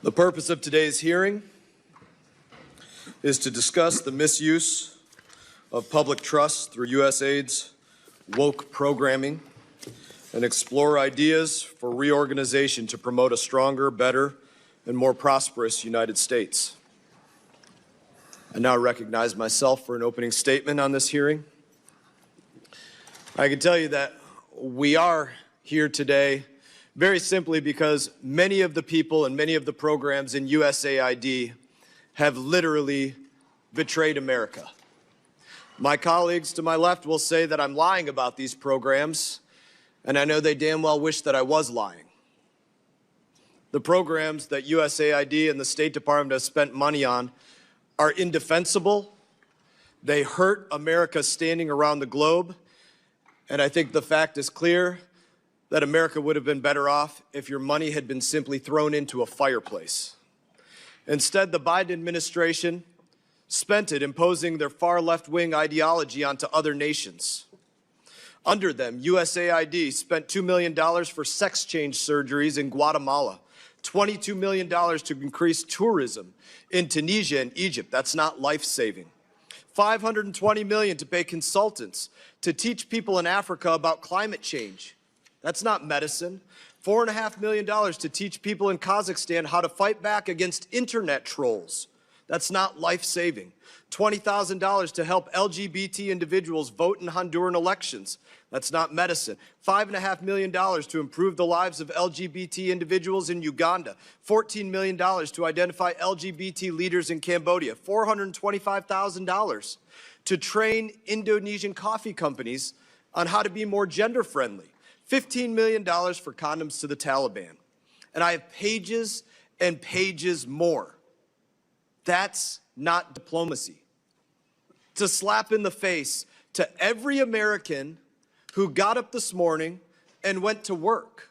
The purpose of today's hearing is to discuss the misuse of public trust through USAID's woke programming and explore ideas for reorganization to promote a stronger, better, and more prosperous United States. I now recognize myself for an opening statement on this hearing. I can tell you that we are here today very simply because many of the people and many of the programs in USAID have literally betrayed America. My colleagues to my left will say that I'm lying about these programs, and I know they damn well wish that I was lying. The programs that USAID and the State Department have spent money on are indefensible. They hurt America standing around the globe, and I think the fact is clear that America would have been better off if your money had been simply thrown into a fireplace. Instead, the Biden administration spent it imposing their far left-wing ideology onto other nations. Under them, USAID spent $2 million for sex change surgeries in Guatemala, $22 million to increase tourism in Tunisia and Egypt. That's not life-saving. $520 million to pay consultants to teach people in Africa about climate change. That's not medicine. $4.5 million to teach people in Kazakhstan how to fight back against internet trolls. That's not life-saving. $20,000 to help LGBT individuals vote in Honduran elections. That's not medicine. $5.5 million to improve the lives of LGBT individuals in Uganda. $14 million to identify LGBT leaders in Cambodia. $425,000 to train Indonesian coffee companies on how to be more gender-friendly. $15 million for condoms to the Taliban. And I have pages and pages more. That's not diplomacy. It's a slap in the face to every American who got up this morning and went to work.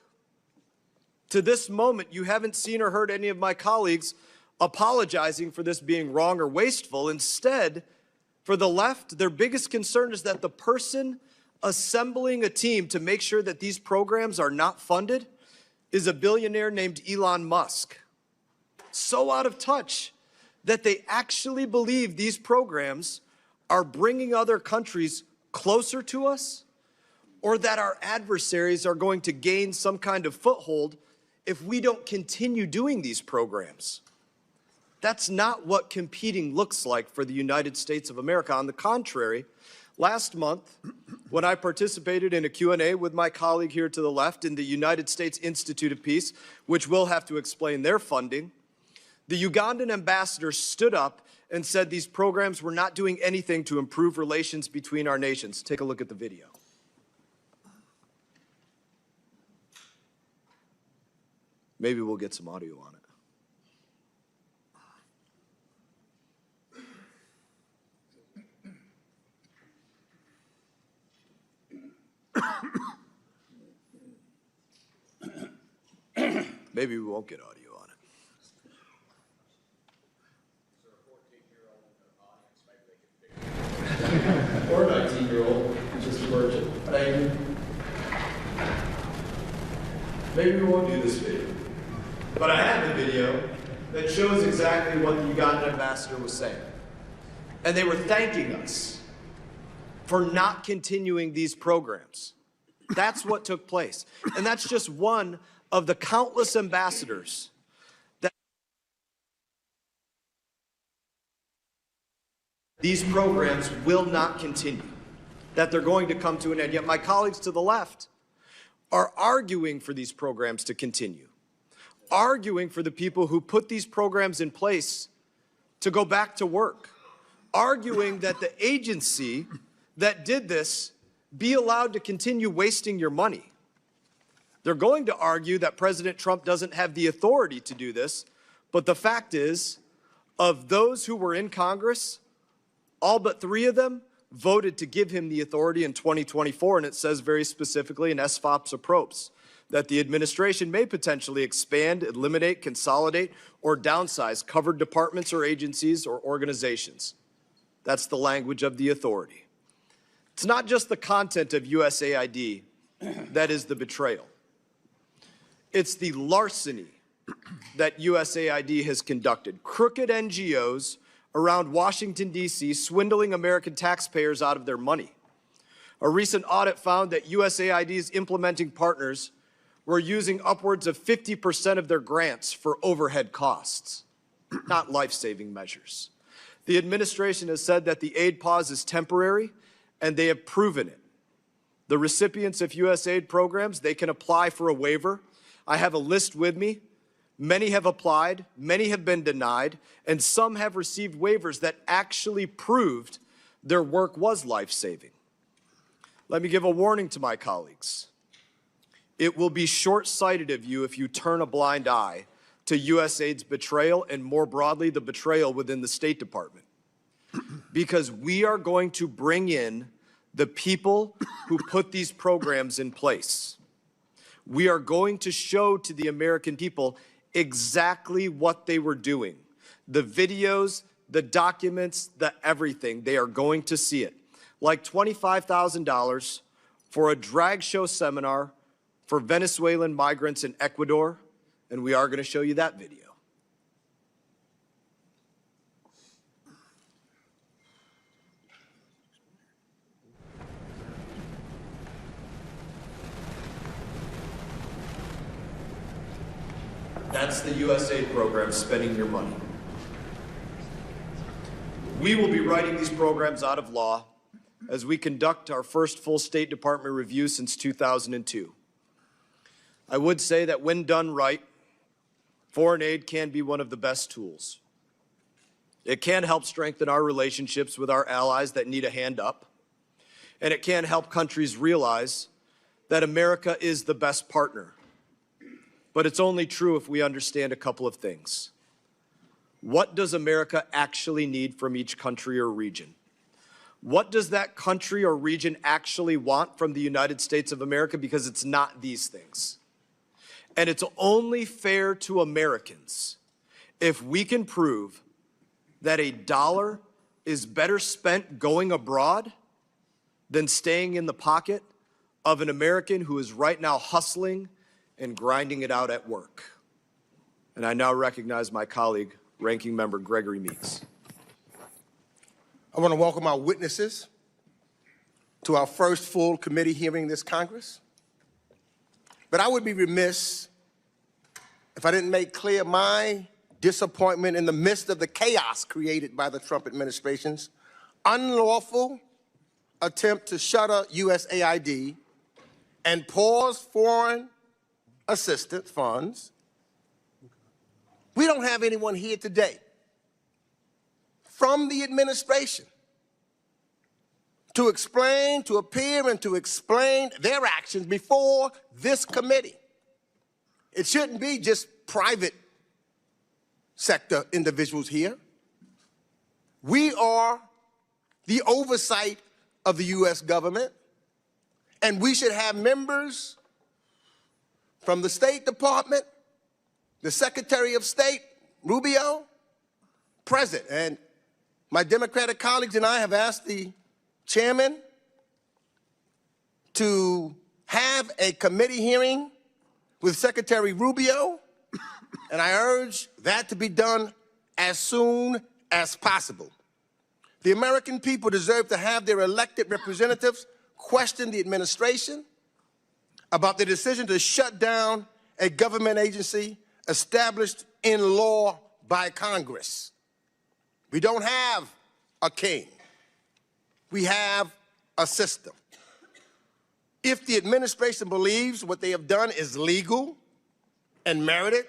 To this moment, you haven't seen or heard any of my colleagues apologizing for this being wrong or wasteful. Instead, for the left, their biggest concern is that the person assembling a team to make sure that these programs are not funded is a billionaire named Elon Musk. So out of touch that they actually believe these programs are bringing other countries closer to us, or that our adversaries are going to gain some kind of foothold if we don't continue doing these programs. That's not what competing looks like for the United States of America. On the contrary, last month, when I participated in a Q&A with my colleague here to the left in the United States Institute of Peace, which will have to explain their funding, the Ugandan ambassador stood up and said these programs were not doing anything to improve relations between our nations. Take a look at the video. Maybe we'll get some audio on it. Maybe we won't get audio on it. Or a 19-year-old, just a virgin. Maybe we won't do this video. But I have the video that shows exactly what the Ugandan ambassador was saying. And they were thanking us for not continuing these programs. That's what took place. And that's just one of the countless ambassadors that these programs will not continue, that they're going to come to an end. Yet my colleagues to the left are arguing for these programs to continue, arguing for the people who put these programs in place to go back to work, arguing that the agency that did this be allowed to continue wasting your money. They're going to argue that President Trump doesn't have the authority to do this, but the fact is, of those who were in Congress, all but 3 of them voted to give him the authority in 2024, and it says very specifically in SFOP's approach that the administration may potentially expand, eliminate, consolidate, or downsize covered departments or agencies or organizations. That's the language of the authority. It's not just the content of USAID that is the betrayal. It's the larceny that USAID has conducted. Crooked NGOs around Washington, D.C., swindling American taxpayers out of their money. A recent audit found that USAID's implementing partners were using upwards of 50% of their grants for overhead costs, not life-saving measures. The administration has said that the aid pause is temporary, and they have proven it. The recipients of USAID programs, they can apply for a waiver. I have a list with me. Many have applied, many have been denied, and some have received waivers that actually proved their work was life-saving. Let me give a warning to my colleagues. It will be short-sighted of you if you turn a blind eye to USAID's betrayal and, more broadly, the betrayal within the State Department. Because we are going to bring in the people who put these programs in place. We are going to show to the American people exactly what they were doing. The videos, the documents, the everything. They are going to see it. Like $25,000 for a drag show seminar for Venezuelan migrants in Ecuador, and we are going to show you that video. That's the USAID program spending your money. We will be writing these programs out of law as we conduct our first full State Department review since 2002. I would say that when done right, foreign aid can be one of the best tools. It can help strengthen our relationships with our allies that need a hand up, and it can help countries realize that America is the best partner. But it's only true if we understand a couple of things. What does America actually need from each country or region? What does that country or region actually want from the United States of America? Because it's not these things. And it's only fair to Americans if we can prove that a dollar is better spent going abroad than staying in the pocket of an American who is right now hustling and grinding it out at work. And I now recognize my colleague, Ranking Member Gregory Meeks. I want to welcome our witnesses to our first full committee hearing this Congress. But I would be remiss if I didn't make clear my disappointment in the midst of the chaos created by the Trump administration's unlawful attempt to shutter USAID and pause foreign assistance funds. We don't have anyone here today from the administration to explain, to appear, and to explain their actions before this committee. It shouldn't be just private sector individuals here. We are the oversight of the U.S. government, and we should have members from the State Department, the Secretary of State, Rubio, present. And my Democratic colleagues and I have asked the chairman to have a committee hearing with Secretary Rubio, and I urge that to be done as soon as possible. The American people deserve to have their elected representatives question the administration about the decision to shut down a government agency established in law by Congress. We don't have a king. We have a system. If the administration believes what they have done is legal and merited,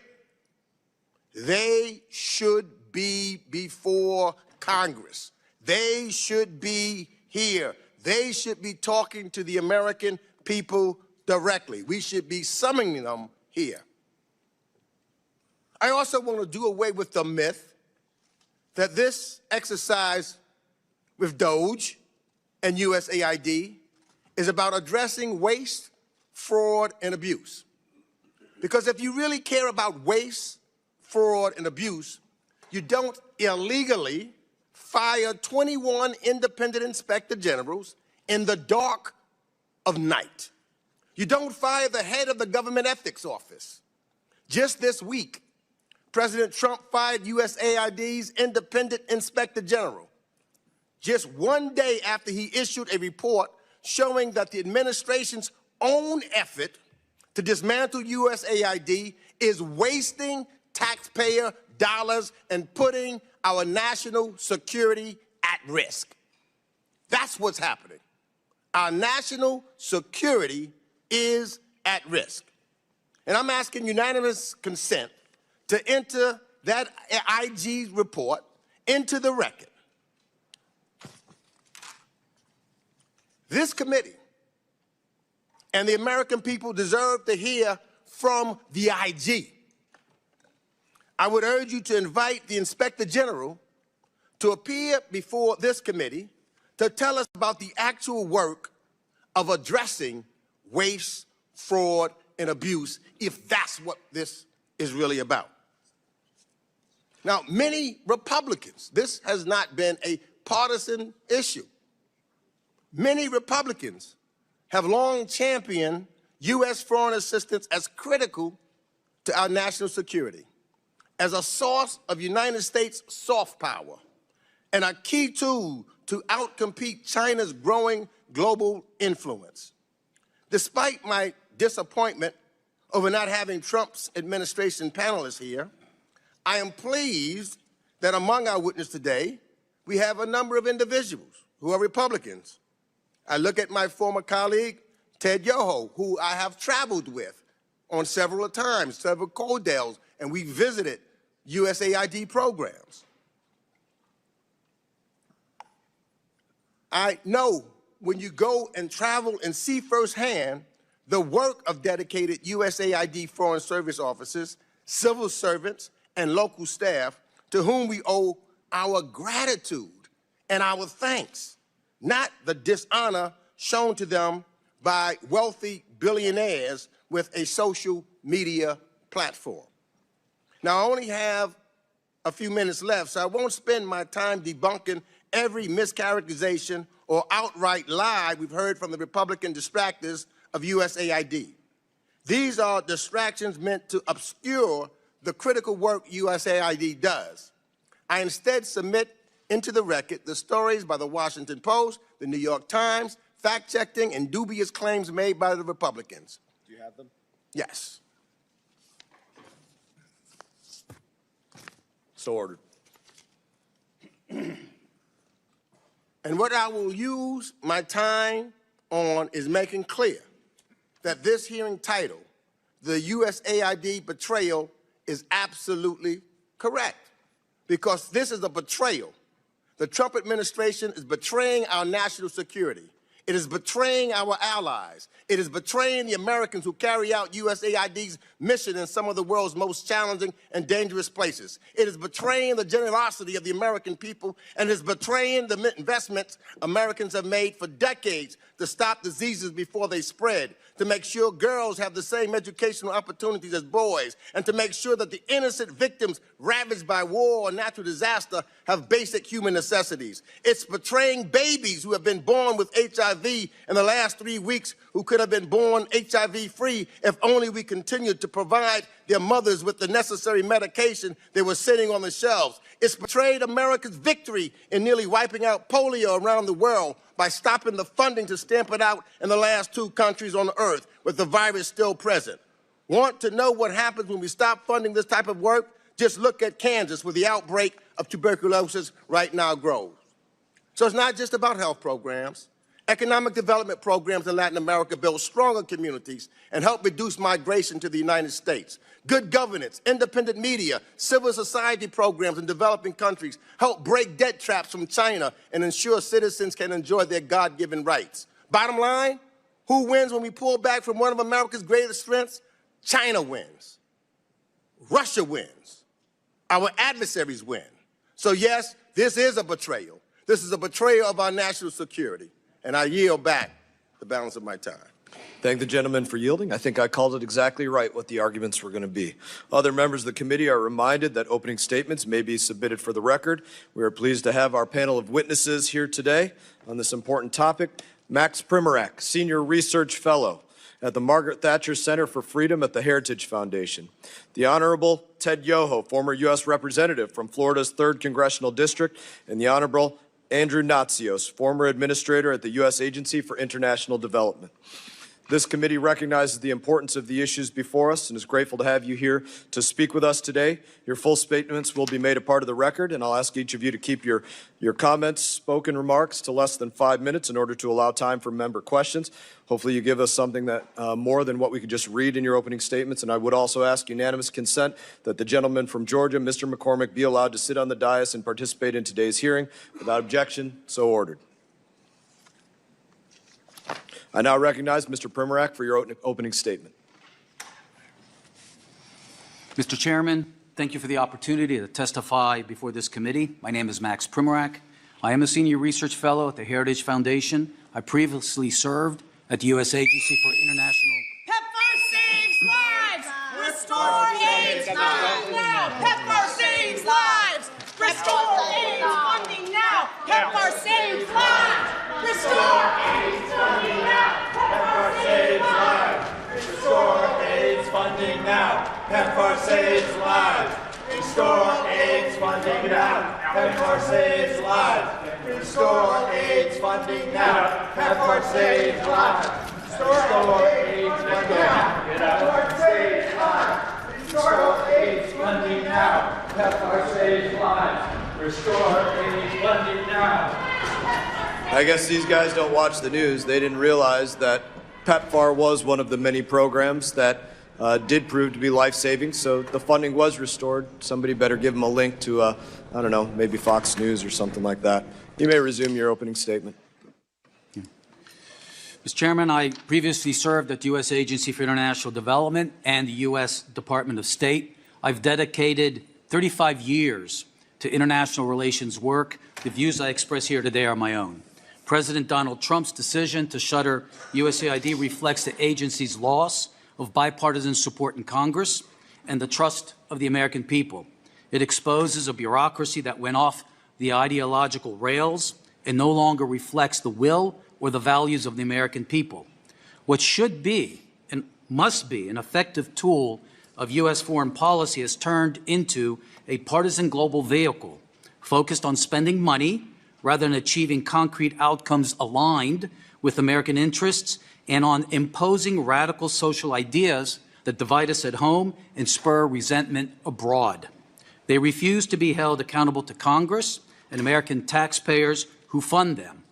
they should be before Congress. They should be here. They should be talking to the American people directly. We should be summoning them here. I also want to do away with the myth that this exercise with DOGE and USAID is about addressing waste, fraud, and abuse. Because if you really care about waste, fraud, and abuse, you don't illegally fire 21 independent inspector generals in the dark of night. You don't fire the head of the government ethics office. Just this week, President Trump fired USAID's independent inspector general just one day after he issued a report showing that the administration's own effort to dismantle USAID is wasting taxpayer dollars and putting our national security at risk. That's what's happening. Our national security is at risk. And I'm asking unanimous consent to enter that IG report into the record. This committee and the American people deserve to hear from the IG. I would urge you to invite the Inspector General to appear before this committee to tell us about the actual work of addressing waste, fraud, and abuse, if that's what this is really about. Now, many Republicans, this has not been a partisan issue. Many Republicans have long championed U.S. foreign assistance as critical to our national security, as a source of United States soft power, and a key tool to outcompete China's growing global influence. Despite my disappointment over not having Trump's administration panelists here, I am pleased that among our witnesses today, we have a number of individuals who are Republicans. I look at my former colleague, Ted Yoho, who I have traveled with on several times, several Codales, and we visited USAID programs. I know when you go and travel and see firsthand the work of dedicated USAID Foreign Service officers, civil servants, and local staff to whom we owe our gratitude and our thanks, not the dishonor shown to them by wealthy billionaires with a social media platform. Now, I only have a few minutes left, so I won't spend my time debunking every mischaracterization or outright lie we've heard from the Republican distractors of USAID. These are distractions meant to obscure the critical work USAID does. I instead submit into the record the stories by the Washington Post, the New York Times, fact-checking and dubious claims made by the Republicans. Do you have them? Yes. So ordered. And what I will use my time on is making clear that this hearing title, the USAID betrayal, is absolutely correct, because this is a betrayal. The Trump administration is betraying our national security. It is betraying our allies. It is betraying the Americans who carry out USAID's mission in some of the world's most challenging and dangerous places. It is betraying the generosity of the American people, and it is betraying the investments Americans have made for decades to stop diseases before they spread, to make sure girls have the same educational opportunities as boys, and to make sure that the innocent victims ravaged by war or natural disaster have basic human necessities. It's betraying babies who have been born with HIV in the last 3 weeks who could have been born HIV-free if only we continued to provide their mothers with the necessary medication they were sitting on the shelves. It's betrayed America's victory in nearly wiping out polio around the world by stopping the funding to stamp it out in the last 2 countries on earth with the virus still present. Want to know what happens when we stop funding this type of work? Just look at Kansas, where the outbreak of tuberculosis right now grows. So it's not just about health programs. Economic development programs in Latin America build stronger communities and help reduce migration to the United States. Good governance, independent media, civil society programs in developing countries help break debt traps from China and ensure citizens can enjoy their God-given rights. Bottom line, who wins when we pull back from one of America's greatest strengths? China wins. Russia wins. Our adversaries win. So yes, this is a betrayal. This is a betrayal of our national security. And I yield back the balance of my time. Thank the gentleman for yielding. I think I called it exactly right what the arguments were going to be. Other members of the committee are reminded that opening statements may be submitted for the record. We are pleased to have our panel of witnesses here today on this important topic. Max Primorak, Senior Research Fellow at the Margaret Thatcher Center for Freedom at the Heritage Foundation. The Honorable Ted Yoho, former U.S. Representative from Florida's 3rd Congressional District, and the Honorable Andrew Natsios, former Administrator at the U.S. Agency for International Development. This committee recognizes the importance of the issues before us and is grateful to have you here to speak with us today. Your full statements will be made a part of the record, and I'll ask each of you to keep your comments, spoken remarks to less than 5 minutes in order to allow time for member questions. Hopefully you give us something that more than what we could just read in your opening statements, and I would also ask unanimous consent that the gentleman from Georgia, Mr. McCormick, be allowed to sit on the dais and participate in today's hearing. Without objection, so ordered. I now recognize Mr. Primorak for your opening statement. Mr. Chairman, thank you for the opportunity to testify before this committee. My name is Max Primorak. I am a senior research fellow at the Heritage Foundation. I previously served at the U.S. Agency for International. PEPFAR saves lives! Restore AIDS funding now! PEPFAR saves lives! Restore AIDS funding now! PEPFAR saves lives! Restore AIDS funding now! PEPFAR saves lives! Restore AIDS funding now. PEPFAR saves lives. Restore AIDS funding now. PEPFAR saves lives. Restore AIDS funding now. PEPFAR saves lives. Restore AIDS funding now. PEPFAR saves lives. Restore AIDS funding now. PEPFAR saves lives. Restore AIDS funding now. I guess these guys don't watch the news. They didn't realize that PEPFAR was one of the many programs that did prove to be life-saving, so the funding was restored. Somebody better give them a link to, I don't know, maybe Fox News or something like that. You may resume your opening statement. Mr. Chairman, I previously served at the U.S. Agency for International Development and the U.S. Department of State. I've dedicated 35 years to international relations work. The views I express here today are my own. President Donald Trump's decision to shutter USAID reflects the agency's loss of bipartisan support in Congress and the trust of the American people. It exposes a bureaucracy that went off the ideological rails and no longer reflects the will or the values of the American people. What should be and must be an effective tool of U.S. foreign policy has turned into a partisan global vehicle focused on spending money rather than achieving concrete outcomes aligned with American interests and on imposing radical social ideas that divide us at home and spur resentment abroad. They refuse to be held accountable to Congress and American taxpayers who fund them.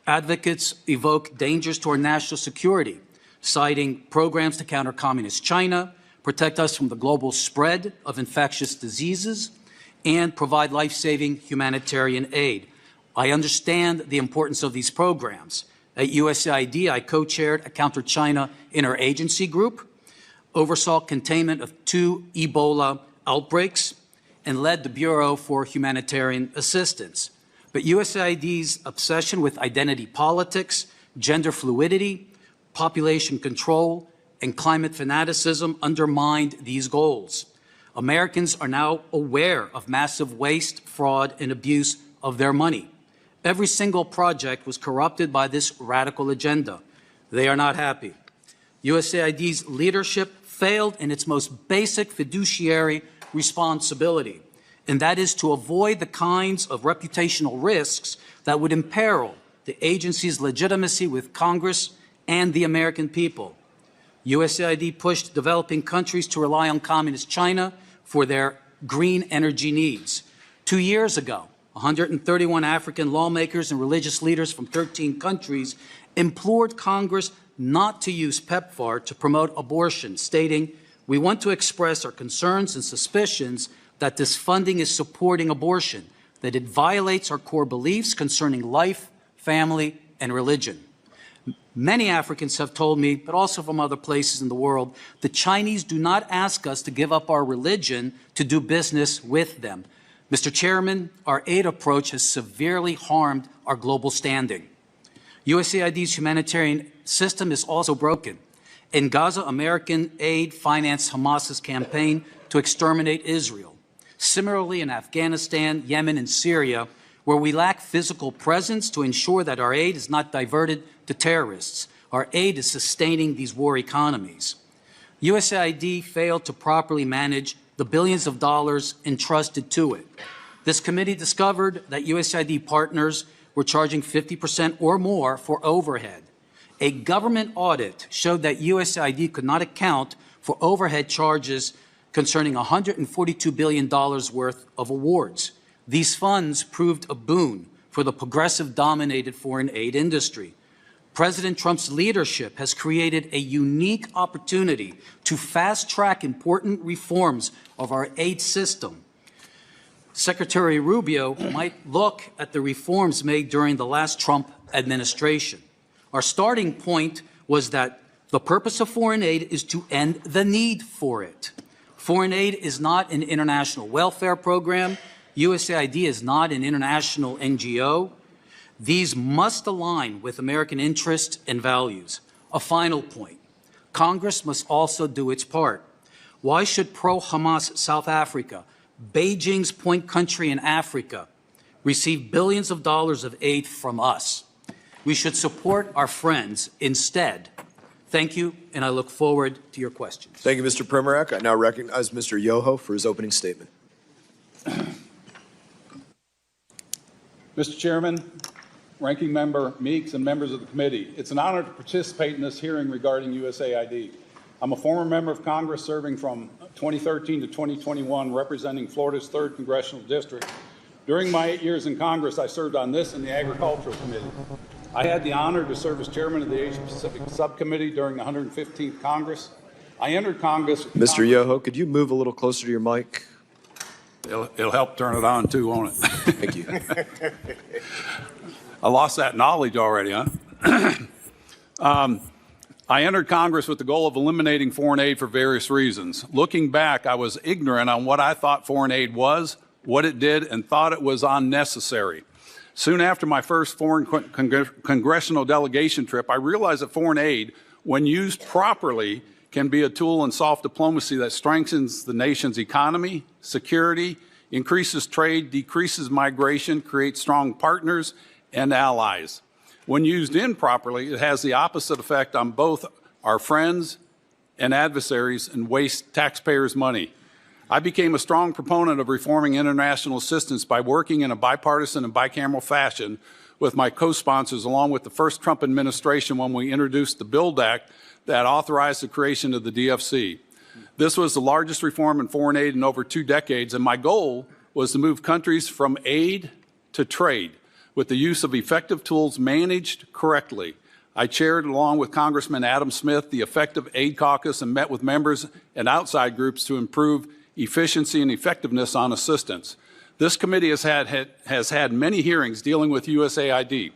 Advocates evoke dangers to our national security, citing programs to counter communist China, protect us from the global spread of infectious diseases, and provide life-saving humanitarian aid. I understand the importance of these programs. At USAID, I co-chaired a counter-China interagency group, oversaw containment of 2 Ebola outbreaks, and led the Bureau for Humanitarian Assistance. But USAID's obsession with identity politics, gender fluidity, population control, and climate fanaticism undermined these goals. Americans are now aware of massive waste, fraud, and abuse of their money. Every single project was corrupted by this radical agenda. They are not happy. USAID's leadership failed in its most basic fiduciary responsibility, and that is to avoid the kinds of reputational risks that would imperil the agency's legitimacy with Congress and the American people. USAID pushed developing countries to rely on communist China for their green energy needs. 2 years ago, 131 African lawmakers and religious leaders from 13 countries implored Congress not to use PEPFAR to promote abortion, stating, "We want to express our concerns and suspicions that this funding is supporting abortion, that it violates our core beliefs concerning life, family, and religion." Many Africans have told me, but also from other places in the world, the Chinese do not ask us to give up our religion to do business with them. Mr. Chairman, our aid approach has severely harmed our global standing. USAID's humanitarian system is also broken. In Gaza, American aid financed Hamas's campaign to exterminate Israel. Similarly, in Afghanistan, Yemen, and Syria, where we lack physical presence to ensure that our aid is not diverted to terrorists, Our aid is sustaining these war economies. USAID failed to properly manage the billions of dollars entrusted to it. This committee discovered that USAID partners were charging 50% or more for overhead. A government audit showed that USAID could not account for overhead charges concerning $142 billion worth of awards. These funds proved a boon for the progressive-dominated foreign aid industry. President Trump's leadership has created a unique opportunity to fast-track important reforms of our aid system. Secretary Rubio might look at the reforms made during the last Trump administration. Our starting point was that the purpose of foreign aid is to end the need for it. Foreign aid is not an international welfare program. USAID is not an international NGO. These must align with American interests and values. A final point. Congress must also do its part. Why should pro-Hamas South Africa, Beijing's point country in Africa, receive billions of dollars of aid from us? We should support our friends instead. Thank you, and I look forward to your questions. Thank you, Mr. Primorak. I now recognize Mr. Yoho for his opening statement. Mr. Chairman, Ranking Member Meeks, and members of the committee, it's an honor to participate in this hearing regarding USAID. I'm a former member of Congress serving from 2013 to 2021, representing Florida's 3rd Congressional District. During my 8 years in Congress, I served on this and the Agricultural Committee. I had the honor to serve as chairman of the Asia Pacific Subcommittee during the 115th Congress. I entered Congress— Mr. Yoho, could you move a little closer to your mic? It'll help turn it on too, won't it? Thank you. I lost that knowledge already, huh? I entered Congress with the goal of eliminating foreign aid for various reasons. Looking back, I was ignorant on what I thought foreign aid was, what it did, and thought it was unnecessary. Soon after my first foreign congressional delegation trip, I realized that foreign aid, when used properly, can be a tool in soft diplomacy that strengthens the nation's economy, security, increases trade, decreases migration, creates strong partners and allies. When used improperly, it has the opposite effect on both our friends and adversaries and wastes taxpayers' money. I became a strong proponent of reforming international assistance by working in a bipartisan and bicameral fashion with my co-sponsors, along with the first Trump administration when we introduced the BUILD Act that authorized the creation of the DFC. This was the largest reform in foreign aid in over 2 decades, and my goal was to move countries from aid to trade with the use of effective tools managed correctly. I chaired, along with Congressman Adam Smith, the Effective Aid Caucus and met with members and outside groups to improve efficiency and effectiveness on assistance. This committee has had many hearings dealing with USAID.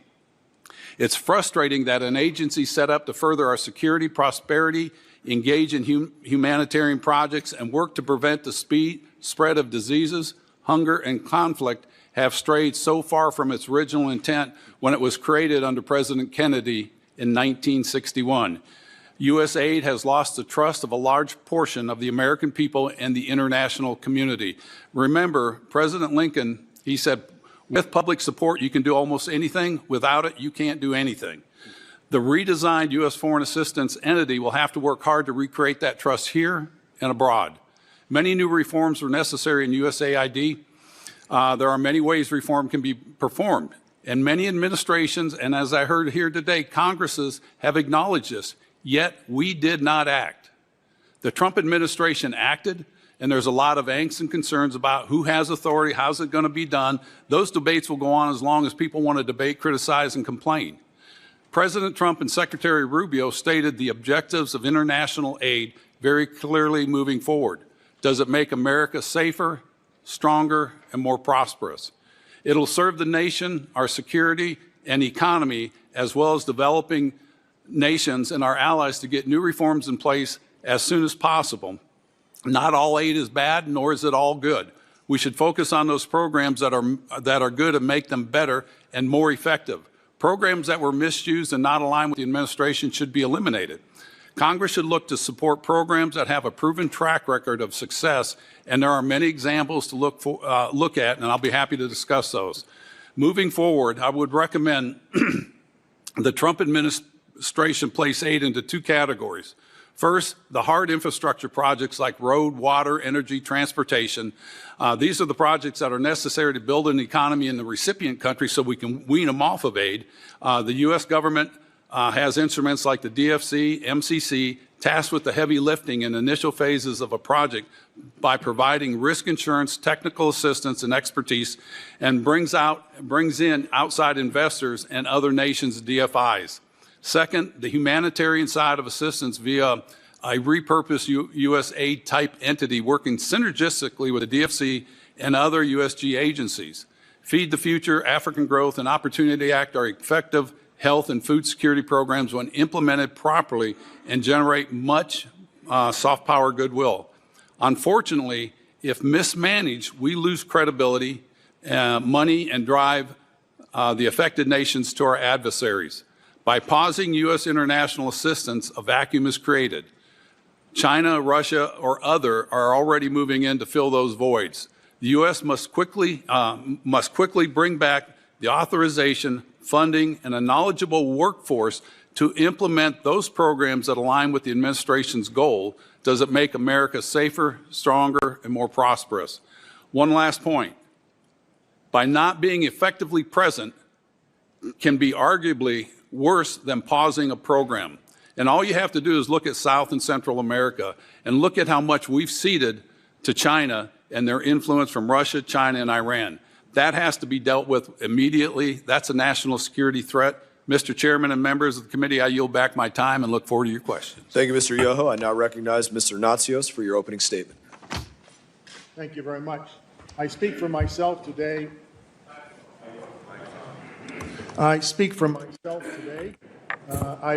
It's frustrating that an agency set up to further our security, prosperity, engage in humanitarian projects, and work to prevent the spread of diseases, hunger, and conflict have strayed so far from its original intent when it was created under President Kennedy in 1961. USAID has lost the trust of a large portion of the American people and the international community. Remember, President Lincoln, he said, with public support, you can do almost anything. Without it, you can't do anything. The redesigned U.S. foreign assistance entity will have to work hard to recreate that trust here and abroad. Many new reforms are necessary in USAID. There are many ways reform can be performed. And many administrations, and as I heard here today, Congresses have acknowledged this. Yet we did not act. The Trump administration acted, and there's a lot of angst and concerns about who has authority, how's it going to be done. Those debates will go on as long as people want to debate, criticize, and complain. President Trump and Secretary Rubio stated the objectives of international aid very clearly moving forward. Does it make America safer, stronger, and more prosperous? It'll serve the nation, our security, and economy, as well as developing nations and our allies to get new reforms in place as soon as possible. Not all aid is bad, nor is it all good. We should focus on those programs that are good and make them better and more effective. Programs that were misused and not aligned with the administration should be eliminated. Congress should look to support programs that have a proven track record of success, and there are many examples to look at, and I'll be happy to discuss those. Moving forward, I would recommend the Trump administration administration place aid into two categories. First, the hard infrastructure projects like road, water, energy, transportation. These are the projects that are necessary to build an economy in the recipient country so we can wean them off of aid. The U.S. government has instruments like the DFC, MCC, tasked with the heavy lifting in initial phases of a project by providing risk insurance, technical assistance, and expertise, and brings in outside investors and other nations' DFIs. Second, the humanitarian side of assistance via a repurposed USAID type entity working synergistically with the DFC and other USG agencies. Feed the Future, African Growth, and Opportunity Act are effective health and food security programs when implemented properly and generate much soft power goodwill. Unfortunately, if mismanaged, we lose credibility, money, and drive the affected nations to our adversaries. By pausing U.S. international assistance, a vacuum is created. China, Russia, or other are already moving in to fill those voids. The U.S. must quickly bring back the authorization, funding, and a knowledgeable workforce to implement those programs that align with the administration's goal. Does it make America safer, stronger, and more prosperous? One last point. By not being effectively present can be arguably worse than pausing a program. And all you have to do is look at South and Central America and look at how much we've ceded to China and their influence from Russia, China, and Iran. That has to be dealt with immediately. That's a national security threat. Mr. Chairman and members of the committee, I yield back my time and look forward to your questions. Thank you, Mr. Yoho. I now recognize Mr. Natsios for your opening statement. Thank you very much. I speak for myself today. I've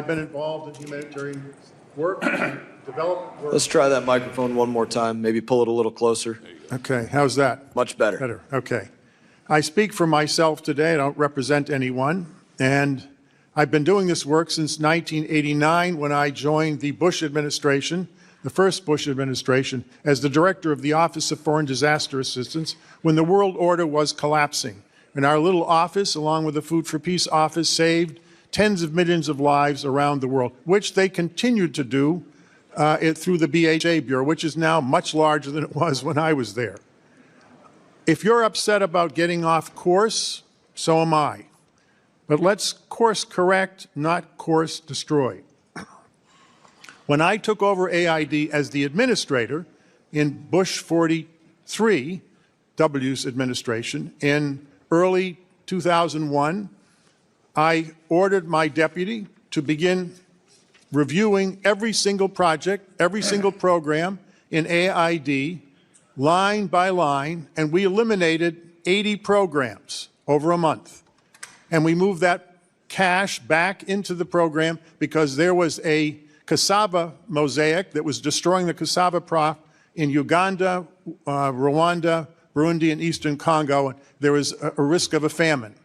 been involved in humanitarian work, development work. Let's try that microphone one more time. Maybe pull it a little closer. Okay, how's that? Much better. Better, okay. I speak for myself today. I don't represent anyone. And I've been doing this work since 1989 when I joined the Bush administration, the first Bush administration, as the director of the Office of Foreign Disaster Assistance when the world order was collapsing. And our little office, along with the Food for Peace office, saved tens of millions of lives around the world, which they continued to do through the BHA Bureau, which is now much larger than it was when I was there. If you're upset about getting off course, so am I. But let's course correct, not course destroy. When I took over AID as the administrator in Bush 43, W's administration, in early 2001, I ordered my deputy to begin reviewing every single project, every single program in AID, line by line, and we eliminated 80 programs over a month. And we moved that cash back into the program because there was a cassava mosaic that was destroying the cassava crop in Uganda, Rwanda, Burundi, and Eastern Congo. There was a risk of a famine.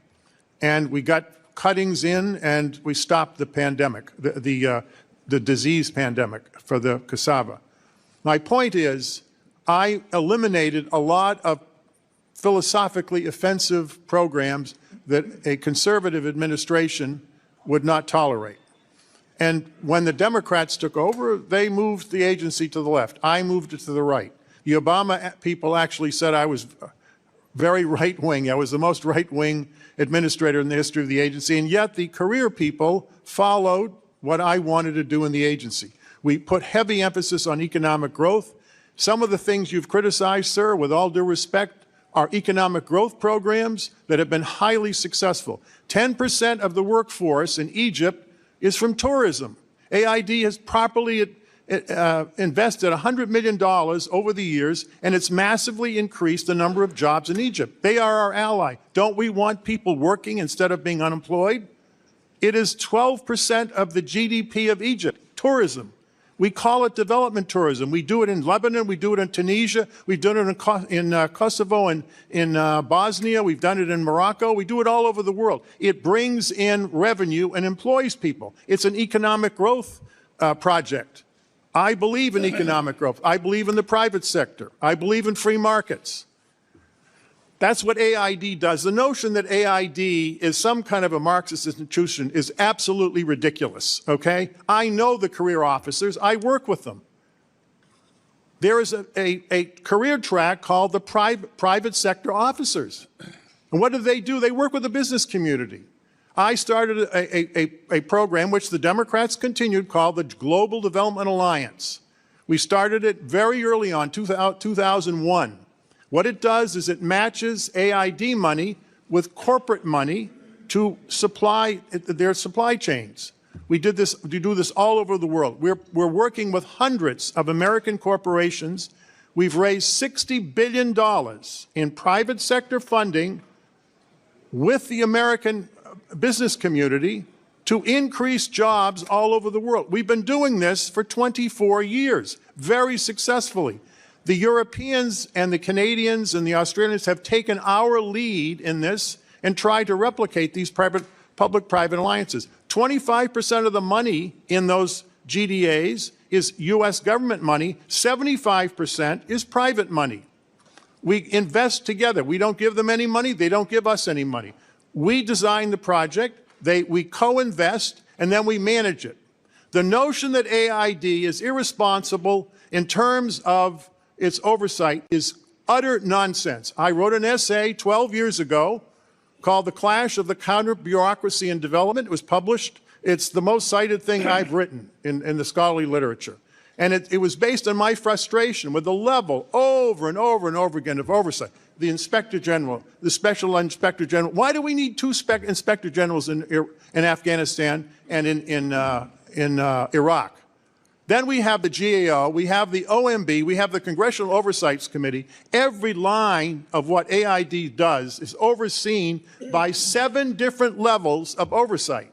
And we got cuttings in, and we stopped the pandemic, the disease pandemic for the cassava. My point is, I eliminated a lot of philosophically offensive programs that a conservative administration would not tolerate. And when the Democrats took over, they moved the agency to the left. I moved it to the right. The Obama people actually said I was very right-wing. I was the most right-wing administrator in the history of the agency, and yet the career people followed what I wanted to do in the agency. We put heavy emphasis on economic growth. Some of the things you've criticized, sir, with all due respect, are economic growth programs that have been highly successful. 10% of the workforce in Egypt is from tourism. AID has properly invested $100 million over the years, and it's massively increased the number of jobs in Egypt. They are our ally. Don't we want people working instead of being unemployed? It is 12% of the GDP of Egypt, tourism. We call it development tourism. We do it in Lebanon. We do it in Tunisia. We've done it in Kosovo and in Bosnia. We've done it in Morocco. We do it all over the world. It brings in revenue and employs people. It's an economic growth project. I believe in economic growth. I believe in the private sector. I believe in free markets. That's what AID does. The notion that AID is some kind of a Marxist institution is absolutely ridiculous, okay? I know the career officers. I work with them. There is a career track called the private sector officers. And what do? They work with the business community. I started a program which the Democrats continued called the Global Development Alliance. We started it very early on, 2001. What it does is it matches AID money with corporate money to supply their supply chains. We do this all over the world. We're working with hundreds of American corporations. We've raised $60 billion in private sector funding with the American business community to increase jobs all over the world. We've been doing this for 24 years, very successfully. The Europeans and the Canadians and the Australians have taken our lead in this and tried to replicate these public-private alliances. 25% of the money in those GDAs is U.S. government money. 75% is private money. We invest together. We don't give them any money. They don't give us any money. We design the project. We co-invest, and then we manage it. The notion that AID is irresponsible in terms of its oversight is utter nonsense. I wrote an essay 12 years ago called The Clash of the Counter-Bureaucracy and Development. It was published. It's the most cited thing I've written in the scholarly literature. And it was based on my frustration with the level over and over and over again of oversight. The Inspector General, the Special Inspector General. Why do we need two Inspector Generals in Afghanistan and in Iraq? Then we have the GAO, we have the OMB, we have the Congressional Oversight Committee. Every line of what AID does is overseen by 7 different levels of oversight.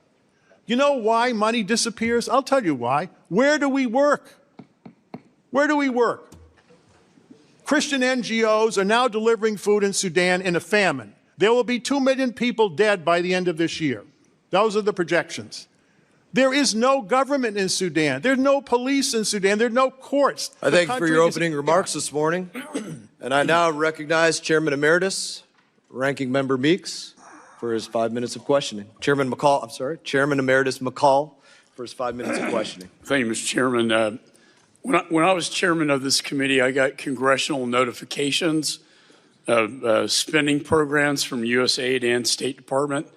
You know why money disappears? I'll tell you why. Where do we work? Where do we work? Christian NGOs are now delivering food in Sudan in a famine. There will be 2 million people dead by the end of this year. Those are the projections. There is no government in Sudan. There's no police in Sudan. There are no courts. I thank you for your opening remarks this morning. And I now recognize Chairman Emeritus, Ranking Member Meeks, for his 5 minutes of questioning. Chairman Emeritus McCall for his 5 minutes of questioning. Thank you, Mr. Chairman. When I was chairman of this committee, I got congressional notifications of spending programs from USAID and State Department,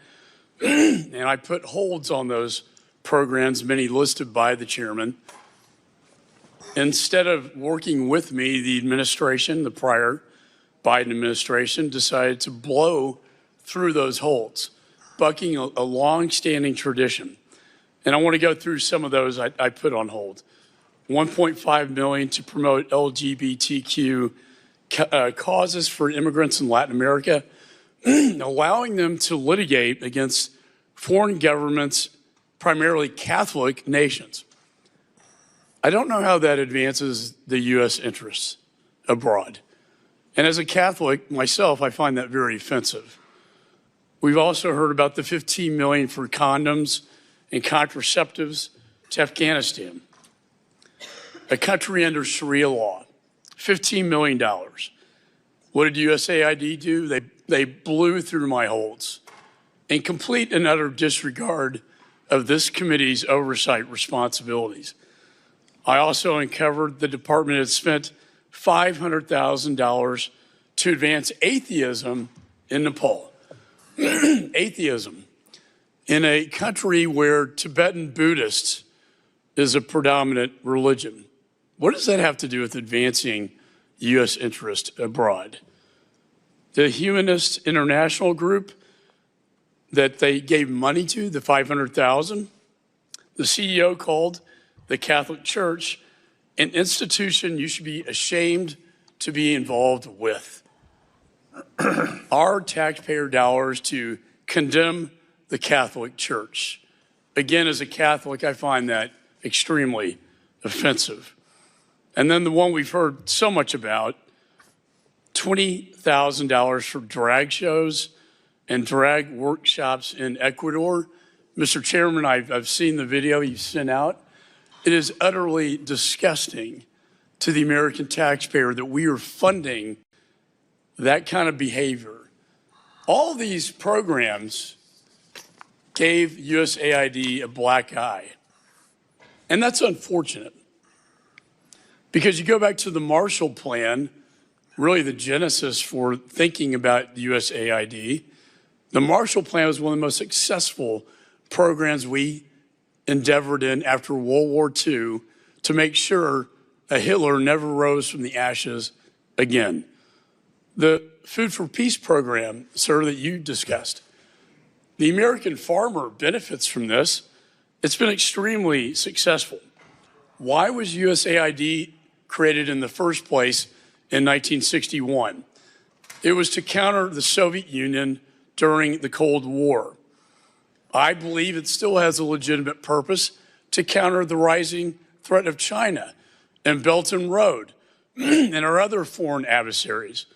and I put holds on those programs, many listed by the chairman. Instead of working with me, the administration, the prior Biden administration, decided to blow through those holds, bucking a long-standing tradition. And I want to go through some of those I put on hold. $1.5 million to promote LGBTQ causes for immigrants in Latin America, allowing them to litigate against foreign governments, primarily Catholic nations. I don't know how that advances the U.S. interests abroad. And as a Catholic myself, I find that very offensive. We've also heard about the $15 million for condoms and contraceptives to Afghanistan, a country under Sharia law, $15 million. What did USAID do? They blew through my holds in complete and utter disregard of this committee's oversight responsibilities. I also uncovered the department had spent $500,000 to advance atheism in Nepal. Atheism in a country where Tibetan Buddhists is a predominant religion. What does that have to do with advancing U.S. interest abroad? The Humanist International Group that they gave money to, the $500,000, the CEO called the Catholic Church an institution you should be ashamed to be involved with. Our taxpayer dollars to condemn the Catholic Church. Again, as a Catholic, I find that extremely offensive. And then the one we've heard so much about, $20,000 for drag shows and drag workshops in Ecuador. Mr. Chairman, I've seen the video you sent out. It is utterly disgusting to the American taxpayer that we are funding that kind of behavior All these programs gave USAID a black eye. And that's unfortunate. Because you go back to the Marshall Plan, really the genesis for thinking about USAID. The Marshall Plan was one of the most successful programs we endeavored in after World War II to make sure a Hitler never rose from the ashes again. The Food for Peace program, sir, that you discussed, the American farmer benefits from this. It's been extremely successful. Why was USAID created in the first place in 1961? It was to counter the Soviet Union during the Cold War. I believe it still has a legitimate purpose to counter the rising threat of China and Belt and Road and our other foreign adversaries.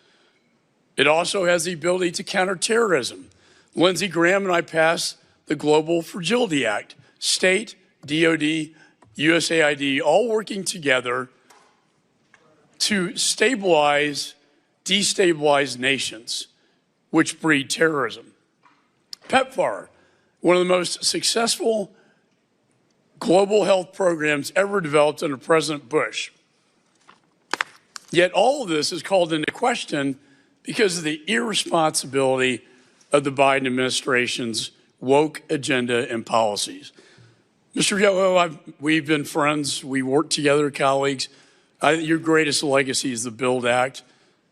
It also has the ability to counter terrorism. Lindsey Graham and I passed the Global Fragility Act. State, DOD, USAID, all working together to stabilize, destabilize nations which breed terrorism. PEPFAR, one of the most successful global health programs ever developed under President Bush. Yet all of this is called into question because of the irresponsibility of the Biden administration's woke agenda and policies. Mr. Yoho, we've been friends. We work together, colleagues. Your greatest legacy is the BUILD Act,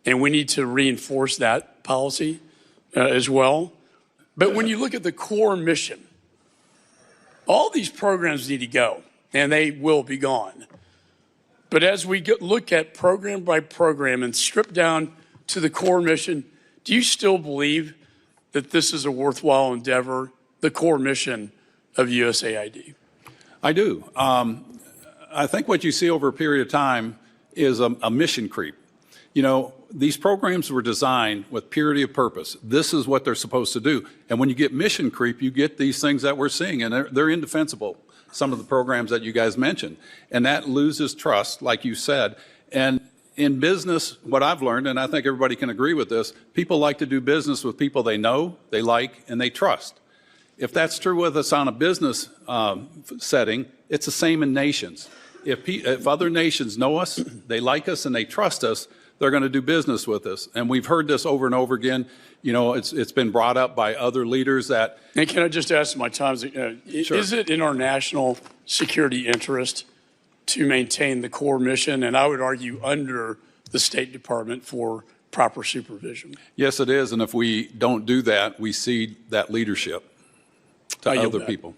and we need to reinforce that policy as well. But when you look at the core mission, all these programs need to go, and they will be gone. But as we look at program by program and strip down to the core mission, do you still believe that this is a worthwhile endeavor, the core mission of USAID? I do. I think what you see over a period of time is a mission creep. You know, these programs were designed with purity of purpose. This is what they're supposed to do. And when you get mission creep, you get these things that we're seeing, and they're indefensible, some of the programs that you guys mentioned. And that loses trust, like you said. And in business, what I've learned, and I think everybody can agree with this, people like to do business with people they know, they like, and they trust. If that's true with us on a business setting, it's the same in nations. If other nations know us, they like us, and they trust us, they're going to do business with us. And we've heard this over and over again. You know, it's been brought up by other leaders that... And can I just ask my time, Sure. Is it in our national security interest to maintain the core mission, and I would argue under the State Department for proper supervision? Yes, it is. And if we don't do that, we cede that leadership to other people.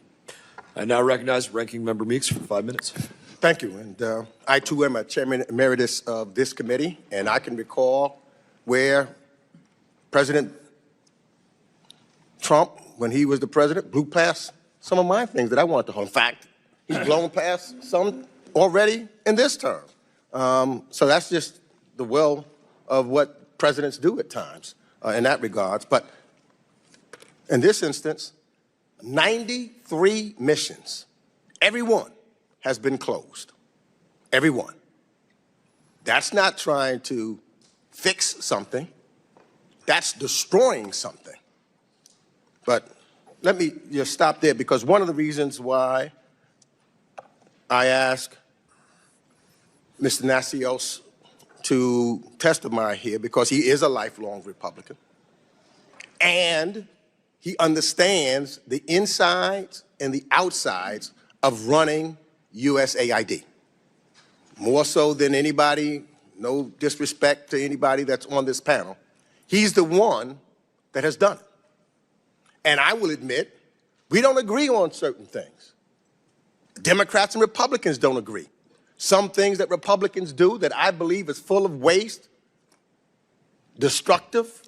I now recognize Ranking Member Meeks for 5 minutes. Thank you. And I, too, am a chairman emeritus of this committee, and I can recall where President Trump, when he was the president, blew past some of my things that I wanted to hold. In fact, he's blown past some already in this term. So that's just the will of what presidents do at times in that regards. But in this instance, 93 missions, every one has been closed. Every one. That's not trying to fix something. That's destroying something. But let me just stop there, because one of the reasons why I asked Mr. Nassios to testify here, because he is a lifelong Republican, and he understands the insides and the outsides of running USAID. More so than anybody, no disrespect to anybody that's on this panel. He's the one that has done it. And I will admit, we don't agree on certain things. Democrats and Republicans don't agree. Some things that Republicans do that I believe is full of waste, destructive,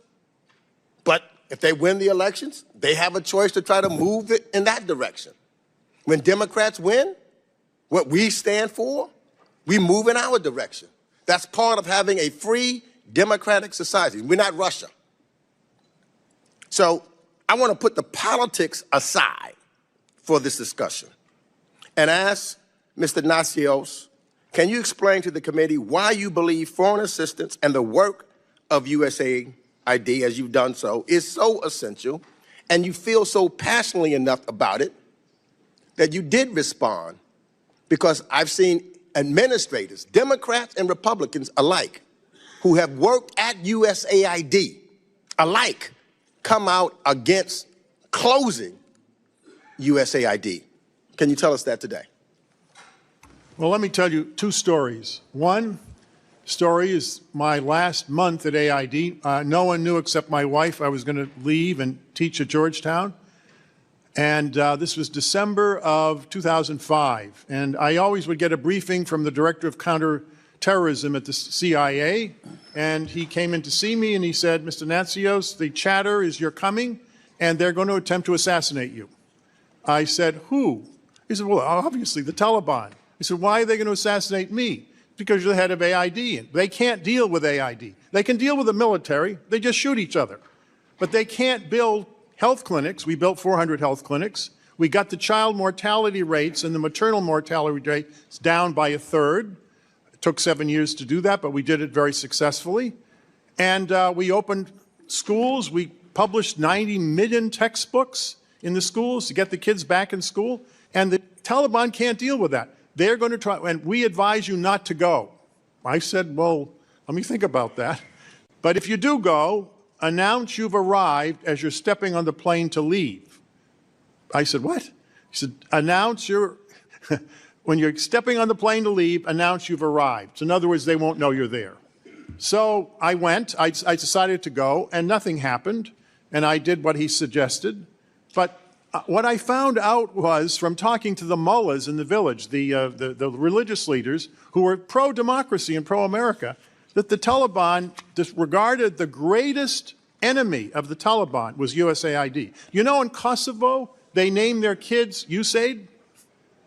but if they win the elections, they have a choice to try to move it in that direction. When Democrats win, what we stand for, we move in our direction. That's part of having a free democratic society. We're not Russia. So I want to put the politics aside for this discussion and ask Mr. Nassios, can you explain to the committee why you believe foreign assistance and the work of USAID ID, as you've done so, is so essential, and you feel so passionately enough about it that you did respond, because I've seen administrators, Democrats and Republicans alike, who have worked at USAID alike, come out against closing USAID. Can you tell us that today? Well, let me tell you two stories. One story is my last month at AID. No one knew except my wife I was going to leave and teach at Georgetown. And this was December of 2005. And I always would get a briefing from the director of counterterrorism at the CIA. And he came in to see me and he said, Mr. Natsios, the chatter is you're coming and they're going to attempt to assassinate you. I said, who? He said, well, obviously the Taliban. He said, why are they going to assassinate me? Because you're the head of AID. They can't deal with AID. They can deal with the military. They just shoot each other. But they can't build health clinics. We built 400 health clinics. We got the child mortality rates and the maternal mortality rates down by a third. It took 7 years to do that, but we did it very successfully. And we opened schools. We published 90 million textbooks in the schools to get the kids back in school. And the Taliban can't deal with that. They're going to try, and we advise you not to go. I said, well, let me think about that. But if you do go, announce you've arrived as you're stepping on the plane to leave. I said, what? He said, announce when you're stepping on the plane to leave, announce you've arrived. So in other words, they won't know you're there. So I went, I decided to go, and nothing happened, and I did what he suggested. But what I found out was, from talking to the mullahs in the village, the religious leaders who were pro-democracy and pro-America, that the Taliban disregarded the greatest enemy of the Taliban was USAID. You know, in Kosovo, they named their kids USAID.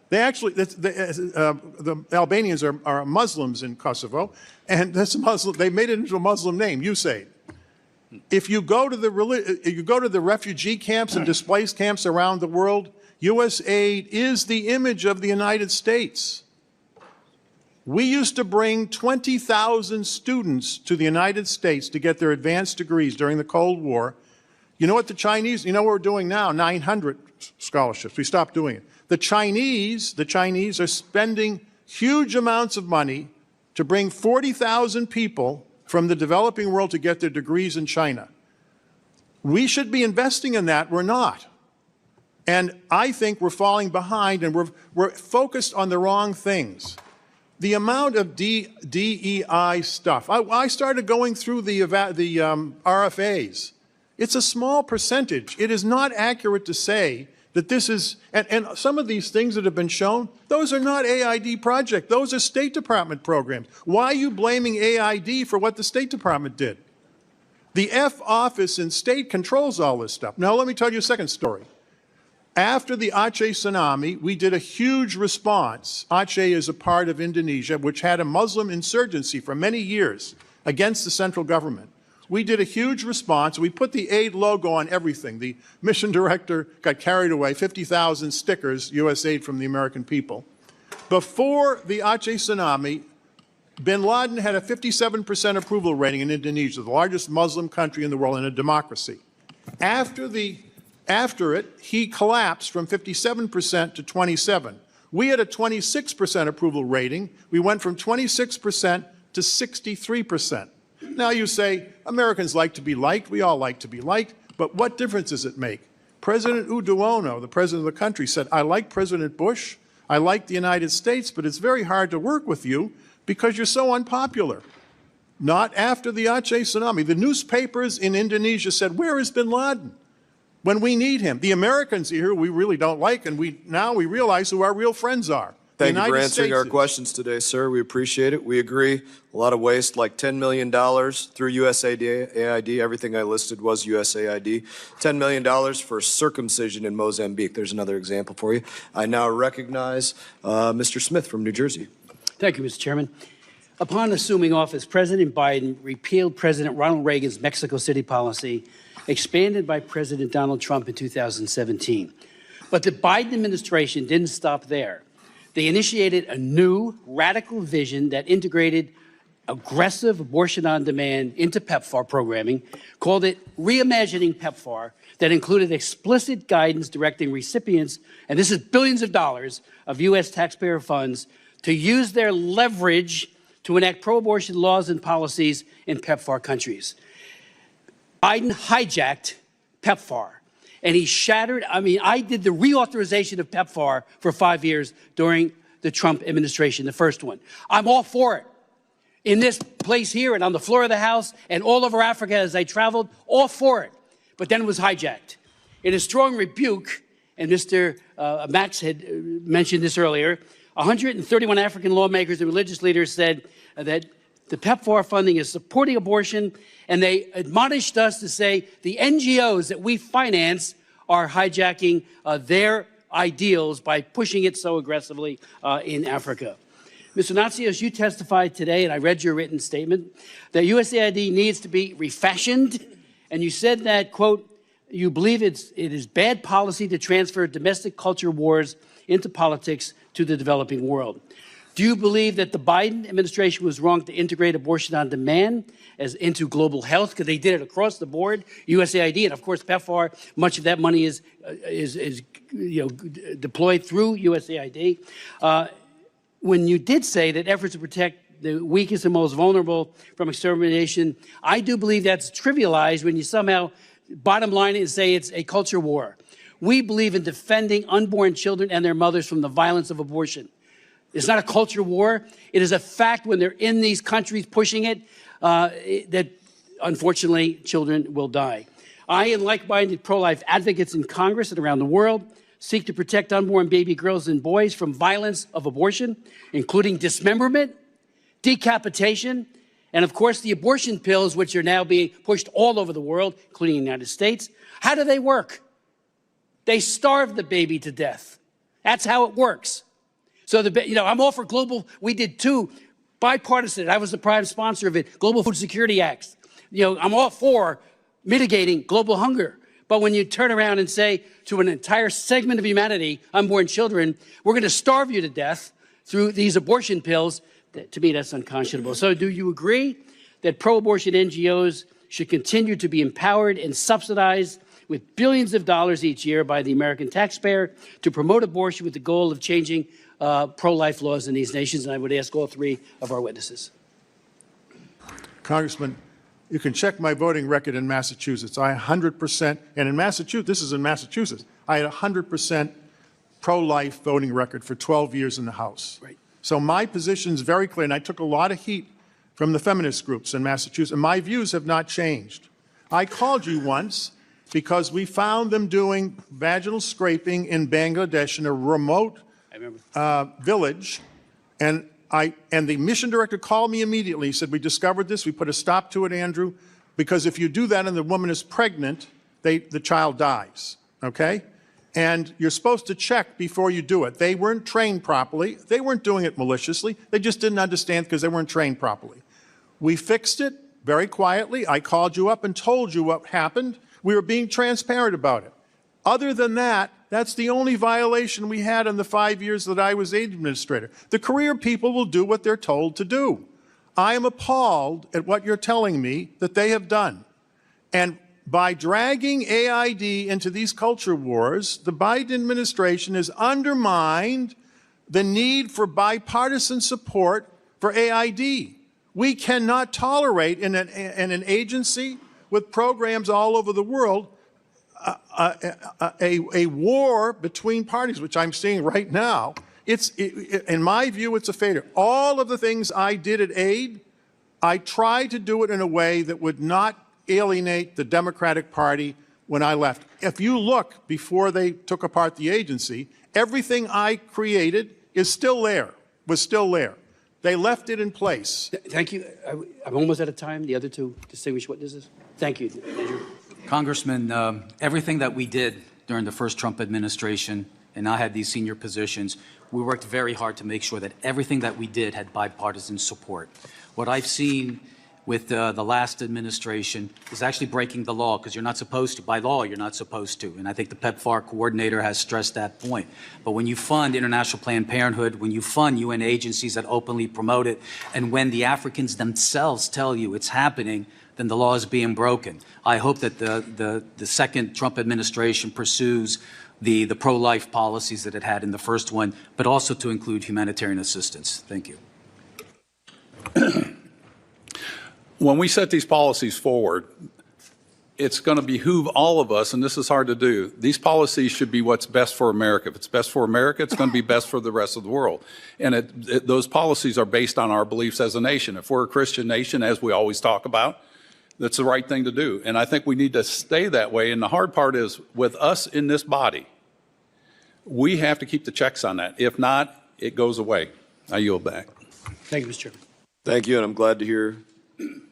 They actually, the Albanians are Muslims in Kosovo, and this Muslim, they made it into a Muslim name, USAID. If you go to the refugee camps and displaced camps around the world, USAID is the image of the United States. We used to bring 20,000 students to the United States to get their advanced degrees during the Cold War. You know what the Chinese, you know what we're doing now? 900 scholarships. We stopped doing it. The Chinese are spending huge amounts of money to bring 40,000 people from the developing world to get their degrees in China. We should be investing in that. We're not. And I think we're falling behind, and we're focused on the wrong things. The amount of DEI stuff. I started going through the RFAs. It's a small percentage. It is not accurate to say that this is, and some of these things that have been shown, those are not AID projects. Those are State Department programs. Why are you blaming AID for what the State Department did? The F office in state controls all this stuff. Now, let me tell you a second story. After the Aceh tsunami, we did a huge response. Aceh is a part of Indonesia, which had a Muslim insurgency for many years against the central government. We did a huge response. We put the aid logo on everything. The mission director got carried away, 50,000 stickers, USAID from the American people. Before the Aceh tsunami, bin Laden had a 57% approval rating in Indonesia, the largest Muslim country in the world and a democracy. After it, he collapsed from 57% to 27%. We had a 26% approval rating. We went from 26% to 63%. Now you say, Americans like to be liked. We all like to be liked. But what difference does it make? President Yudhoyono, the president of the country, said, I like President Bush. I like the United States, but it's very hard to work with you because you're so unpopular. Not after the Aceh tsunami. The newspapers in Indonesia said, where is bin Laden when we need him? The Americans here we really don't like, and now we realize who our real friends are. Thank you for answering our questions today, sir. We appreciate it. We agree. A lot of waste, like $10 million through USAID. Everything I listed was USAID. $10 million for circumcision in Mozambique. There's another example for you. I now recognize Mr. Smith from New Jersey. Thank you, Mr. Chairman. Upon assuming office, President Biden repealed President Ronald Reagan's Mexico City policy, expanded by President Donald Trump in 2017. But the Biden administration didn't stop there. They initiated a new, radical vision that integrated aggressive abortion on demand into PEPFAR programming, called it Reimagining PEPFAR, that included explicit guidance directing recipients, and this is billions of dollars of U.S. taxpayer funds, to use their leverage to enact pro-abortion laws and policies in PEPFAR countries. Biden hijacked PEPFAR, and he shattered. I did the reauthorization of PEPFAR for 5 years during the Trump administration, the first one. I'm all for it. In this place here and on the floor of the House and all over Africa as I traveled, all for it. But then it was hijacked. In a strong rebuke, and Mr. Max had mentioned this earlier, 131 African lawmakers and religious leaders said that the PEPFAR funding is supporting abortion, and they admonished us to say the NGOs that we finance are hijacking their ideals by pushing it so aggressively in Africa. Mr. Natsios, you testified today, and I read your written statement, that USAID needs to be refashioned, and you said that, quote, you believe it is bad policy to transfer domestic culture wars into politics to the developing world. Do you believe that the Biden administration was wrong to integrate abortion on demand into global health? Because they did it across the board, USAID, and of course PEPFAR. Much of that money is deployed through USAID. When you did say that efforts to protect the weakest and most vulnerable from extermination, I do believe that's trivialized when you somehow bottom line it and say it's a culture war. We believe in defending unborn children and their mothers from the violence of abortion. It's not a culture war. It is a fact when they're in these countries pushing it, that unfortunately children will die. I and like-minded pro-life advocates in Congress and around the world seek to protect unborn baby girls and boys from violence of abortion, including dismemberment, decapitation, and of course the abortion pills, which are now being pushed all over the world, including the United States. How do they work? They starve the baby to death. That's how it works. So, I'm all for global. We did two bipartisan. I was the prime sponsor of it, Global Food Security Acts. I'm all for mitigating global hunger. But when you turn around and say to an entire segment of humanity, unborn children, we're going to starve you to death through these abortion pills, to me, that's unconscionable. So do you agree that pro-abortion NGOs should continue to be empowered and subsidized with billions of dollars each year by the American taxpayer to promote abortion with the goal of changing pro-life laws in these nations? And I would ask all three of our witnesses. Congressman, you can check my voting record in Massachusetts. I 100%, and in Massachusetts, this is in Massachusetts, I had 100% pro-life voting record for 12 years in the House. Right. So my position is very clear, and I took a lot of heat from the feminist groups in Massachusetts, and my views have not changed. I called you once because we found them doing vaginal scraping in Bangladesh in a remote village, and the mission director called me immediately. He said, we discovered this, we put a stop to it, Andrew, because if you do that and the woman is pregnant, the child dies, okay? And you're supposed to check before you do it. They weren't trained properly. They weren't doing it maliciously. They just didn't understand because they weren't trained properly. We fixed it very quietly. I called you up and told you what happened. We were being transparent about it. Other than that, that's the only violation we had in the 5 years that I was aid administrator. The career people will do what they're told to do. I am appalled at what you're telling me that they have done. And by dragging AID into these culture wars, the Biden administration has undermined the need for bipartisan support for AID. We cannot tolerate in an agency with programs all over the world a war between parties, which I'm seeing right now. In my view, it's a failure. All of the things I did at AID, I tried to do it in a way that would not alienate the Democratic Party when I left. If you look before they took apart the agency, everything I created is still there, was still there. They left it in place. Thank you. I'm almost out of time. The other two distinguished witnesses. Thank you, Andrew. Congressman, everything that we did during the first Trump administration, and I had these senior positions, we worked very hard to make sure that everything that we did had bipartisan support. What I've seen with the last administration is actually breaking the law, because you're not supposed to. By law, you're not supposed to. And I think the PEPFAR coordinator has stressed that point. But when you fund International Planned Parenthood, when you fund UN agencies that openly promote it, and when the Africans themselves tell you it's happening, then the law is being broken. I hope that the second Trump administration pursues the pro-life policies that it had in the first one, but also to include humanitarian assistance. Thank you. When we set these policies forward, it's going to behoove all of us, and this is hard to do. These policies should be what's best for America. If it's best for America, it's going to be best for the rest of the world. And those policies are based on our beliefs as a nation. If we're a Christian nation, as we always talk about, that's the right thing to do. And I think we need to stay that way. And the hard part is, with us in this body, we have to keep the checks on that. If not, it goes away. I yield back. Thank you, Mr. Chairman. Thank you, and I'm glad to hear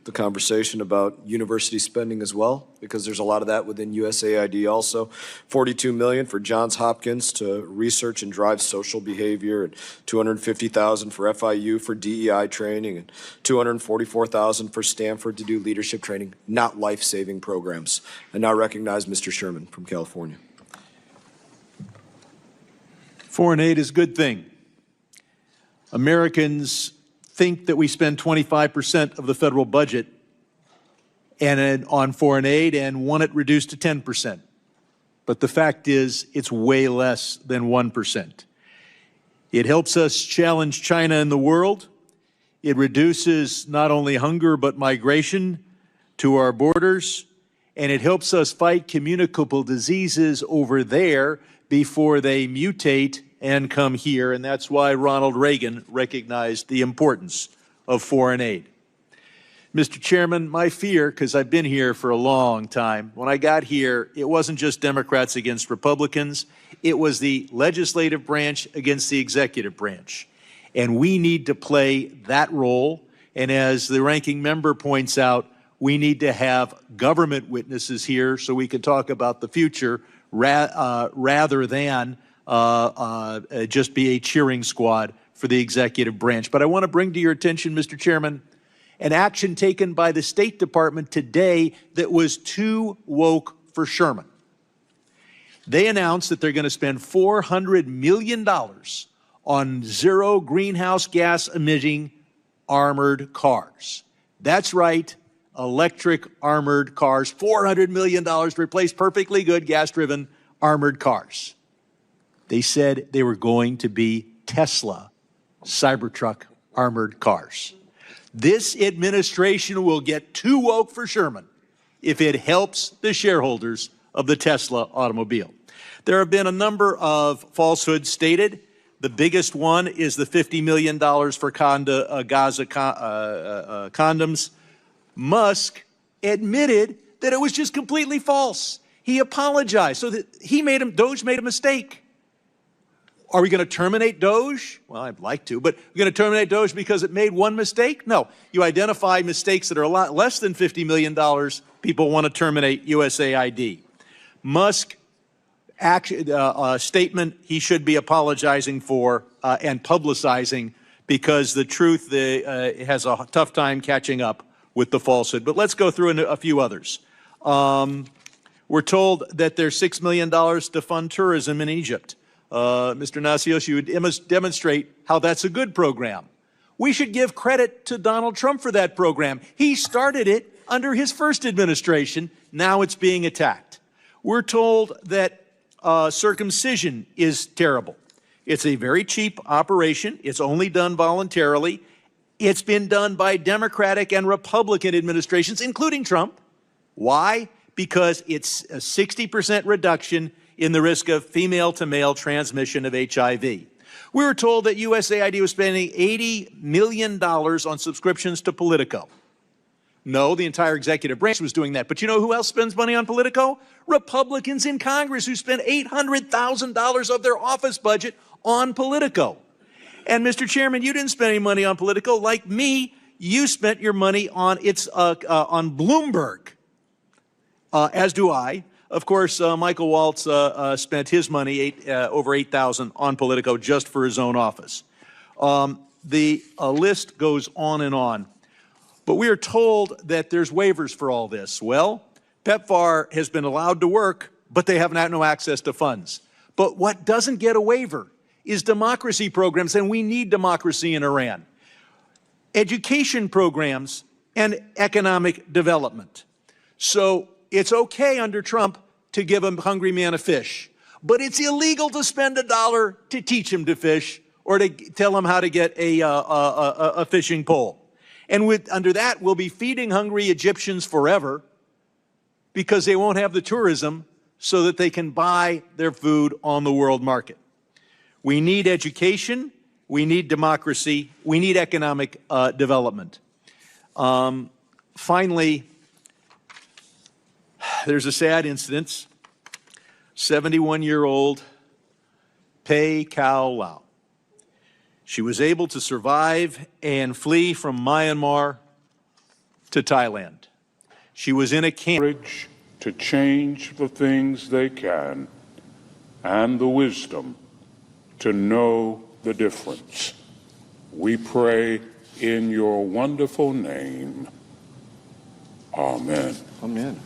the conversation about university spending as well, because there's a lot of that within USAID also. $42 million for Johns Hopkins to research and drive social behavior, and $250,000 for FIU for DEI training, and $244,000 for Stanford to do leadership training, not life-saving programs. I now recognize Mr. Sherman from California. Foreign aid is a good thing. Americans think that we spend 25% of the federal budget on foreign aid and want it reduced to 10%. But the fact is, it's way less than 1%. It helps us challenge China in the world. It reduces not only hunger but migration to our borders. And it helps us fight communicable diseases over there before they mutate and come here, and that's why Ronald Reagan recognized the importance of foreign aid. Mr. Chairman, my fear, because I've been here for a long time, when I got here, it wasn't just Democrats against Republicans, it was the legislative branch against the executive branch. And we need to play that role, and as the ranking member points out, we need to have government witnesses here so we can talk about the future rather than just be a cheering squad for the executive branch. But I want to bring to your attention, Mr. Chairman, an action taken by the State Department today that was too woke for Sherman. They announced that they're going to spend $400 million on zero greenhouse gas emitting armored cars. That's right, electric armored cars, $400 million to replace perfectly good gas-driven armored cars. They said they were going to be Tesla Cybertruck armored cars. This administration will get too woke for Sherman if it helps the shareholders of the Tesla automobile. There have been a number of falsehoods stated. The biggest one is the $50 million for Gaza condoms. Musk admitted that it was just completely false. He apologized. So that Doge made a mistake. Are we going to terminate Doge? Well, I'd like to, but we're going to terminate Doge because it made one mistake? No. You identify mistakes that are a lot less than $50 million, people want to terminate USAID. Musk statement he should be apologizing for and publicizing, because the truth has a tough time catching up with the falsehood. But let's go through a few others. We're told that there's $6 million to fund tourism in Egypt. Mr. Nasios, you would demonstrate how that's a good program. We should give credit to Donald Trump for that program. He started it under his first administration. Now it's being attacked. We're told that circumcision is terrible. It's a very cheap operation. It's only done voluntarily. It's been done by Democratic and Republican administrations, including Trump. Why? Because it's a 60% reduction in the risk of female-to-male transmission of HIV. We were told that USAID was spending $80 million on subscriptions to Politico. No, the entire executive branch was doing that. But you know who else spends money on Politico? Republicans in Congress, who spend $800,000 of their office budget on Politico. And Mr. Chairman, you didn't spend any money on Politico. Like me, you spent your money on Bloomberg, as do I. Of course, Michael Waltz spent his money, over $8,000 on Politico just for his own office. The list goes on and on. But we are told that there's waivers for all this. Well, PEPFAR has been allowed to work, but they have no access to funds. But what doesn't get a waiver is democracy programs, and we need democracy in Iran. Education programs and economic development. So it's okay under Trump to give a hungry man a fish, but it's illegal to spend $1 to teach him to fish or to tell him how to get a fishing pole. And under that, we'll be feeding hungry Egyptians forever because they won't have the tourism so that they can buy their food on the world market. We need education, we need democracy, we need economic development. Finally, there's a sad incident. 71-year-old Pei Kao Lau. She was able to survive and flee from Myanmar to Thailand. She was in a camp to change the things they can and the wisdom to know the difference. We pray in your wonderful name. Amen. Amen.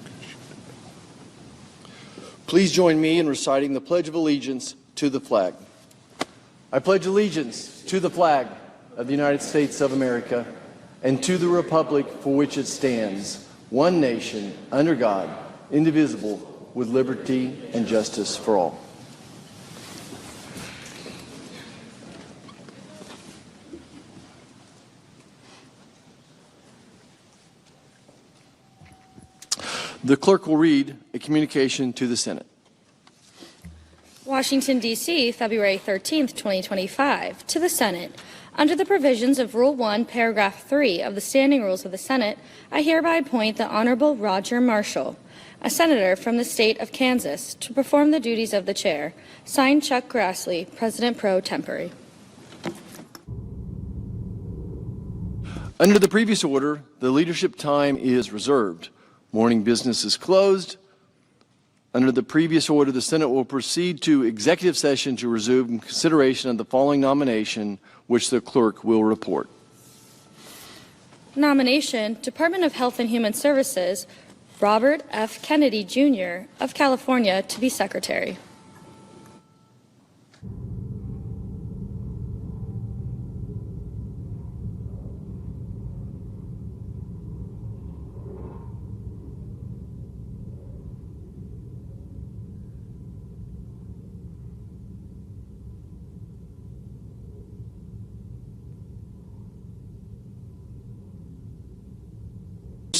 Please join me in reciting the Pledge of Allegiance to the flag. I pledge allegiance to the flag of the United States of America and to the republic for which it stands, one nation, under God, indivisible, with liberty and justice for all. The clerk will read a communication to the Senate. Washington, D.C., February 13th, 2025. To the Senate. Under the provisions of Rule 1, Paragraph 3 of the Standing Rules of the Senate, I hereby appoint the Honorable Roger Marshall, a senator from the state of Kansas, to perform the duties of the chair. Signed, Chuck Grassley, President pro tempore. Under the previous order, the leadership time is reserved. Morning business is closed. Under the previous order, the Senate will proceed to executive session to resume consideration of the following nomination, which the clerk will report. Nomination, Department of Health and Human Services, Robert F. Kennedy, Jr. of California to be Secretary.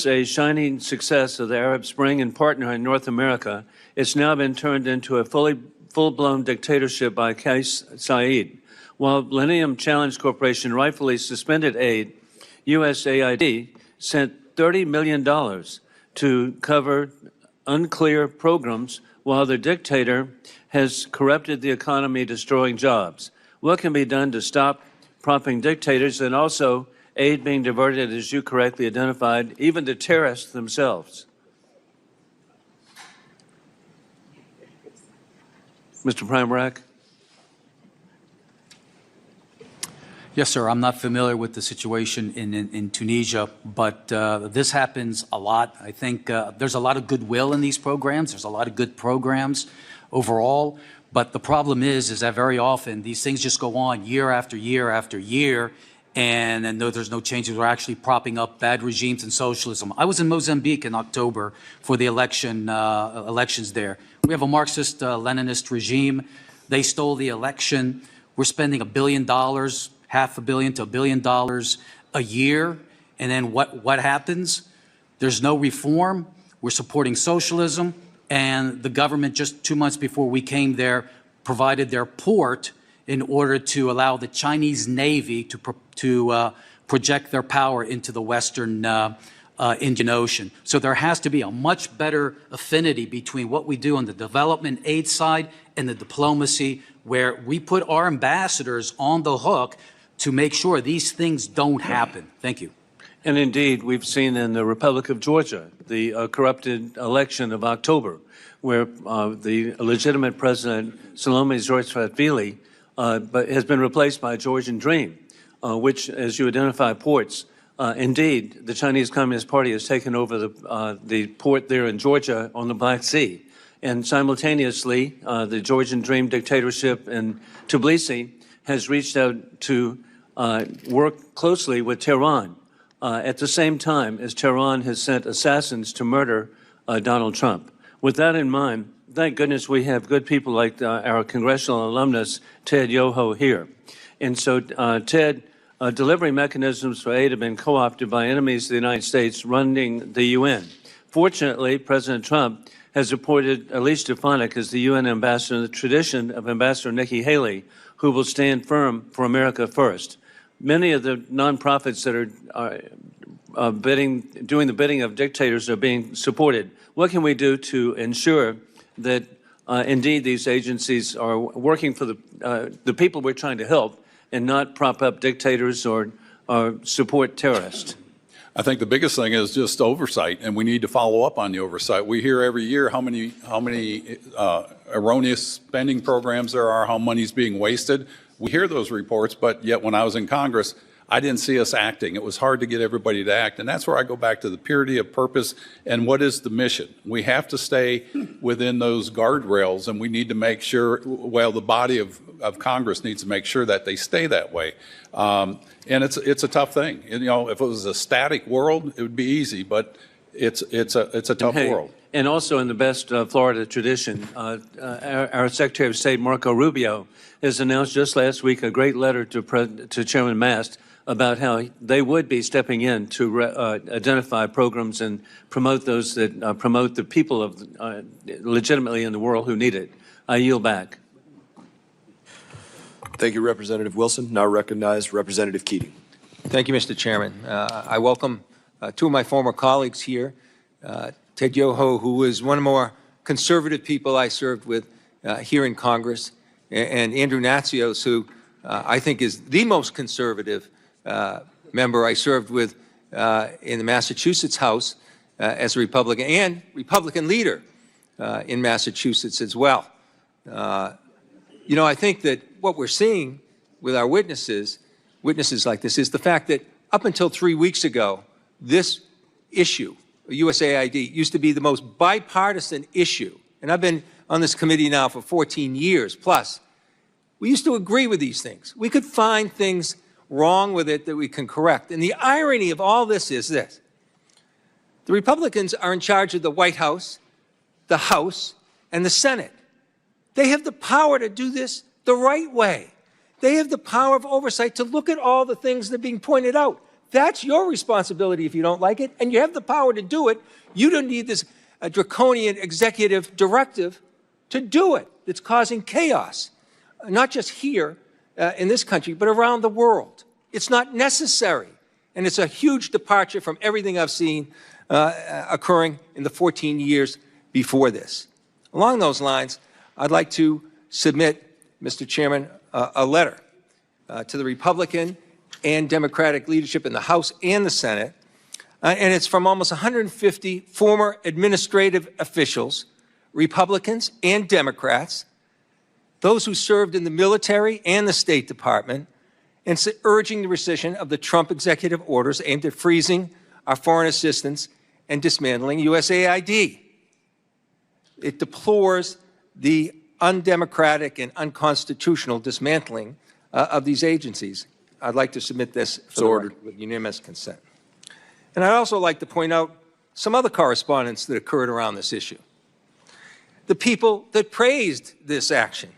A shining success of the Arab Spring and partner in North America, it's now been turned into a full-blown dictatorship by Qais Said. While Millennium Challenge Corporation rightfully suspended aid, USAID sent $30 million to cover unclear programs while the dictator has corrupted the economy, destroying jobs. What can be done to stop propping dictators and also aid being diverted, as you correctly identified, even to terrorists themselves? Mr. Prime-Rack? Yes, sir. I'm not familiar with the situation in Tunisia, but this happens a lot. I think there's a lot of goodwill in these programs. There's a lot of good programs overall. But the problem is that very often these things just go on year after year after year, and though there's no changes, we're actually propping up bad regimes and socialism. I was in Mozambique in October for the elections there. We have a Marxist-Leninist regime. They stole the election. We're spending $1 billion, $500 million to $1 billion a year. And then what happens? There's no reform. We're supporting socialism. And the government, just 2 months before we came there, provided their port in order to allow the Chinese Navy to project their power into the Western Indian Ocean. So there has to be a much better affinity between what we do on the development aid side and the diplomacy, where we put our ambassadors on the hook to make sure these things don't happen. Thank you. And indeed, we've seen in the Republic of Georgia the corrupted election of October, where the legitimate president, Salome Zurishvili, but has been replaced by a Georgian dream, which, as you identify, ports Indeed, the Chinese Communist Party has taken over the port there in Georgia on the Black Sea. And simultaneously, the Georgian Dream dictatorship in Tbilisi has reached out to work closely with Tehran at the same time as Tehran has sent assassins to murder Donald Trump. With that in mind, thank goodness we have good people like our congressional alumnus, Ted Yoho, here. And so, Ted, delivery mechanisms for aid have been co-opted by enemies of the United States running the UN. Fortunately, President Trump has appointed Elise Stefanik as the UN ambassador in the tradition of Ambassador Nikki Haley, who will stand firm for America first. Many of the nonprofits that are doing the bidding of dictators are being supported. What can we do to ensure that indeed these agencies are working for the people we're trying to help and not prop up dictators or support terrorists? I think the biggest thing is just oversight, and we need to follow up on the oversight. We hear every year how many erroneous spending programs there are, how money's being wasted. We hear those reports, but yet when I was in Congress, I didn't see us acting. It was hard to get everybody to act, and that's where I go back to the purity of purpose and what is the mission. We have to stay within those guardrails, and we need to make sure, well, the body of Congress needs to make sure that they stay that way. And it's a tough thing. You know, if it was a static world, it would be easy, but it's a tough world. And also in the best Florida tradition, our Secretary of State, Marco Rubio, has announced just last week a great letter to Chairman Mast about how they would be stepping in to identify programs and promote those that promote the people of legitimately in the world who need it. I yield back. Thank you, Representative Wilson. Now recognize Representative Keating. Thank you, Mr. Chairman. I welcome two of my former colleagues here, Ted Yoho, who is one of the more conservative people I served with here in Congress, and Andrew Natsios, who I think is the most conservative member I served with in the Massachusetts House as a Republican and Republican leader in Massachusetts as well. You know, I think that what we're seeing with our witnesses like this, is the fact that up until 3 weeks ago, this issue, USAID, used to be the most bipartisan issue. And I've been on this committee now for 14 years plus. We used to agree with these things. We could find things wrong with it that we can correct. And the irony of all this is this. The Republicans are in charge of the White House, the House, and the Senate. They have the power to do this the right way. They have the power of oversight to look at all the things that are being pointed out. That's your responsibility if you don't like it, and you have the power to do it. You don't need this draconian executive directive to do it. It's causing chaos, not just here in this country, but around the world. It's not necessary, and it's a huge departure from everything I've seen occurring in the 14 years before this. Along those lines, I'd like to submit, Mr. Chairman, a letter to the Republican and Democratic leadership in the House and the Senate, and it's from almost 150 former administrative officials, Republicans and Democrats, those who served in the military and the State Department, and urging the rescission of the Trump executive orders aimed at freezing our foreign assistance and dismantling USAID. It deplores the undemocratic and unconstitutional dismantling of these agencies. I'd like to submit this with unanimous consent. And I'd also like to point out some other correspondence that occurred around this issue. The people that praised this action,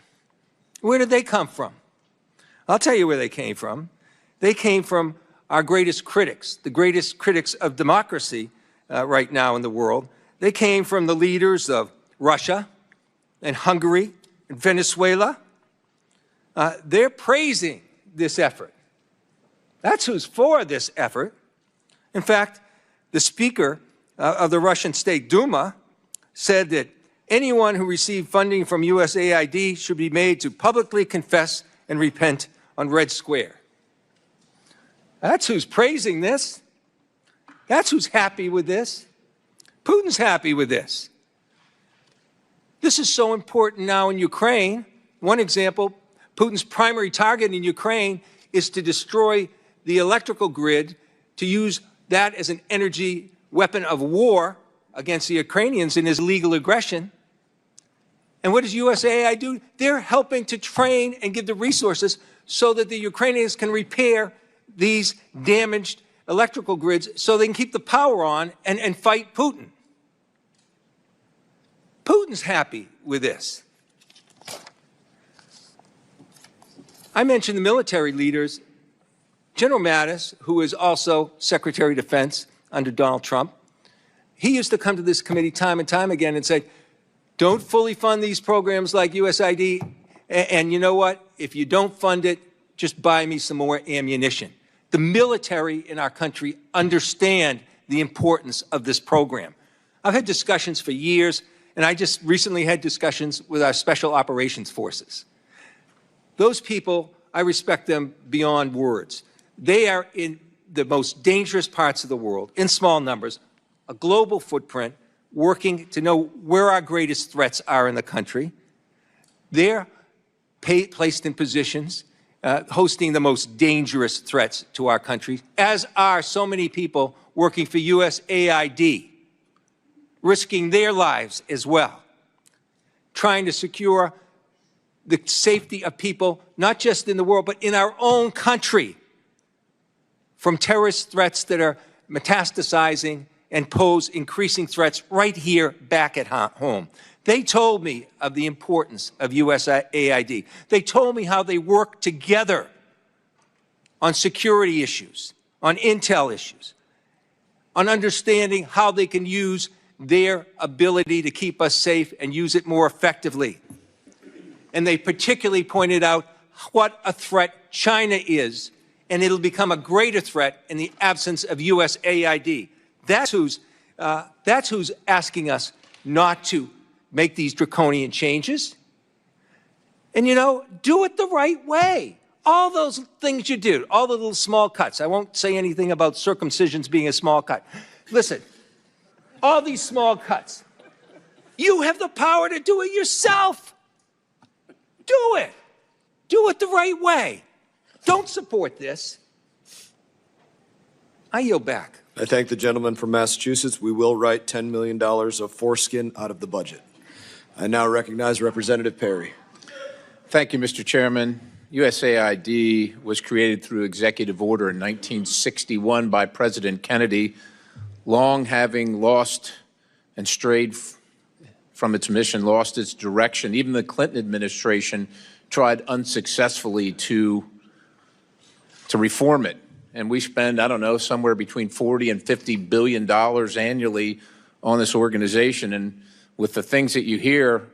where did they come from? I'll tell you where they came from. They came from our greatest critics, the greatest critics of democracy right now in the world. They came from the leaders of Russia and Hungary and Venezuela. They're praising this effort. That's who's for this effort. In fact, the Speaker of the Russian State Duma said that anyone who received funding from USAID should be made to publicly confess and repent on Red Square. That's who's praising this. That's who's happy with this. Putin's happy with this. This is so important now in Ukraine. One example, Putin's primary target in Ukraine is to destroy the electrical grid to use that as an energy weapon of war against the Ukrainians in his illegal aggression. And what does USAID do? They're helping to train and give the resources so that the Ukrainians can repair these damaged electrical grids so they can keep the power on and fight Putin. Putin's happy with this. I mentioned the military leaders. General Mattis, who is also Secretary of Defense under Donald Trump, he used to come to this committee time and time again and say, don't fully fund these programs like USAID, and you know what? If you don't fund it, just buy me some more ammunition. The military in our country understand the importance of this program. I've had discussions for years, and I just recently had discussions with our special operations forces. Those people, I respect them beyond words. They are in the most dangerous parts of the world, in small numbers, a global footprint, working to know where our greatest threats are in the country. They're placed in positions hosting the most dangerous threats to our country, as are so many people working for USAID, risking their lives as well, trying to secure the safety of people, not just in the world, but in our own country, from terrorist threats that are metastasizing and pose increasing threats right here back at home. They told me of the importance of USAID. They told me how they work together on security issues, on intel issues, on understanding how they can use their ability to keep us safe and use it more effectively. And they particularly pointed out what a threat China is, and it'll become a greater threat in the absence of USAID. That's who's asking us not to make these draconian changes. And, you know, do it the right way. All those things you do, all the little small cuts. I won't say anything about circumcisions being a small cut. Listen, all these small cuts, you have the power to do it yourself. Do it. Do it the right way. Don't support this. I yield back. I thank the gentleman from Massachusetts. We will write $10 million of foreskin out of the budget. I now recognize Representative Perry. Thank you, Mr. Chairman. USAID was created through executive order in 1961 by President Kennedy, long having lost and strayed from its mission, lost its direction. Even the Clinton administration tried unsuccessfully to reform it. And we spend, I don't know, somewhere between $40 and $50 billion annually on this organization. And with the things that you hear,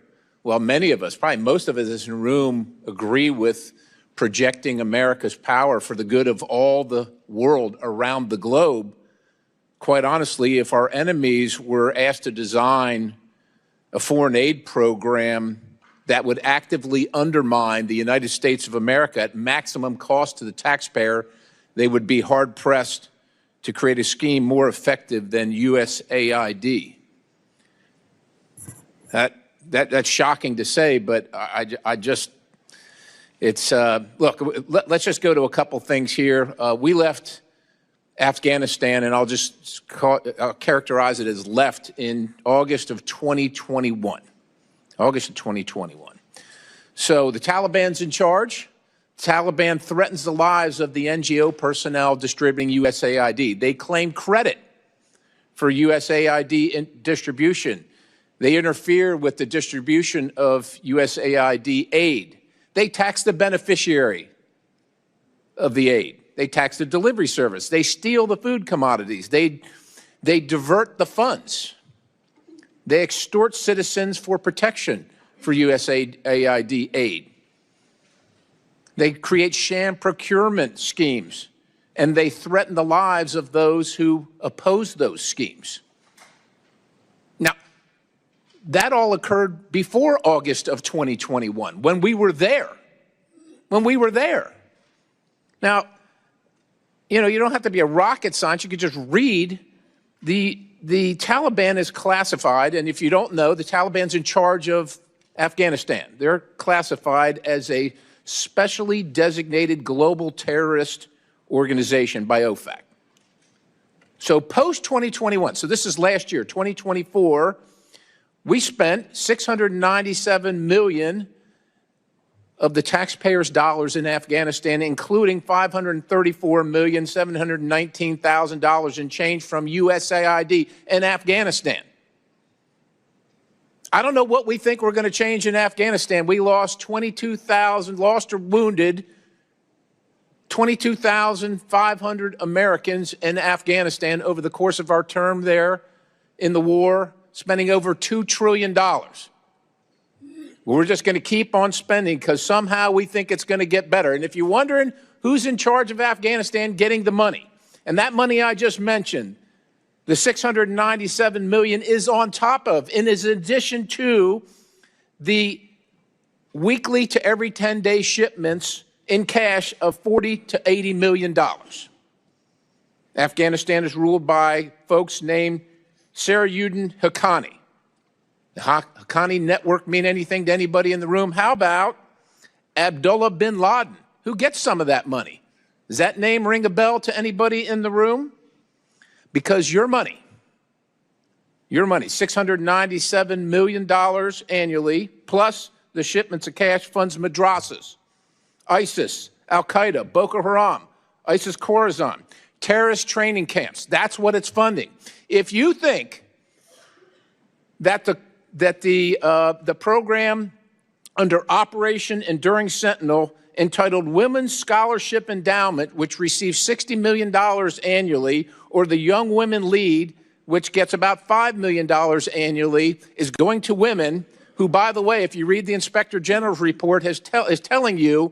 well, many of us, probably most of us in this room, agree with projecting America's power for the good of all the world around the globe. Quite honestly, if our enemies were asked to design a foreign aid program that would actively undermine the United States of America at maximum cost to the taxpayer, they would be hard-pressed to create a scheme more effective than USAID. That's shocking to say, but I just, it's, look, let's just go to a couple things here. We left Afghanistan, and I'll just I'll characterize it as left in August of 2021. August of 2021. So the Taliban's in charge. Taliban threatens the lives of the NGO personnel distributing USAID. They claim credit for USAID distribution. They interfere with the distribution of USAID aid. They tax the beneficiary of the aid. They tax the delivery service. They steal the food commodities. They divert the funds. They extort citizens for protection for USAID aid. They create sham procurement schemes, and they threaten the lives of those who oppose those schemes. Now, that all occurred before August of 2021, when we were there. When we were there. Now, you know, you don't have to be a rocket scientist. You could just read the Taliban is classified, and if you don't know, the Taliban's in charge of Afghanistan. They're classified as a specially designated global terrorist organization by OFAC. So post-2021, so this is last year, 2024, we spent $697 million of the taxpayers' dollars in Afghanistan, including $534,719,000 in change from USAID in Afghanistan. I don't know what we think we're going to change in Afghanistan. We lost 22,000, lost or wounded 22,500 Americans in Afghanistan over the course of our term there in the war, spending over $2 trillion. We're just going to keep on spending because somehow we think it's going to get better. And if you're wondering who's in charge of Afghanistan getting the money, and that money I just mentioned, the $697 million is on top of, and is in addition to the weekly to every 10-day shipments in cash of $40 to $80 million. Afghanistan is ruled by folks named Sarajuddin Haqqani. The Haqqani network mean anything to anybody in the room? How about Abdullah bin Laden? Who gets some of that money? Does that name ring a bell to anybody in the room? Because your money, $697 million annually, plus the shipments of cash funds madrasas, ISIS, Al-Qaeda, Boko Haram, ISIS Khorasan, terrorist training camps. That's what it's funding. If you think that the program under Operation Enduring Sentinel entitled Women's Scholarship Endowment, which receives $60 million annually, or the Young Women Lead, which gets about $5 million annually, is going to women who, by the way, if you read the Inspector General's report, is telling you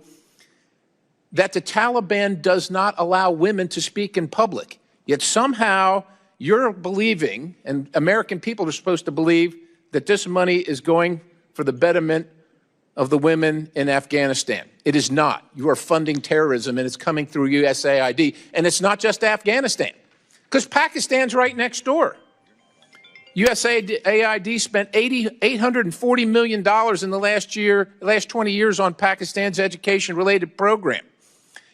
that the Taliban does not allow women to speak in public. Yet somehow you're believing, and American people are supposed to believe, that this money is going for the betterment of the women in Afghanistan. It is not. You are funding terrorism, and it's coming through USAID. And it's not just Afghanistan, because Pakistan's right next door. USAID spent $840 million in the last 20 years on Pakistan's education-related program.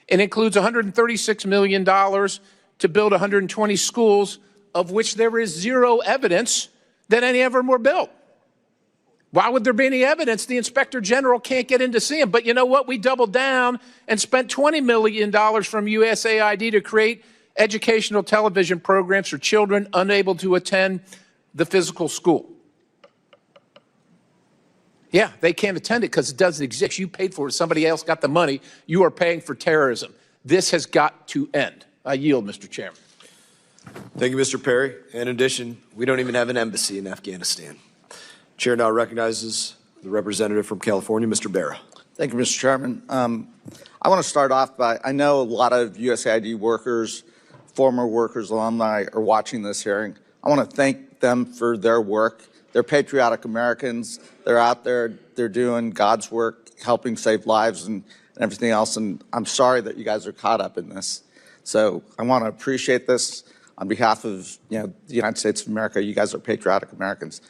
It includes $136 million to build 120 schools, of which there is zero evidence that any of them were built. Why would there be any evidence? The Inspector General can't get in to see them. But you know what? We doubled down and spent $20 million from USAID to create educational television programs for children unable to attend the physical school. Yeah, they can't attend it because it doesn't exist. You paid for it. Somebody else got the money. You are paying for terrorism. This has got to end. I yield, Mr. Chairman. Thank you, Mr. Perry. In addition, we don't even have an embassy in Afghanistan. Chair now recognizes the representative from California, Mr. Barra. Thank you, Mr. Chairman. I want to start off by, I know a lot of USAID workers, former workers, alumni are watching this hearing. I want to thank them for their work. They're patriotic Americans. They're out there, they're doing God's work, helping save lives and everything else. And I'm sorry that you guys are caught up in this. So I want to appreciate this on behalf of the United States of America. You guys are patriotic Americans.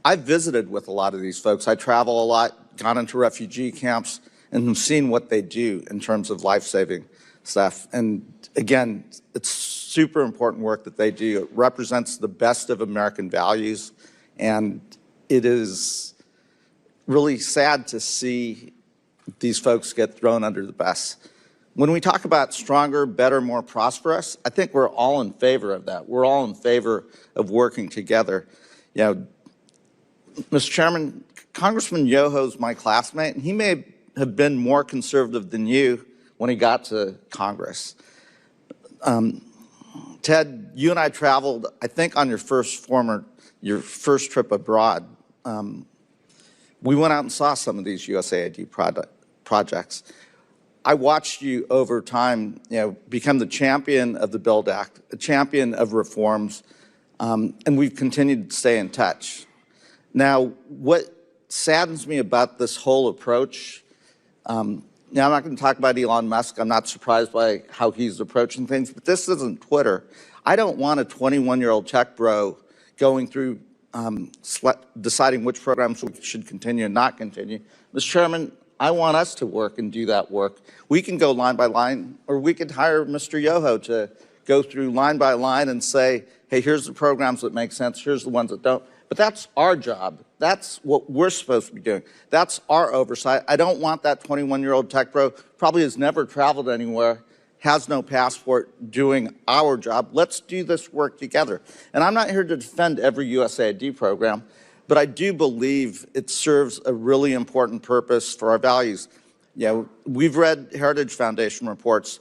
I've visited with a lot of these folks. I travel a lot, gone into refugee camps, and have seen what they do in terms of life-saving stuff. And again, it's super important work that they do. It represents the best of American values, and it is really sad to see these folks get thrown under the bus. When we talk about stronger, better, more prosperous, I think we're all in favor of that. We're all in favor of working together. Mr. Chairman, Congressman Yoho's my classmate, and he may have been more conservative than you when he got to Congress. Ted, you and I traveled, I think, on your first trip abroad. We went out and saw some of these USAID projects. I watched you over time, become the champion of the BUILD Act, a champion of reforms, and we've continued to stay in touch. Now, what saddens me about this whole approach, I'm not going to talk about Elon Musk. I'm not surprised by how he's approaching things, but this isn't Twitter. I don't want a 21-year-old tech bro going through deciding which programs we should continue and not continue. Mr. Chairman, I want us to work and do that work. We can go line by line, or we could hire Mr. Yoho to go through line by line and say, hey, here's the programs that make sense, here's the ones that don't. But that's our job. That's what we're supposed to be doing. That's our oversight. I don't want that 21-year-old tech bro, probably has never traveled anywhere, has no passport, doing our job. Let's do this work together. And I'm not here to defend every USAID program, but I do believe it serves a really important purpose for our values. You know, we've read Heritage Foundation reports.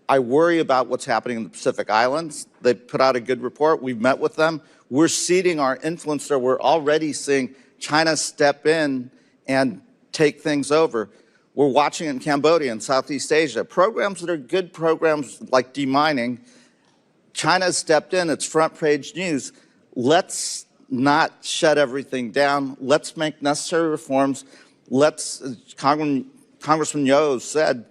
I worry about what's happening in the Pacific Islands. They put out a good report. We've met with them. We're ceding our influence there. We're already seeing China step in and take things over. We're watching in Cambodia and Southeast Asia. Programs that are good programs like demining, China's stepped in, it's front page news. Let's not shut everything down. Let's make necessary reforms. Let's, Congressman Yo said,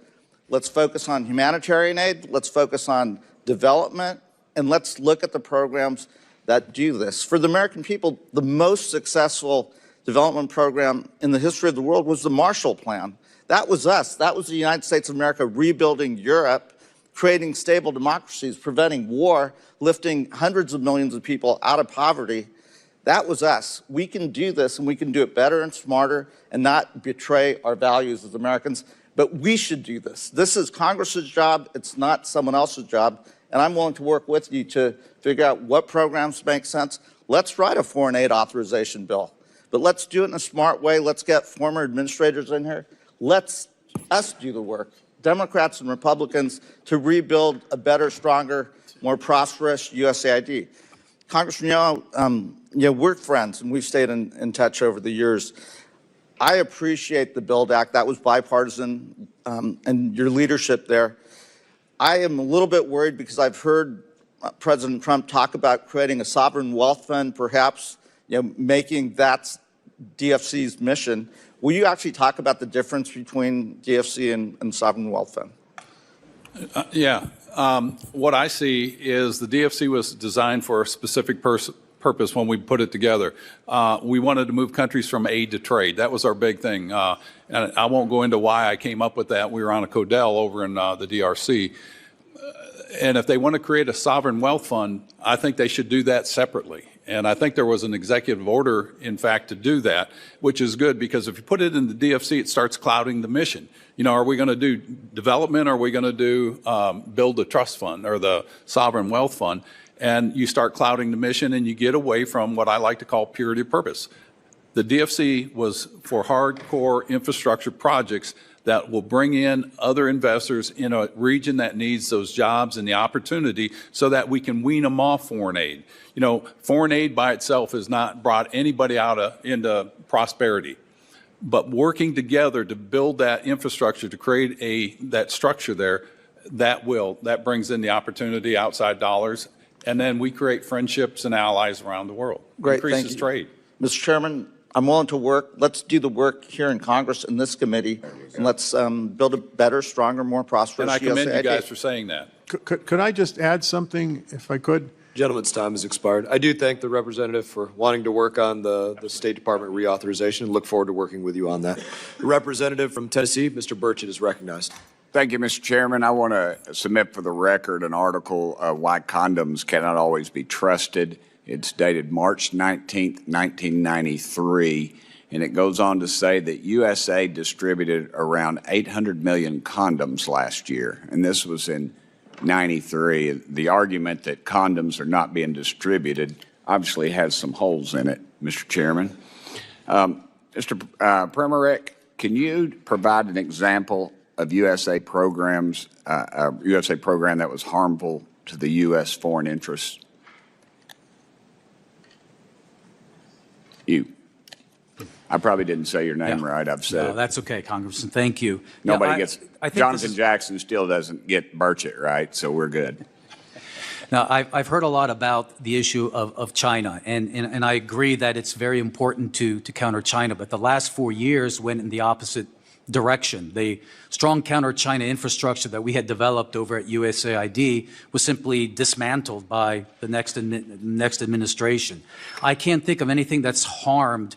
let's focus on humanitarian aid, let's focus on development, and let's look at the programs that do this. For the American people, the most successful development program in the history of the world was the Marshall Plan. That was us. That was the United States of America rebuilding Europe, creating stable democracies, preventing war, lifting hundreds of millions of people out of poverty. That was us. We can do this, and we can do it better and smarter and not betray our values as Americans. But we should do this. This is Congress's job. It's not someone else's job. And I'm willing to work with you to figure out what programs make sense. Let's write a foreign aid authorization bill. But let's do it in a smart way. Let's get former administrators in here. Let's us do the work, Democrats and Republicans, to rebuild a better, stronger, more prosperous USAID. Congressman Yo, we're friends, and we've stayed in touch over the years. I appreciate the BUILD Act. That was bipartisan, and your leadership there. I am a little bit worried because I've heard President Trump talk about creating a sovereign wealth fund, perhaps making that DFC's mission. Will you actually talk about the difference between DFC and sovereign wealth fund? What I see is the DFC was designed for a specific purpose when we put it together. We wanted to move countries from aid to trade. That was our big thing. And I won't go into why I came up with that. We were on a Codell over in the DRC. And if they want to create a sovereign wealth fund, I think they should do that separately. And I think there was an executive order, in fact, to do that, which is good because if you put it in the DFC, it starts clouding the mission. You know, are we going to do development? Or are we going to do build a trust fund or the sovereign wealth fund? And you start clouding the mission and you get away from what I like to call purity of purpose. The DFC was for hardcore infrastructure projects that will bring in other investors in a region that needs those jobs and the opportunity so that we can wean them off foreign aid. You know, foreign aid by itself has not brought anybody into prosperity. But working together to build that infrastructure, to create that structure there, that brings in the opportunity, outside dollars, and then we create friendships and allies around the world. Great, increases thank you. trade. Mr. Chairman, I'm willing to work. Let's do the work here in Congress, in this committee, and let's build a better, stronger, more prosperous And I commend USAID. you guys for saying that. Could I just add something, if I could? Gentleman's time has expired. I do thank the representative for wanting to work on the State Department reauthorization and look forward to working with you on that. The representative from Tennessee, Mr. Burchett, is recognized. Thank you, Mr. Chairman. I want to submit for the record an article of why condoms cannot always be trusted. It's dated March 19th, 1993, and it goes on to say that USAID distributed around 800 million condoms last year, and this was in 93. The argument that condoms are not being distributed obviously has some holes in it, Mr. Chairman. Mr. Premerick, can you provide an example of USA programs, a USA program that was harmful to the U.S. foreign interests? You. I probably didn't say your name right. I've said it. That's okay, Congressman. Thank you. Nobody gets. Jonathan Jackson still doesn't get Burchett right, so we're good. Now, I've heard a lot about the issue of China, and I agree that it's very important to counter China. But the last 4 years went in the opposite direction. The strong counter-China infrastructure that we had developed over at USAID was simply dismantled by the next administration. I can't think of anything that's harmed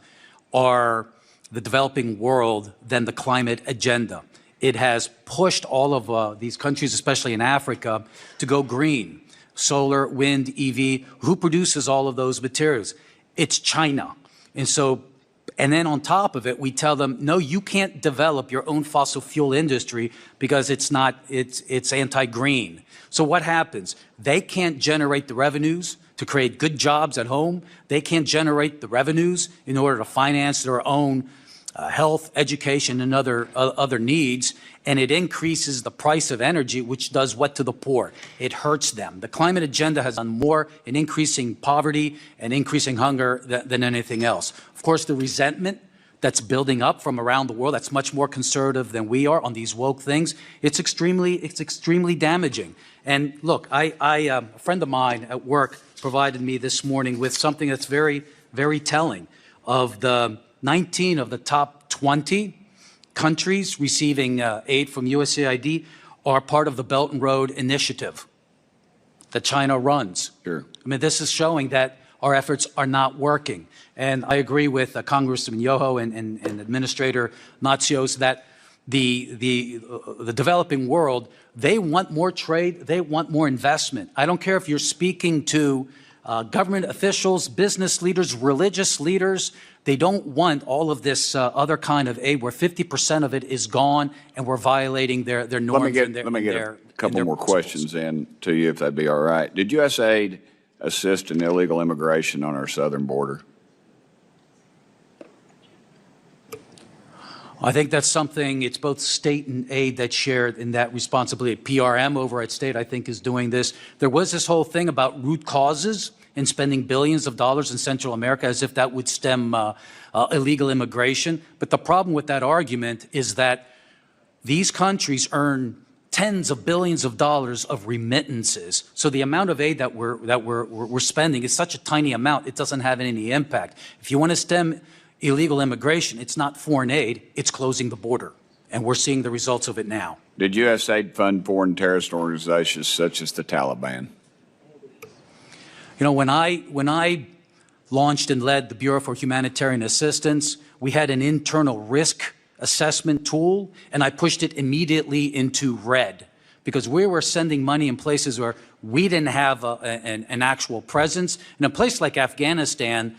the developing world than the climate agenda. It has pushed all of these countries, especially in Africa, to go green. solar, wind, EV. Who produces all of those materials? It's China. And then on top of it, we tell them, no, you can't develop your own fossil fuel industry because it's anti-green. So what happens? They can't generate the revenues to create good jobs at home. They can't generate the revenues in order to finance their own health, education, and other needs, and it increases the price of energy, which does what to the poor? It hurts them. The climate agenda has done more in increasing poverty and increasing hunger than anything else. Of course, the resentment that's building up from around the world, that's much more conservative than we are on these woke things, it's extremely damaging. And look, a friend of mine at work provided me this morning with something that's very, very telling. Of the 19 of the top 20 countries receiving aid from USAID are part of the Belt and Road Initiative that China runs. Sure. I mean, this is showing that our efforts are not working. And I agree with Congressman Yoho and Administrator Natsios that the developing world, they want more trade, they want more investment. I don't care if you're speaking to government officials, business leaders, religious leaders. They don't want all of this other kind of aid where 50% of it is gone and we're violating their norms. Let me get a couple more questions in to you, if that'd be all right. Did USAID assist in illegal immigration on our southern border? I think that's something, it's both state and aid that's shared in that responsibility. PRM over at state, I think, is doing this. There was this whole thing about root causes and spending billions of dollars in Central America as if that would stem illegal immigration. But the problem with that argument is that these countries earn tens of billions of dollars of remittances. So the amount of aid that we're spending is such a tiny amount, it doesn't have any impact. If you want to stem illegal immigration, it's not foreign aid, it's closing the border. And we're seeing the results of it now. Did USAID fund foreign terrorist organizations such as the Taliban? You know, when I launched and led the Bureau for Humanitarian Assistance, we had an internal risk assessment tool, and I pushed it immediately into red because we were sending money in places where we didn't have an actual presence. In a place like Afghanistan,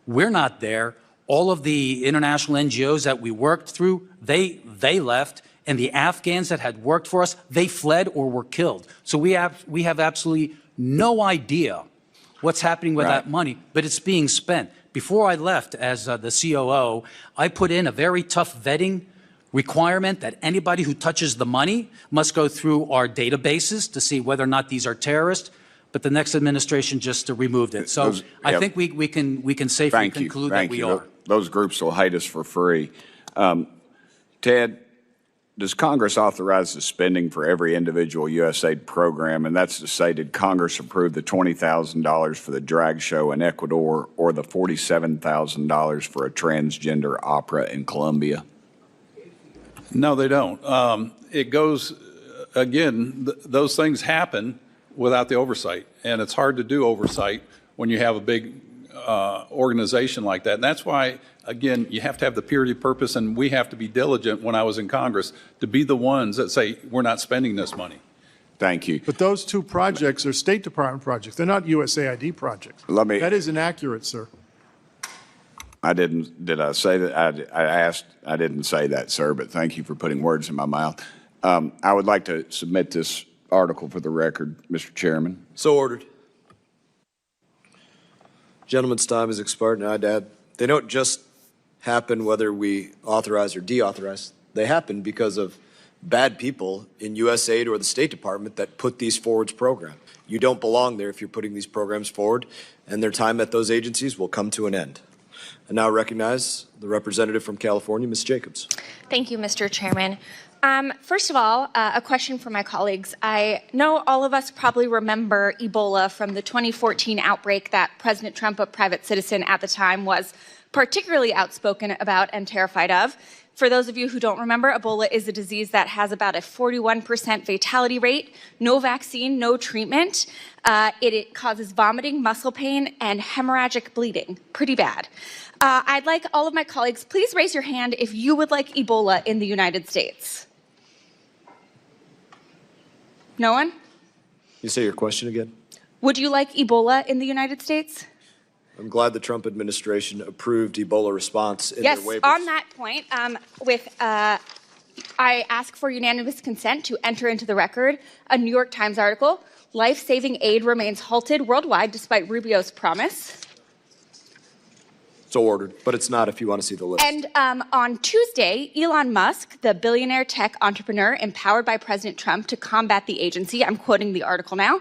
we're not there. All of the international NGOs that we worked through, they left, and the Afghans that had worked for us, they fled or were killed. So we have absolutely no idea what's happening with that money, but it's being spent. Before I left as the COO, I put in a very tough vetting requirement that anybody who touches the money must go through our databases to see whether or not these are terrorists. But the next administration just removed it. So I think we can safely conclude that we are. Those groups will hate us for free. Ted, does Congress authorize the spending for every individual USAID program? And that's to say, did Congress approve the $20,000 for the drag show in Ecuador or the $47,000 for a transgender opera in Colombia? No, they don't. It goes, again, those things happen without the oversight. And it's hard to do oversight when you have a big organization like that. And that's why, again, you have to have the purity of purpose, and we have to be diligent when I was in Congress to be the ones that say, we're not spending this money. Thank you. But those two projects are State Department projects. They're not USAID projects. That is inaccurate, sir. Did I say that? I didn't say that, sir, but thank you for putting words in my mouth. I would like to submit this article for the record, Mr. Chairman. So ordered. Gentleman's time has expired, and I'd add, they don't just happen whether we authorize or deauthorize. They happen because of bad people in USAID or the State Department that put these forward programs. You don't belong there if you're putting these programs forward, and their time at those agencies will come to an end. I now recognize the representative from California, Ms. Jacobs. Thank you, Mr. Chairman. First of all, a question for my colleagues. I know all of us probably remember Ebola from the 2014 outbreak that President Trump, a private citizen at the time, was particularly outspoken about and terrified of. For those of you who don't remember, Ebola is a disease that has about a 41% fatality rate, no vaccine, no treatment. It causes vomiting, muscle pain, and hemorrhagic bleeding. Pretty bad. I'd like all of my colleagues, please raise your hand if you would like Ebola in the United States. No one? You say your question again? Would you like Ebola in the United States? I'm glad the Trump administration approved Ebola response in Yes, their waivers. on that point, I ask for unanimous consent to enter into the record a New York Times article, Life-Saving Aid Remains Halted Worldwide Despite Rubio's Promise. So ordered, but it's not if you want to see the list. And on Tuesday, Elon Musk, the billionaire tech entrepreneur empowered by President Trump to combat the agency, I'm quoting the article now,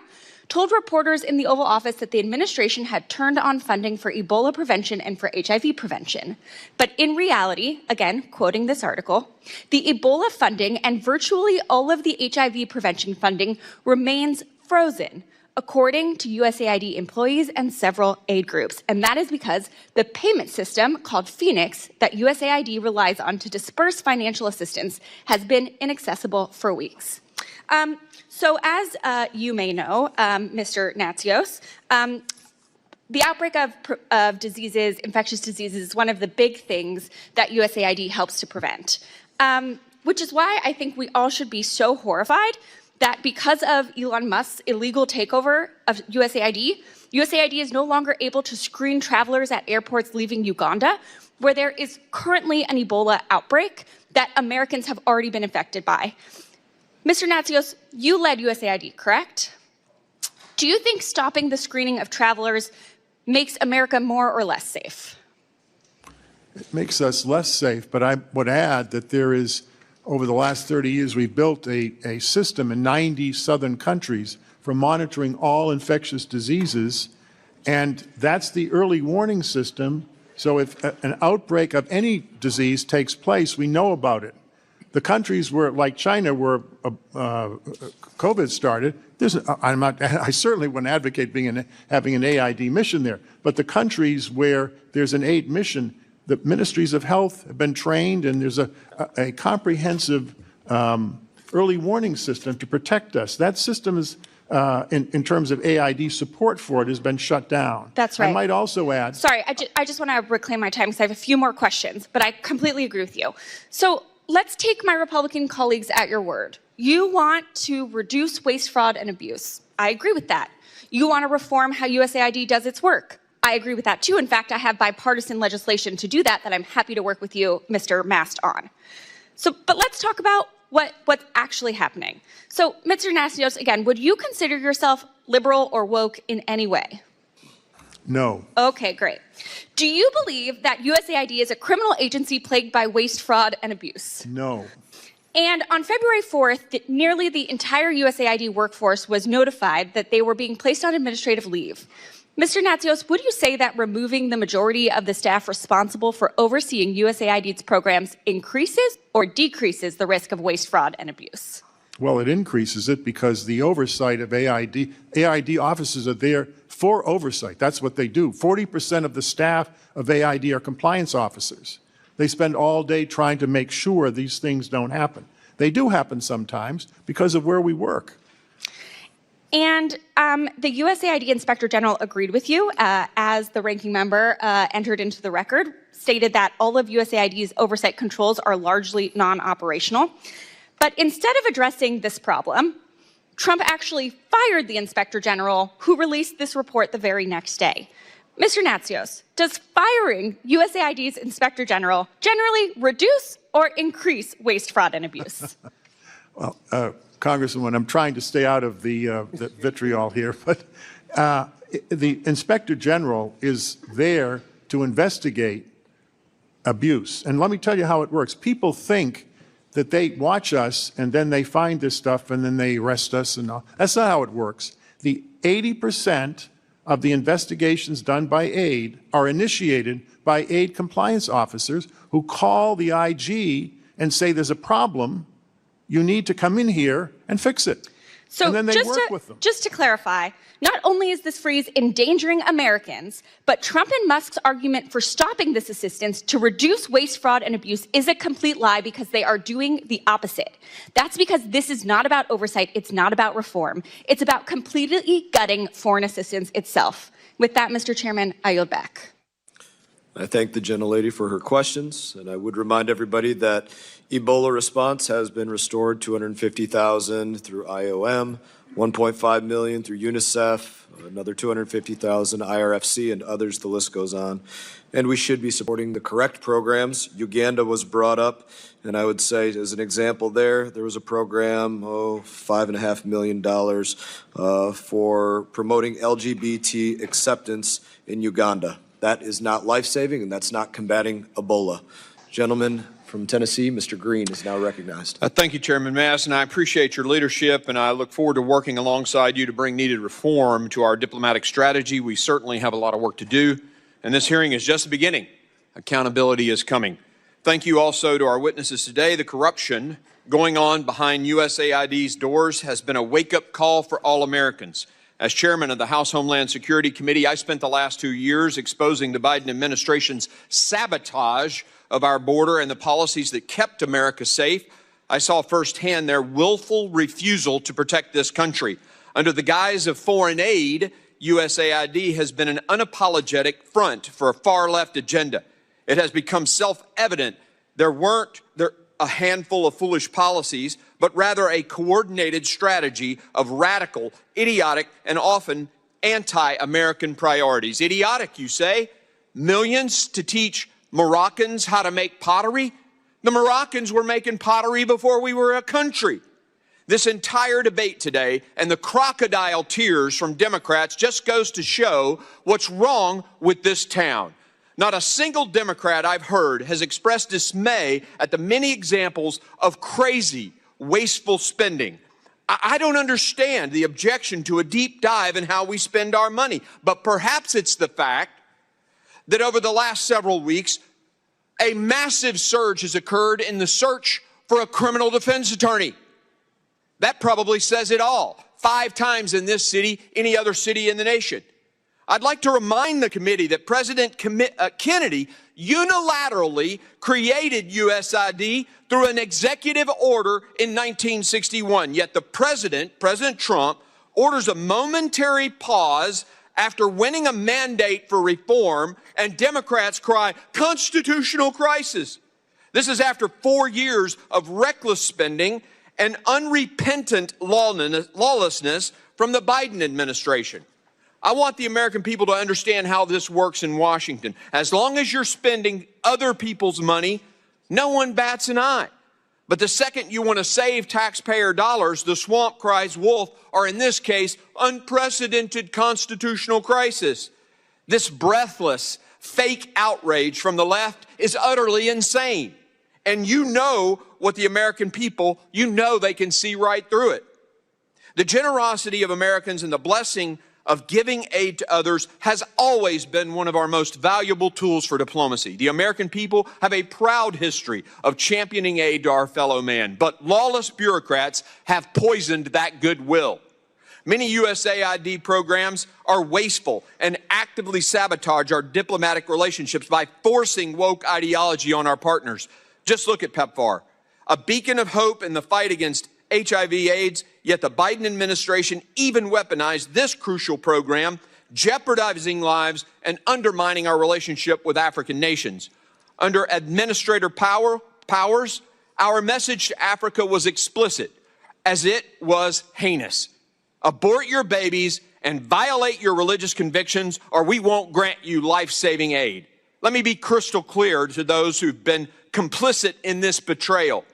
told reporters in the Oval Office that the administration had turned on funding for Ebola prevention and for HIV prevention. But in reality, again, quoting this article, the Ebola funding and virtually all of the HIV prevention funding remains frozen, according to USAID employees and several aid groups. And that is because the payment system called Phoenix that USAID relies on to disperse financial assistance has been inaccessible for weeks. So as you may know, Mr. Natsios, the outbreak of diseases, infectious diseases, is one of the big things that USAID helps to prevent, which is why I think we all should be so horrified that because of Elon Musk's illegal takeover of USAID, USAID is no longer able to screen travelers at airports leaving Uganda, where there is currently an Ebola outbreak that Americans have already been infected by. Mr. Natsios, you led USAID, correct? Do you think stopping the screening of travelers makes America more or less safe? It makes us less safe, but I would add that there is, over the last 30 years, we've built a system in 90 southern countries for monitoring all infectious diseases, and that's the early warning system. So if an outbreak of any disease takes place, we know about it. The countries where, like China, where COVID started, I certainly wouldn't advocate having an AID mission there, but the countries where there's an aid mission, the ministries of health have been trained, and there's a comprehensive early warning system to protect us. That system is, in terms of AID support for it, has been shut down. That's right. I might also add... Sorry, I just want to reclaim my time because I have a few more questions, but I completely agree with you. So let's take my Republican colleagues at your word. You want to reduce waste, fraud, and abuse. I agree with that. You want to reform how USAID does its work. I agree with that too. In fact, I have bipartisan legislation to do that I'm happy to work with you, Mr. Mast, on. But let's talk about what's actually happening. So, Mr. Natsios, again, would you consider yourself liberal or woke in any way? No. Okay, great. Do you believe that USAID is a criminal agency plagued by waste, fraud, and abuse? No. And on February 4th, nearly the entire USAID workforce was notified that they were being placed on administrative leave. Mr. Natsios, would you say that removing the majority of the staff responsible for overseeing USAID's programs increases or decreases the risk of waste, fraud, and abuse? Well, it increases it because the oversight of AID officers are there for oversight. That's what they do. 40% of the staff of AID are compliance officers. They spend all day trying to make sure these things don't happen. They do happen sometimes because of where we work. And the USAID Inspector General agreed with you as the ranking member entered into the record, stated that all of USAID's oversight controls are largely non-operational. But instead of addressing this problem, Trump actually fired the Inspector General, who released this report the very next day. Mr. Natsios, does firing USAID's Inspector General generally reduce or increase waste, fraud, and abuse? Well, Congresswoman, I'm trying to stay out of the vitriol here, but the Inspector General is there to investigate abuse. And let me tell you how it works. People think that they watch us and then they find this stuff and then they arrest us and all. That's not how it works. The 80% of the investigations done by aid are initiated by aid compliance officers who call the IG and say there's a problem, you need to come in here and fix it. So and then they work with them. Just to clarify, not only is this freeze endangering Americans, but Trump and Musk's argument for stopping this assistance to reduce waste, fraud, and abuse is a complete lie because they are doing the opposite. That's because this is not about oversight. It's not about reform. It's about completely gutting foreign assistance itself. With that, Mr. Chairman, I yield back. I thank the gentlelady for her questions, and I would remind everybody that Ebola response has been restored 250,000 through IOM, 1.5 million through UNICEF, another 250,000 IRFC, and others. The list goes on. And we should be supporting the correct programs. Uganda was brought up, and I would say, as an example there was a program, $5.5 million for promoting LGBT acceptance in Uganda. That is not life-saving, and that's not combating Ebola. Gentleman from Tennessee, Mr. Green, is now recognized. Thank you, Chairman Madison. I appreciate your leadership, and I look forward to working alongside you to bring needed reform to our diplomatic strategy. We certainly have a lot of work to do, and this hearing is just the beginning. Accountability is coming. Thank you also to our witnesses today. The corruption going on behind USAID's doors has been a wake-up call for all Americans. As chairman of the House Homeland Security Committee, I spent the last 2 years exposing the Biden administration's sabotage of our border and the policies that kept America safe. I saw firsthand their willful refusal to protect this country. Under the guise of foreign aid, USAID has been an unapologetic front for a far-left agenda. It has become self-evident there weren't a handful of foolish policies, but rather a coordinated strategy of radical, idiotic, and often anti-American priorities. Idiotic, you say? Millions to teach Moroccans how to make pottery? The Moroccans were making pottery before we were a country. This entire debate today and the crocodile tears from Democrats just goes to show what's wrong with this town. Not a single Democrat I've heard has expressed dismay at the many examples of crazy, wasteful spending. I don't understand the objection to a deep dive in how we spend our money, but perhaps it's the fact that over the last several weeks, a massive surge has occurred in the search for a criminal defense attorney. That probably says it all. 5 times in this city, any other city in the nation. I'd like to remind the committee that President Kennedy unilaterally created USAID through an executive order in 1961. Yet the President Trump, orders a momentary pause after winning a mandate for reform, and Democrats cry, constitutional crisis. This is after 4 years of reckless spending and unrepentant lawlessness from the Biden administration. I want the American people to understand how this works in Washington. As long as you're spending other people's money, no one bats an eye. But the second you want to save taxpayer dollars, the swamp cries wolf, or in this case, unprecedented constitutional crisis. This breathless, fake outrage from the left is utterly insane. And you know what the American people, you know they can see right through it. The generosity of Americans and the blessing of giving aid to others has always been one of our most valuable tools for diplomacy. The American people have a proud history of championing aid to our fellow man, but lawless bureaucrats have poisoned that goodwill. Many USAID programs are wasteful and actively sabotage our diplomatic relationships by forcing woke ideology on our partners. Just look at PEPFAR, a beacon of hope in the fight against HIV/AIDS, yet the Biden administration even weaponized this crucial program, jeopardizing lives and undermining our relationship with African nations. Under Administrator Powers, our message to Africa was explicit, as it was heinous. Abort your babies and violate your religious convictions, or we won't grant you life-saving aid. Let me be crystal clear to those who've been complicit in this betrayal.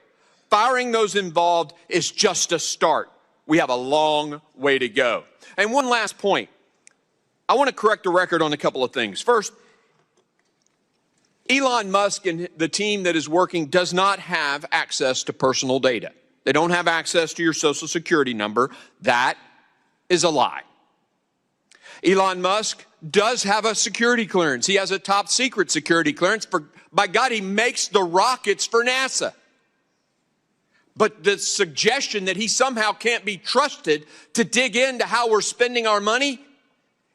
Firing those involved is just a start. We have a long way to go. And one last point. I want to correct the record on a couple of things. First, Elon Musk and the team that is working does not have access to personal data. They don't have access to your Social Security number. That is a lie. Elon Musk does have a security clearance. He has a top secret security clearance. By God, he makes the rockets for NASA. But the suggestion that he somehow can't be trusted to dig into how we're spending our money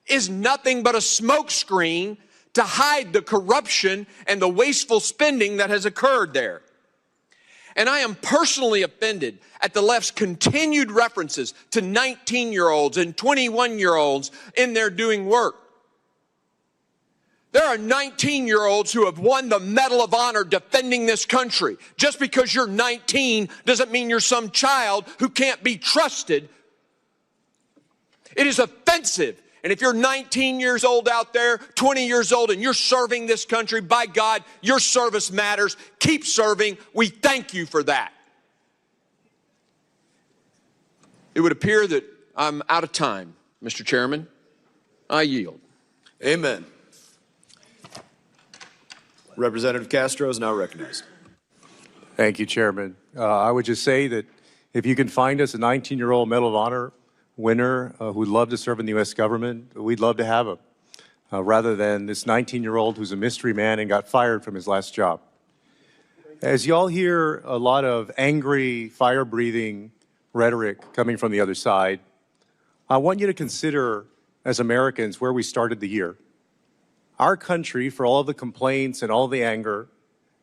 is nothing but a smokescreen to hide the corruption and the wasteful spending that has occurred there. And I am personally offended at the left's continued references to 19-year-olds and 21-year-olds in their doing work. There are 19-year-olds who have won the Medal of Honor defending this country. Just because you're 19 doesn't mean you're some child who can't be trusted It is offensive. And if you're 19 years old out there, 20 years old, and you're serving this country, by God, your service matters. Keep serving. We thank you for that. It would appear that I'm out of time, Mr. Chairman. I yield. Amen. Representative Castro is now recognized. Thank you, Chairman. I would just say that if you can find us a 19-year-old Medal of Honor winner who'd love to serve in the U.S. government, we'd love to have him, rather than this 19-year-old who's a mystery man and got fired from his last job. As y'all hear a lot of angry, fire-breathing rhetoric coming from the other side, I want you to consider, as Americans, where we started the year. Our country, for all of the complaints and all the anger,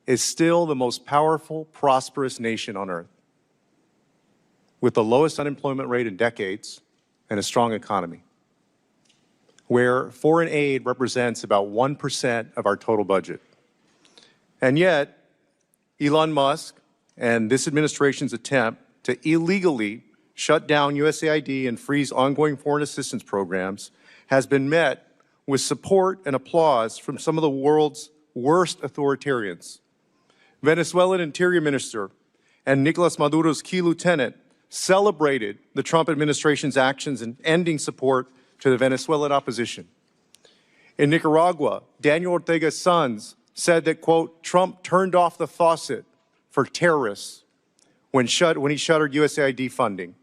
is still the most powerful, prosperous nation on earth, with the lowest unemployment rate in decades and a strong economy, where foreign aid represents about 1% of our total budget. And yet, Elon Musk and this administration's attempt to illegally shut down USAID and freeze ongoing foreign assistance programs has been met with support and applause from some of the world's worst authoritarians. Venezuelan Interior Minister and Nicolas Maduro's key lieutenant celebrated the Trump administration's actions in ending support to the Venezuelan opposition. In Nicaragua, Daniel Ortega's sons said that, quote, Trump turned off the faucet for terrorists when he shuttered USAID funding.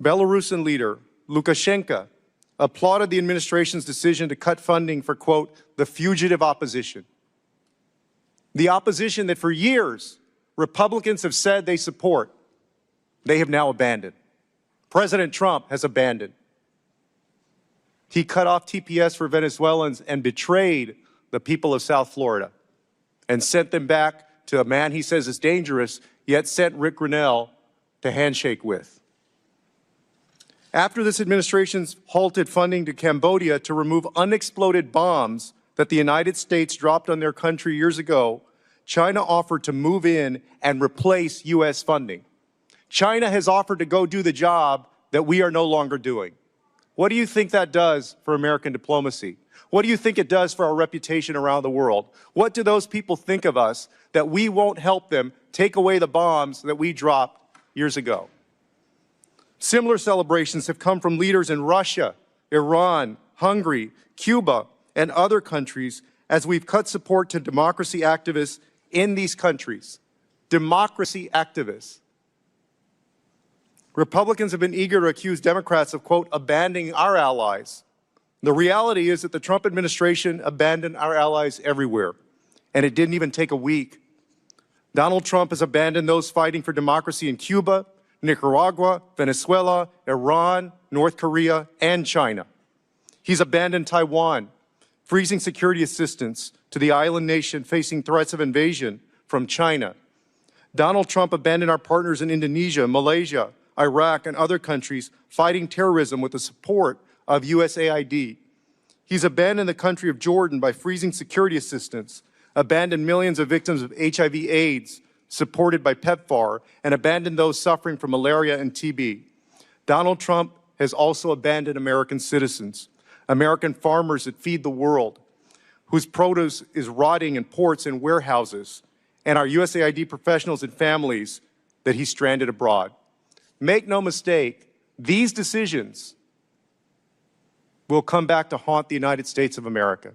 Belarusian leader Lukashenko applauded the administration's decision to cut funding for, quote, the fugitive opposition. The opposition that for years Republicans have said they support, they have now abandoned. President Trump has abandoned. He cut off TPS for Venezuelans and betrayed the people of South Florida and sent them back to a man he says is dangerous, yet sent Rick Grinnell to handshake with. After this administration's halted funding to Cambodia to remove unexploded bombs that the United States dropped on their country years ago, China offered to move in and replace U.S. funding. China has offered to go do the job that we are no longer doing. What do you think that does for American diplomacy? What do you think it does for our reputation around the world? What do those people think of us that we won't help them take away the bombs that we dropped years ago? Similar celebrations have come from leaders in Russia, Iran, Hungary, Cuba, and other countries as we've cut support to democracy activists in these countries. Democracy activists. Republicans have been eager to accuse Democrats of, quote, abandoning our allies. The reality is that the Trump administration abandoned our allies everywhere, and it didn't even take a week. Donald Trump has abandoned those fighting for democracy in Cuba, Nicaragua, Venezuela, Iran, North Korea, and China. He's abandoned Taiwan, freezing security assistance to the island nation facing threats of invasion from China. Donald Trump abandoned our partners in Indonesia, Malaysia, Iraq, and other countries fighting terrorism with the support of USAID. He's abandoned the country of Jordan by freezing security assistance, abandoned millions of victims of HIV/AIDS, supported by PEPFAR, and abandoned those suffering from malaria and TB. Donald Trump has also abandoned American citizens, American farmers that feed the world, whose produce is rotting in ports and warehouses, and our USAID professionals and families that he stranded abroad. Make no mistake, these decisions will come back to haunt the United States of America.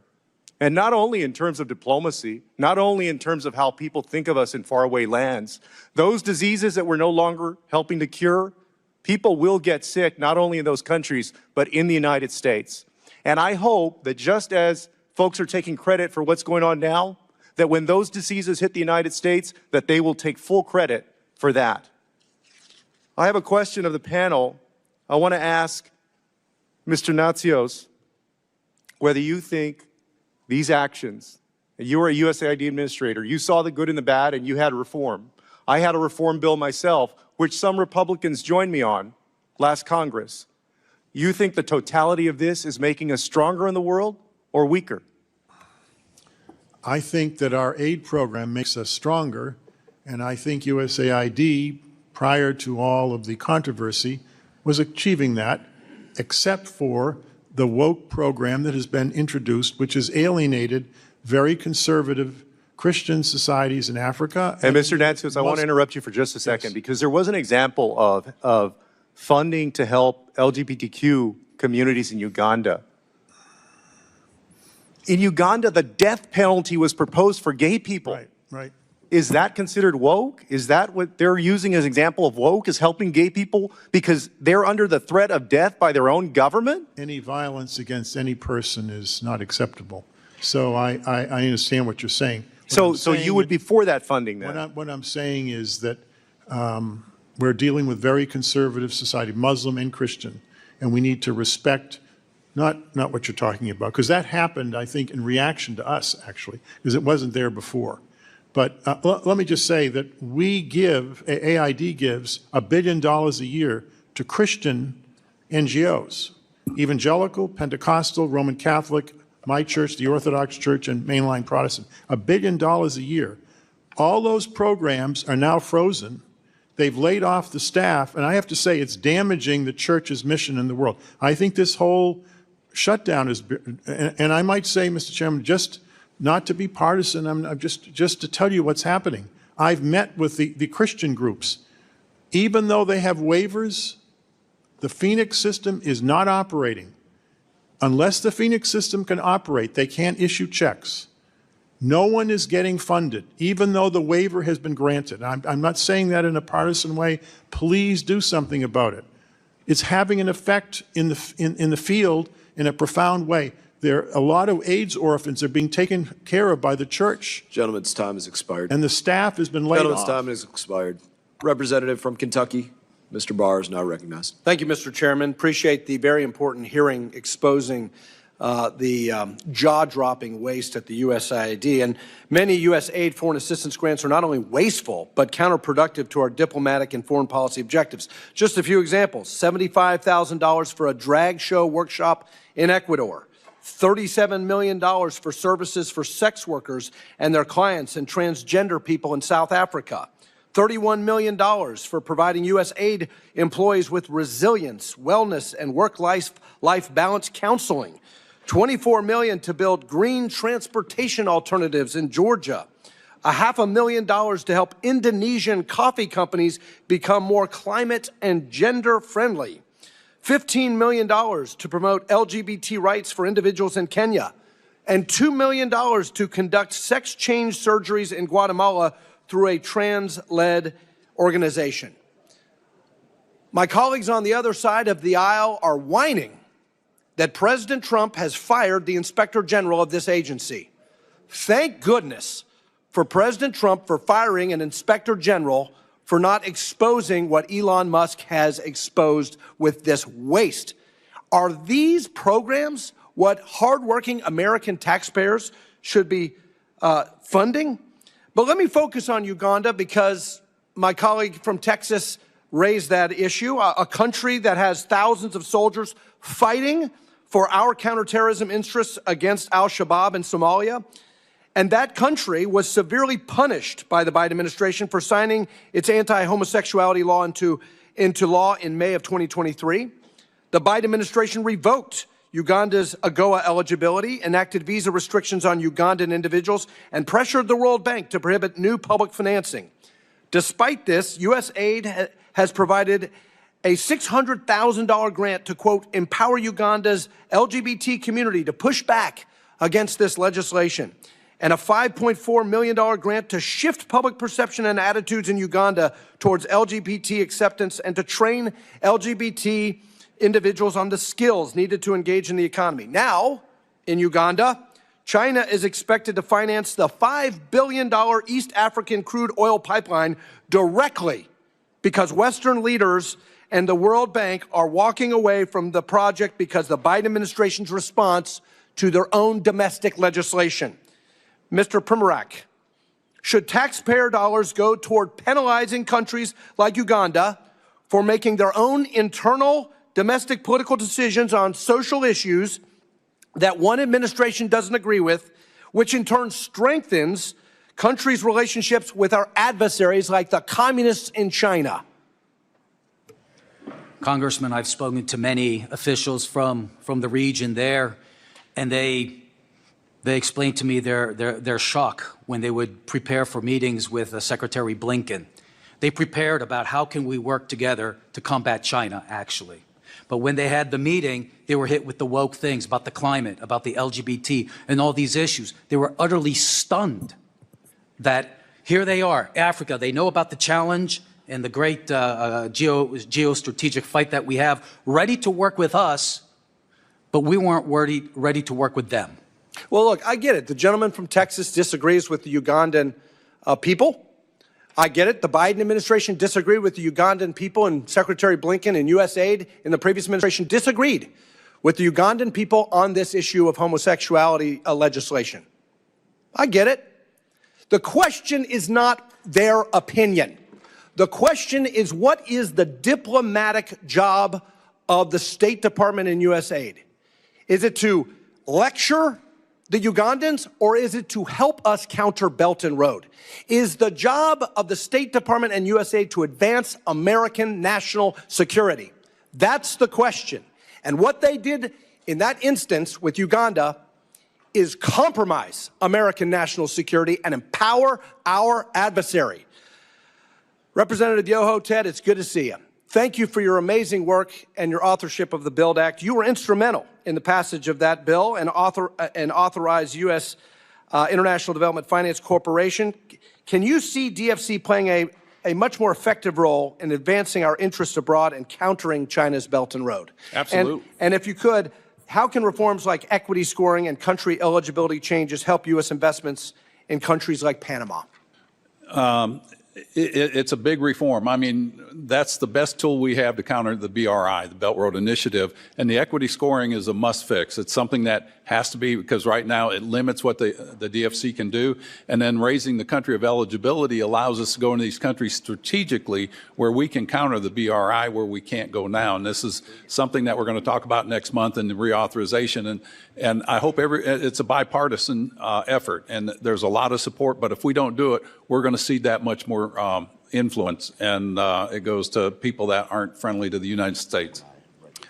And not only in terms of diplomacy, not only in terms of how people think of us in faraway lands, those diseases that we're no longer helping to cure, people will get sick not only in those countries, but in the United States. And I hope that just as folks are taking credit for what's going on now, that when those diseases hit the United States, that they will take full credit for that. I have a question of the panel. I want to ask Mr. Natsios whether you think these actions, you were a USAID administrator, you saw the good and the bad and you had reform. I had a reform bill myself, which some Republicans joined me on last Congress. You think the totality of this is making us stronger in the world or weaker? I think that our aid program makes us stronger, and I think USAID, prior to all of the controversy, was achieving that. except for the woke program that has been introduced, which has alienated very conservative Christian societies in Africa. And Mr. Natsios, I want to interrupt you for just a second, because there was an example of funding to help LGBTQ communities in Uganda. In Uganda, the death penalty was proposed for gay people. Right, right. Is that considered woke? Is that what they're using as an example of woke, is helping gay people because they're under the threat of death by their own government? Any violence against any person is not acceptable. So I understand what you're saying. So you would be for that funding then? What I'm saying is that we're dealing with very conservative society, Muslim and Christian, and we need to respect not what you're talking about, because that happened, I think, in reaction to us, actually, because it wasn't there before. But let me just say that we give, AID gives $1 billion a year to Christian NGOs, evangelical, Pentecostal, Roman Catholic, my church, the Orthodox Church, and mainline Protestant, $1 billion a year. All those programs are now frozen. They've laid off the staff, and I have to say it's damaging the church's mission in the world. I think this whole shutdown is, and I might say, Mr. Chairman, just not to be partisan, I'm just to tell you what's happening. I've met with the Christian groups. Even though they have waivers, the Phoenix system is not operating. Unless the Phoenix system can operate, they can't issue checks. No one is getting funded, even though the waiver has been granted. I'm not saying that in a partisan way. Please do something about it. It's having an effect in the field in a profound way. A lot of AIDS orphans are being taken care of by the church. Gentleman's time has expired. And the staff has been laid Gentleman's off. time has expired. Representative from Kentucky, Mr. Barr is now recognized. Thank you, Mr. Chairman. Appreciate the very important hearing exposing the jaw-dropping waste at the USAID. And many USAID foreign assistance grants are not only wasteful, but counterproductive to our diplomatic and foreign policy objectives. Just a few examples: $75,000 for a drag show workshop in Ecuador, $37 million for services for sex workers and their clients and transgender people in South Africa, $31 million for providing USAID employees with resilience, wellness, and work-life balance counseling, $24 million to build green transportation alternatives in Georgia, $500,000 to help Indonesian coffee companies become more climate and gender-friendly, $15 million to promote LGBT rights for individuals in Kenya, and $2 million to conduct sex change surgeries in Guatemala through a trans-led organization. My colleagues on the other side of the aisle are whining that President Trump has fired the Inspector General of this agency. Thank goodness for President Trump for firing an Inspector General for not exposing what Elon Musk has exposed with this waste. Are these programs what hardworking American taxpayers should be funding? But let me focus on Uganda because my colleague from Texas raised that issue, a country that has thousands of soldiers fighting for our counterterrorism interests against al-Shabaab in Somalia. And that country was severely punished by the Biden administration for signing its anti-homosexuality law into law in May of 2023. The Biden administration revoked Uganda's AGOA eligibility, enacted visa restrictions on Ugandan individuals, and pressured the World Bank to prohibit new public financing. Despite this, USAID has provided a $600,000 grant to, quote, empower Uganda's LGBT community to push back against this legislation, and a $5.4 million grant to shift public perception and attitudes in Uganda towards LGBT acceptance and to train LGBT individuals on the skills needed to engage in the economy. Now, in Uganda, China is expected to finance the $5 billion East African crude oil pipeline directly because Western leaders and the World Bank are walking away from the project because the Biden administration's response to their own domestic legislation. Mr. Primorak, should taxpayer dollars go toward penalizing countries like Uganda for making their own internal domestic political decisions on social issues that one administration doesn't agree with, which in turn strengthens countries' relationships with our adversaries like the communists in China? Congressman, I've spoken to many officials from the region there, and they explained to me their shock when they would prepare for meetings with Secretary Blinken. They prepared about how can we work together to combat China, actually. But when they had the meeting, they were hit with the woke things about the climate, about the LGBT, and all these issues. They were utterly stunned that here they are, Africa. They know about the challenge and the great geostrategic fight that we have, ready to work with us, but we weren't ready to work with them. Well, look, I get it. The gentleman from Texas disagrees with the Ugandan people. I get it. The Biden administration disagreed with the Ugandan people, and Secretary Blinken and USAID in the previous administration disagreed with the Ugandan people on this issue of homosexuality legislation. I get it. The question is not their opinion. The question is, what is the diplomatic job of the State Department and USAID? Is it to lecture the Ugandans, or is it to help us counter Belt and Road? Is the job of the State Department and USAID to advance American national security? That's the question. And what they did in that instance with Uganda is compromise American national security and empower our adversary. Representative Yoho, Ted, it's good to see you. Thank you for your amazing work and your authorship of the BUILD Act. You were instrumental in the passage of that bill and authorized U.S. International Development Finance Corporation. Can you see DFC playing a much more effective role in advancing our interests abroad and countering China's Belt and Road? Absolutely. And if you could, how can reforms like equity scoring and country eligibility changes help U.S. investments in countries like Panama? It's a big reform. I mean, that's the best tool we have to counter the BRI, the Belt Road Initiative, and the equity scoring is a must fix. It's something that has to be, because right now it limits what the DFC can do, and then raising the country of eligibility allows us to go into these countries strategically where we can counter the BRI where we can't go now. And this is something that we're going to talk about next month in the reauthorization. And I hope it's a bipartisan effort, and there's a lot of support, but if we don't do it, we're going to see that much more influence, and it goes to people that aren't friendly to the United States.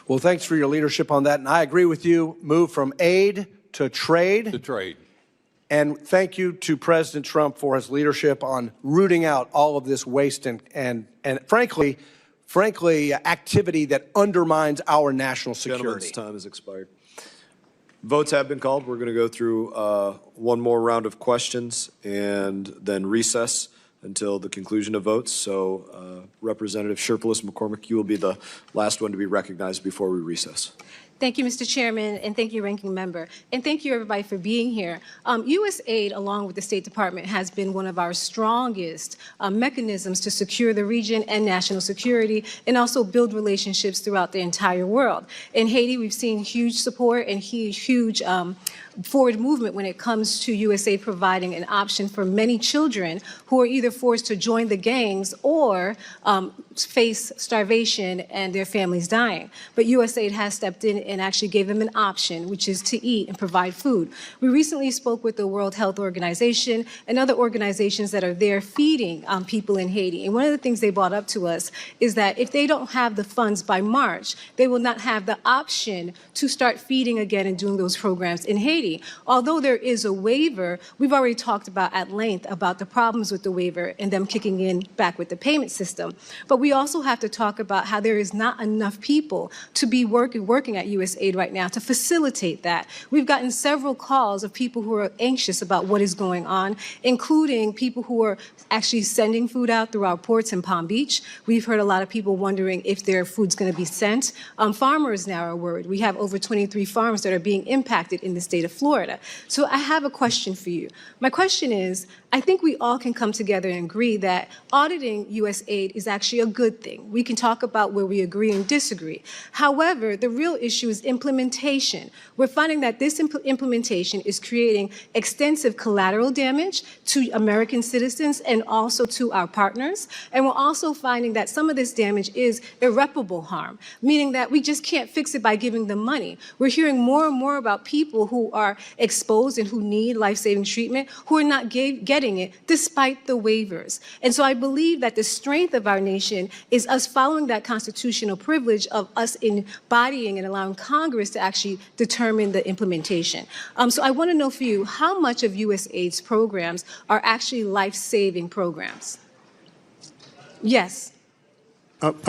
Well, thanks for your leadership on that, and I agree with you. Move from aid to trade. To trade. And thank you to President Trump for his leadership on rooting out all of this waste and frankly, activity that undermines our national security. Gentleman's time has expired. Votes have been called. We're going to go through one more round of questions and then recess until the conclusion of votes. So Representative Sherpalis McCormick, you will be the last one to be recognized before we recess. Thank you, Mr. Chairman, and thank you, Ranking Member. And thank you, everybody, for being here. USAID, along with the State Department, has been one of our strongest mechanisms to secure the region and national security, and also build relationships throughout the entire world. In Haiti, we've seen huge support and huge forward movement when it comes to USAID providing an option for many children who are either forced to join the gangs or face starvation and their families dying. But USAID has stepped in and actually gave them an option, which is to eat and provide food. We recently spoke with the World Health Organization and other organizations that are there feeding people in Haiti. And one of the things they brought up to us is that if they don't have the funds by March, they will not have the option to start feeding again and doing those programs in Haiti. Although there is a waiver, we've already talked about at length about the problems with the waiver and them kicking in back with the payment system. But we also have to talk about how there is not enough people to be working at USAID right now to facilitate that. We've gotten several calls of people who are anxious about what is going on, including people who are actually sending food out through our ports in Palm Beach. We've heard a lot of people wondering if their food's going to be sent. Farmers now are worried. We have over 23 farms that are being impacted in the state of Florida. So I have a question for you. My question is, I think we all can come together and agree that auditing USAID is actually a good thing. We can talk about where we agree and disagree. However, the real issue is implementation. We're finding that this implementation is creating extensive collateral damage to American citizens and also to our partners. And we're also finding that some of this damage is irreparable harm, meaning that we just can't fix it by giving them money. We're hearing more and more about people who are exposed and who need life-saving treatment who are not getting getting it despite the waivers. And so I believe that the strength of our nation is us following that constitutional privilege of us embodying and allowing Congress to actually determine the implementation. So I want to know for you, how much of USAID's programs are actually life-saving programs? Yes. Of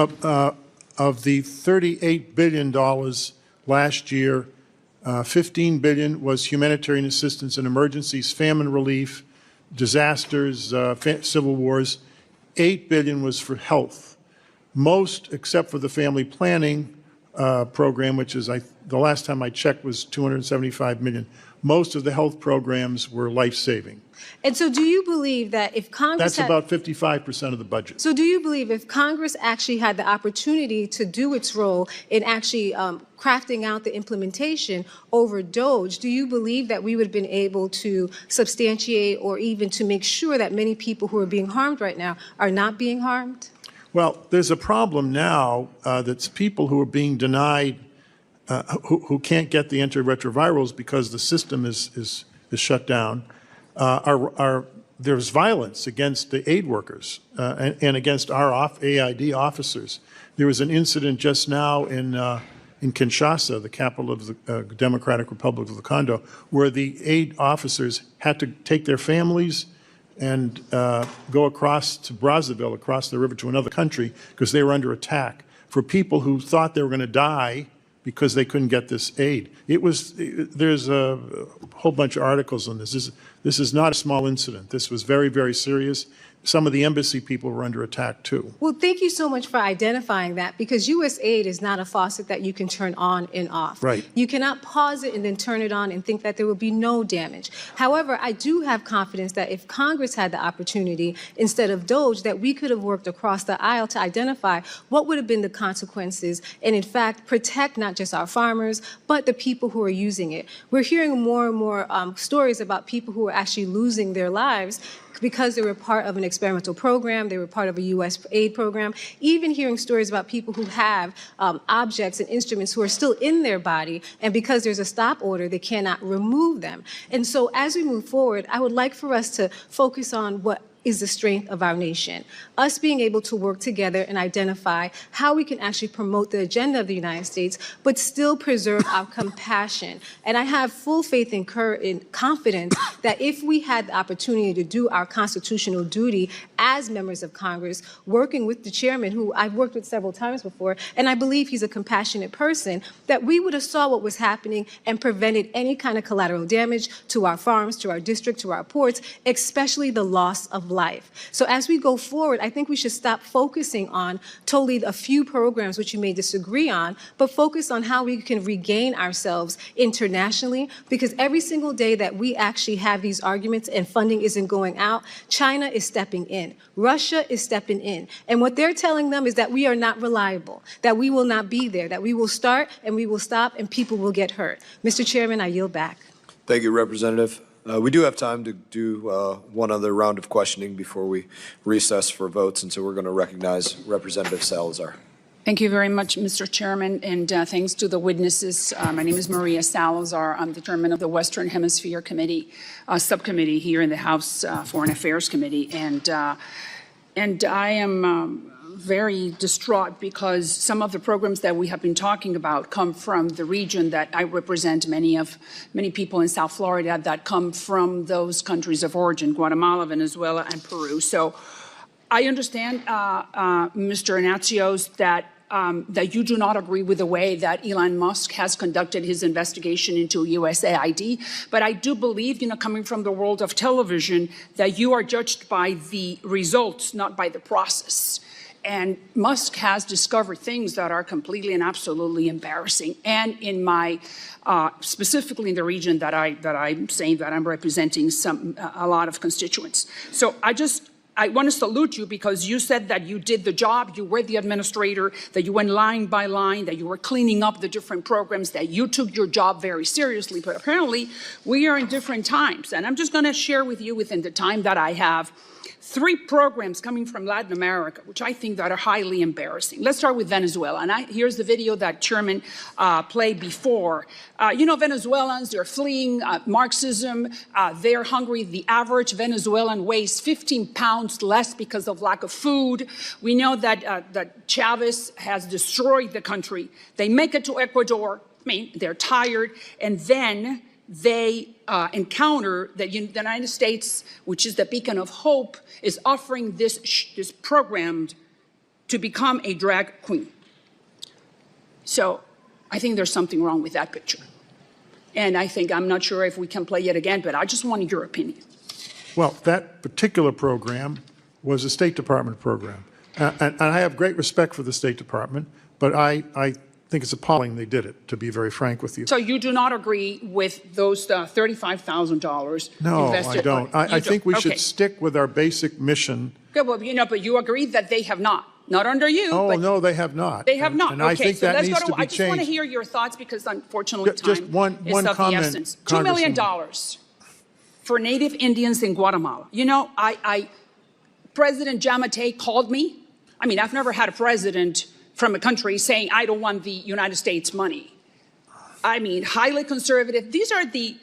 the $38 billion last year, $15 billion was humanitarian assistance in emergencies, famine relief, disasters, civil wars. $8 billion was for health. Most, except for the family planning program, which is, the last time I checked was $275 million. Most of the health programs were life-saving. And so do you believe that if Congress That's about 55% of the budget. So do you believe if Congress actually had the opportunity to do its role in actually crafting out the implementation over DOGE, do you believe that we would have been able to substantiate or even to make sure that many people who are being harmed right now are not being harmed? Well, there's a problem now that's people who are being denied, who can't get the antiretrovirals because the system is shut down. There's violence against the aid workers and against our AID officers. There was an incident just now in Kinshasa, the capital of the Democratic Republic of the Congo, where the aid officers had to take their families and go across to Brazzaville, across the river to another country, because they were under attack, for people who thought they were going to die because they couldn't get this aid. There's a whole bunch of articles on this. This is not a small incident. This was very, very serious. Some of the embassy people were under attack, too. Well, thank you so much for identifying that, because USAID is not a faucet that you can turn on and off. Right. You cannot pause it and then turn it on and think that there will be no damage. However, I do have confidence that if Congress had the opportunity, instead of DOGE, that we could have worked across the aisle to identify what would have been the consequences and, in fact, protect not just our farmers, but the people who are using it. We're hearing more and more stories about people who are actually losing their lives because they were part of an experimental program, they were part of a USAID program, even hearing stories about people who have objects and instruments who are still in their body, and because there's a stop order, they cannot remove them. And so as we move forward, I would like for us to focus on what is the strength of our nation. Us being able to work together and identify how we can actually promote the agenda of the United States, but still preserve our compassion. And I have full faith and confidence that if we had the opportunity to do our constitutional duty as members of Congress, working with the chairman, who I've worked with several times before, and I believe he's a compassionate person, that we would have saw what was happening and prevented any kind of collateral damage to our farms, to our district, to our ports, especially the loss of life. So as we go forward, I think we should stop focusing on totally a few programs which you may disagree on, but focus on how we can regain ourselves internationally, because every single day that we actually have these arguments and funding isn't going out, China is stepping in. Russia is stepping in. And what they're telling them is that we are not reliable, that we will not be there, that we will start and we will stop and people will get hurt. Mr. Chairman, I yield back. Thank you, Representative. We do have time to do one other round of questioning before we recess for votes, and so we're going to recognize Representative Salazar. Thank you very much, Mr. Chairman, and thanks to the witnesses. My name is Maria Salazar. I'm the chairman of the Western Hemisphere Committee, subcommittee here in the House Foreign Affairs Committee, and I am very distraught because some of the programs that we have been talking about come from the region that I represent. Many people in South Florida that come from those countries of origin: Guatemala, Venezuela, and Peru. So I understand, Mr. Ignatios, that you do not agree with the way that Elon Musk has conducted his investigation into USAID. But I do believe, coming from the world of television, that you are judged by the results, not by the process. And Musk has discovered things that are completely and absolutely embarrassing. And in my, specifically in the region that I'm saying that I'm representing a lot of constituents. So I want to salute you because you said that you did the job, you were the administrator, that you went line by line, that you were cleaning up the different programs, that you took your job very seriously. But apparently we are in different times. And I'm just going to share with you within the time that I have 3 programs coming from Latin America, which I think that are highly embarrassing. Let's start with Venezuela. And here's the video that Chairman played before. Venezuelans, they're fleeing Marxism. They're hungry. The average Venezuelan weighs 15 pounds less because of lack of food. We know that Chavez has destroyed the country. They make it to Ecuador. They're tired. And then they encounter that the United States, which is the beacon of hope, is offering this program to become a drag queen. So I think there's something wrong with that picture. And I'm not sure if we can play it again, but I just wanted your opinion. Well, that particular program was a State Department program. And I have great respect for the State Department, but I think it's appalling they did it, to be very frank with you. So you do not agree with those $35,000 No, invested? I don't. I think we should stick with our basic mission. Good, well, but you agree that they have not. Not under you. Oh, but no, they have not. They have not. And okay, I think so that let's needs go to be I just want to changed. hear your thoughts because unfortunately time Just one is of the comment, essence. $2 million for Native Indians in Guatemala. President Giammattei called me. I've never had a president from a country saying, I don't want the United States money. Highly conservative. These are the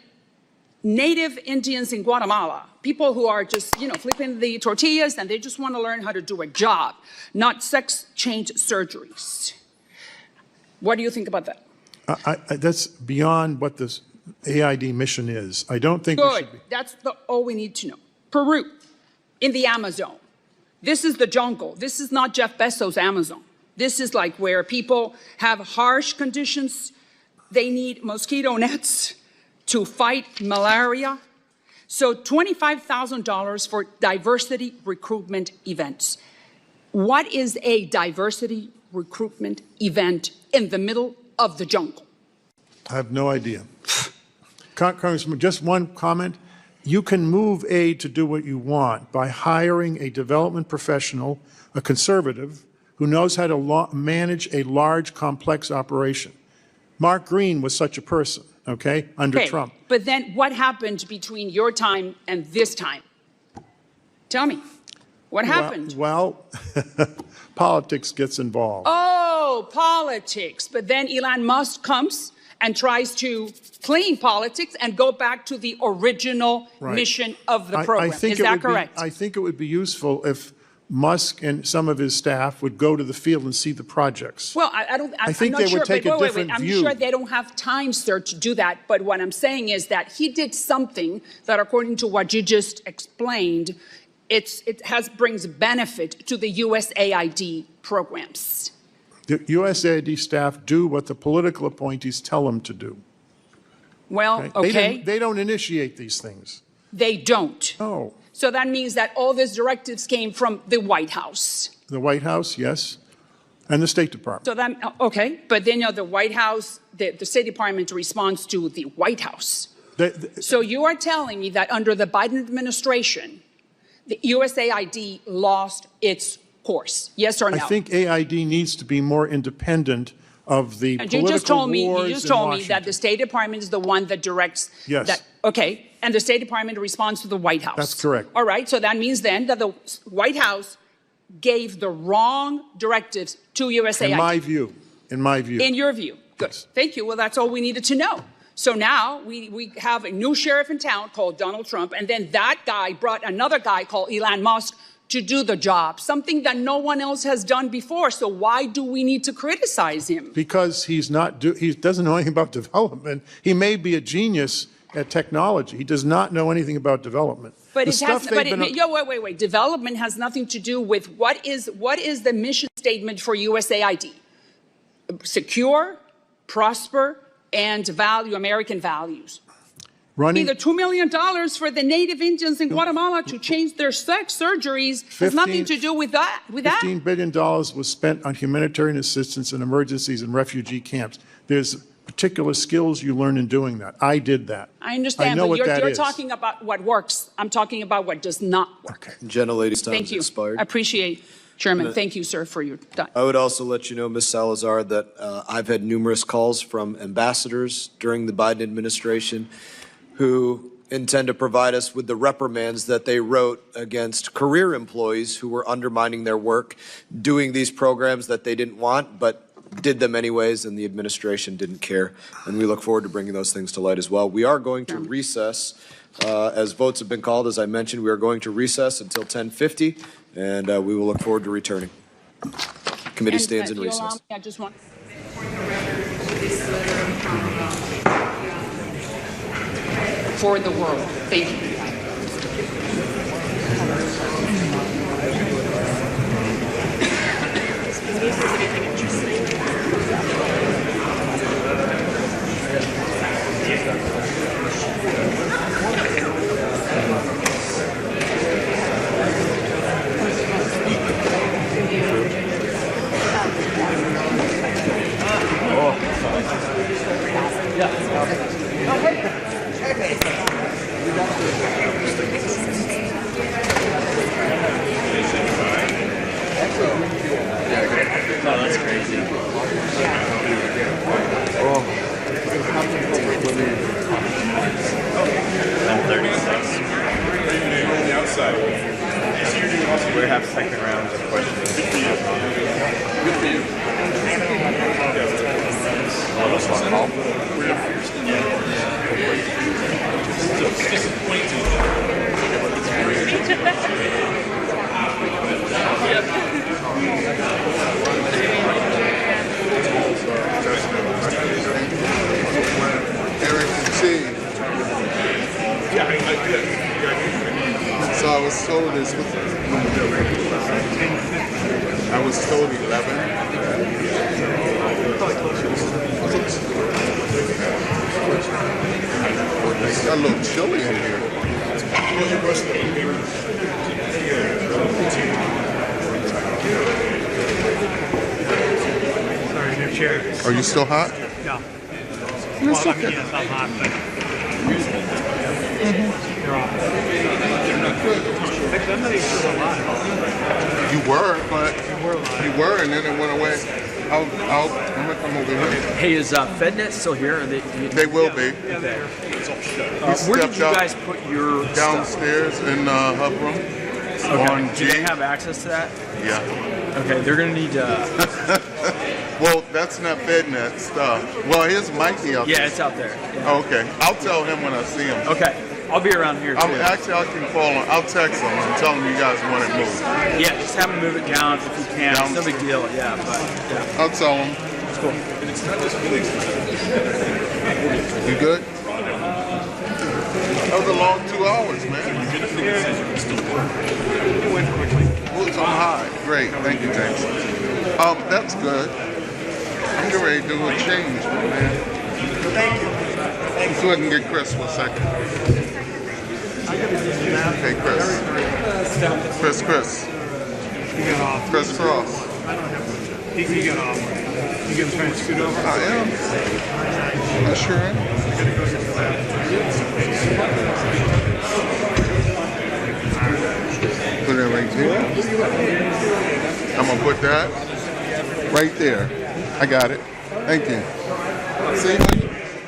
Native Indians in Guatemala, people who are just, flipping the tortillas and they just want to learn how to do a job, not sex change surgeries. What do you think about that? That's beyond what this AID mission is. I don't think we should be. That's all we need to know. Peru, in the Amazon. This is the jungle. This is not Jeff Bezos' Amazon. This is like where people have harsh conditions. They need mosquito nets to fight malaria. So $25,000 for diversity recruitment events. What is a diversity recruitment event in the middle of the jungle? I have no idea. Congressman, just one comment. You can move aid to do what you want by hiring a development professional, a conservative, who knows how to manage a large, complex operation. Mark Green was such a person, under Trump. But then what happened between your time and this time? Tell me, what happened? Well, politics gets involved. Oh, politics. But then Elon Musk comes and tries to clean politics and go back to the original mission of the program. Is that correct? I think it would be useful if Musk and some of his staff would go to the field and see the projects. Well, I think they would take a different view. I'm sure they don't have time, sir, to do that. But what I'm saying is that he did something that, according to what you just explained, it brings benefit to the USAID programs. The USAID staff do what the political appointees tell them to do. Well, okay. They don't initiate these things. They don't. Oh. So that means that all these directives came from the White House. The White House, yes, and the State Department. So that, okay, but then the White House, the State Department responds to the White House. So you are telling me that under the Biden administration, the USAID lost its course, yes or no? I think AID needs to be more independent of the and political you just told me Washington. that the State Department is the one that directs that. Okay, and the State Department responds to the White House. That's correct. All right, so that means then that the White House gave the wrong directives to USAID. In my view. In your view. Good. Yes. Thank you. Well, that's all we needed to know. So now we have a new sheriff in town called Donald Trump, and then that guy brought another guy called Elon Musk to do the job, something that no one else has done before. So why do we need to criticize him? Because he doesn't know anything about development. He may be a genius at technology. He does not know anything about development. But wait. Development has nothing to do with what is the mission statement for USAID? Secure, prosper, and value American values. Either $2 million for the Native Indians in Guatemala to change their sex surgeries has nothing to do with that. $15 billion was spent on humanitarian assistance in emergencies and refugee camps. There's particular skills you learn in doing that. I did that. I understand, but you're talking about what works. I'm talking about what does not work. Okay. Gentlelady's time is expired. I appreciate, Chairman. Thank you, sir, for your time. I would also let you know, Ms. Salazar, that I've had numerous calls from ambassadors during the Biden administration who intend to provide us with the reprimands that they wrote against career employees who were undermining their work, doing these programs that they didn't want, but did them anyways, and the administration didn't care. And we look forward to bringing those things to light as well. We are going to recess. As votes have been called, as I mentioned, we are going to recess until 10:50, and we will look forward to returning. Committee stands in recess. I just want for the world. Thank you. That's crazy. Oh. 10:36. On the outside. We have second rounds of questions. Good for you. Good for you. Just disappointing. So I was told this was, I was told 11. It's got a little chilly in here. Sorry, new chair. Are you still hot? No. That's Well, I okay. mean, yes, I'm hot, but they're off. Actually, I'm not even sure I'm live. You were, but you were, and then it went away. I'm gonna come over here. Hey, is FedNet still here? Are They will be. Okay. We Where did stepped you out guys put your downstairs in the hub room. Okay. On Do they have access to that? Yeah. Okay, they're gonna need to. Well, that's not FedNet stuff. Well, his might be out there. Yeah, it's out there. Oh, okay. I'll tell him when I see him. Okay. I'll be around here too. Actually, I can call him. I'll text him and tell him you guys want it moved. Yeah, just have them move it down if you can. It's no big deal. Yeah, but yeah. I'll tell him. It's cool. You good? That was a long 2 hours, man. It went quickly. Well, it's on high. Great. Thank you, James. That's good. I'm getting ready to do a change, man. Thank you. Let's go ahead and get Chris for a second. Hey, Chris. Chris. He got off. Chris Cross. I don't have one. He got off. You get him trying to scoot over? I am. I sure am. I gotta go get the lab. Put it right there. I'm gonna put that right there. I got it. Thank you.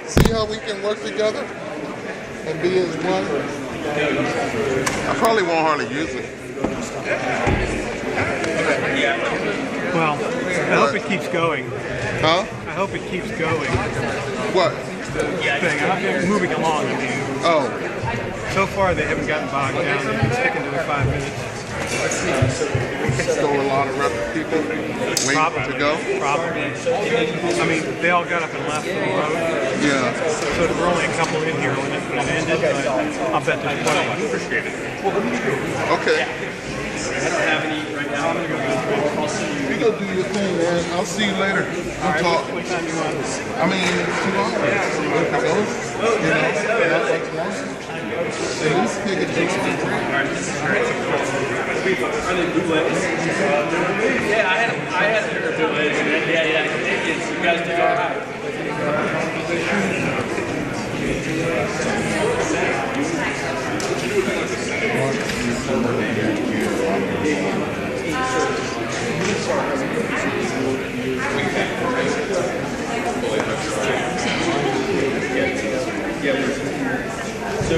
See how we can work together and be as one? I probably won't hardly use it. Well, I hope it keeps going. Huh? I hope it keeps going. What? Thing. I'm moving along. I mean, oh. So far, they haven't gotten bogged down. They've been sticking to the 5 minutes. Still a lot of people waiting to go? Probably. I mean, they all got up and left the road. Yeah. So there were only a couple in here when it ended, but I'll bet there's plenty. Appreciate it. Okay. I don't have any right now. I'm gonna go. I'll see you. You go do your thing, man. I'll see you later. We'll talk. What time you want? I mean, 2 hours. If it goes, you know, not much longer. At least take a drink. Are they bootlegs? Yeah, I had a pair of bootlegs. Yeah. You guys did all right. So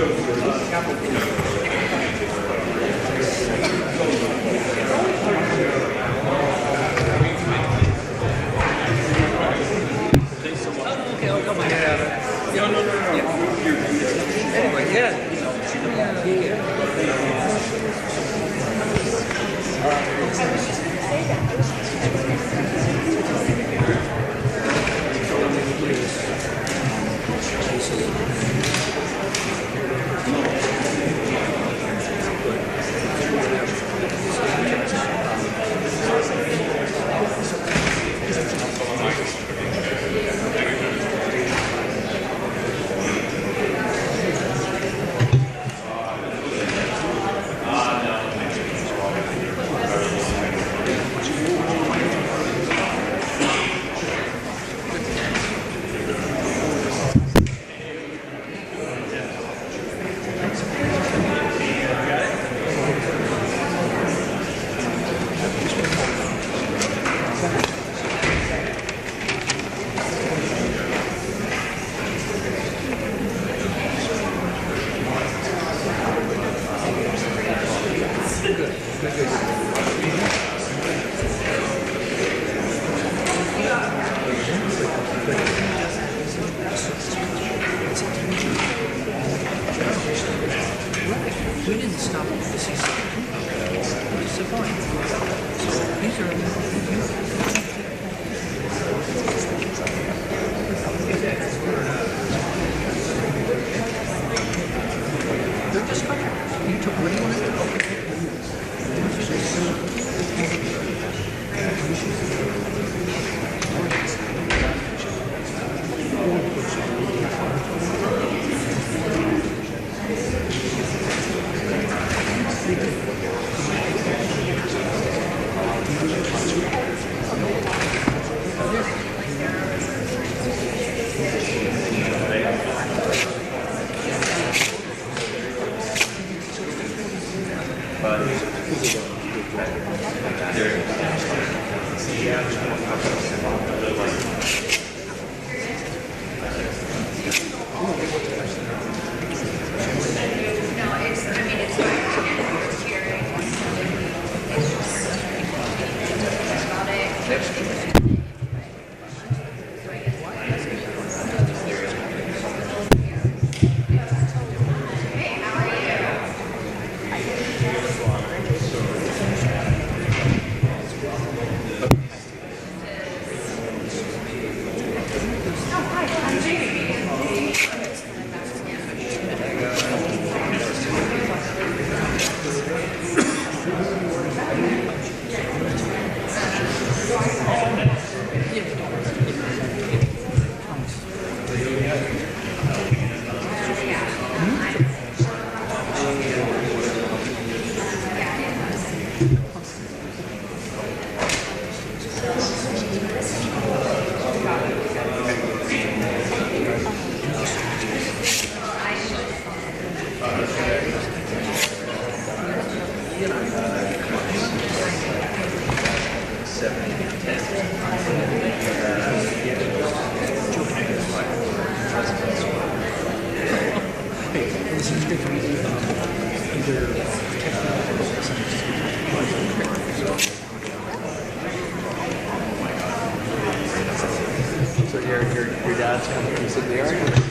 We didn't stop at the CC. What's the point? These are they're just fine. You took what do you want to do? So your dad's coming from Sydney area?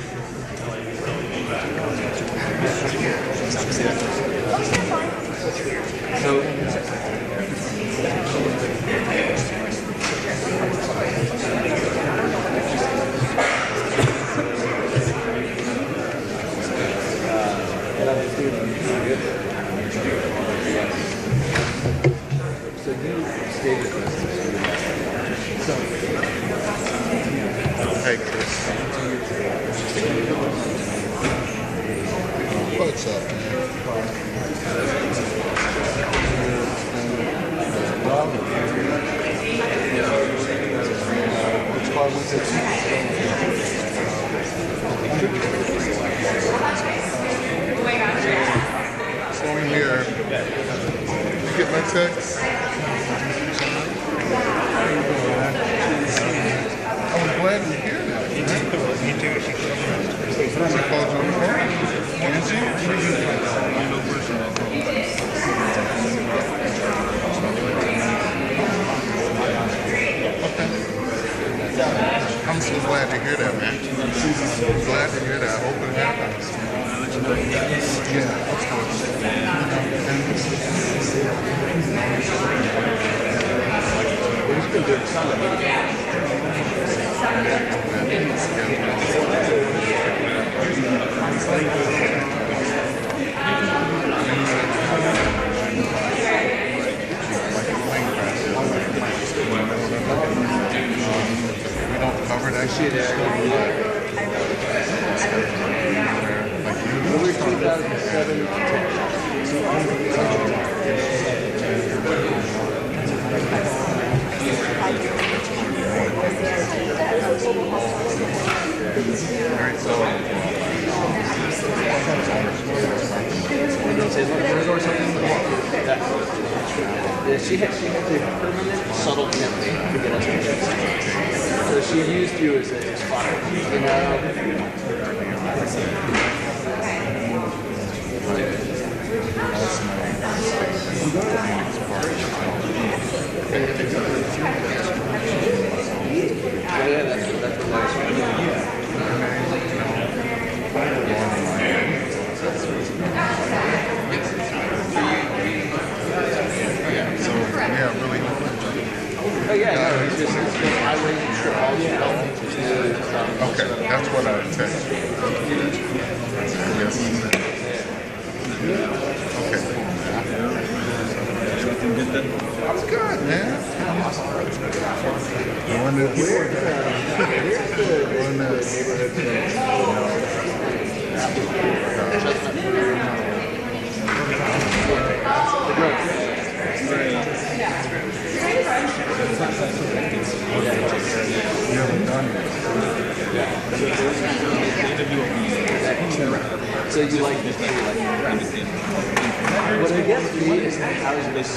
Hey, Chris. What's up, Same here. You get my text? I was glad to hear that. Me too. She called you on the phone? Did she? You know person on the phone. I'm so glad to hear that, man. Glad to hear that. I hope it happens. Yeah, of course. We don't cover that shit. She had a permanent subtle campaign to get us to. So she used you as a spot, you know. Yeah, that's the last one. Oh yeah, no, it's just I wasn't sure all the elements. Okay, that's what I would text you. Yes. Everything good then? That's good, man. Doing it weird. Doing So you like this? What I guess for me is how is this?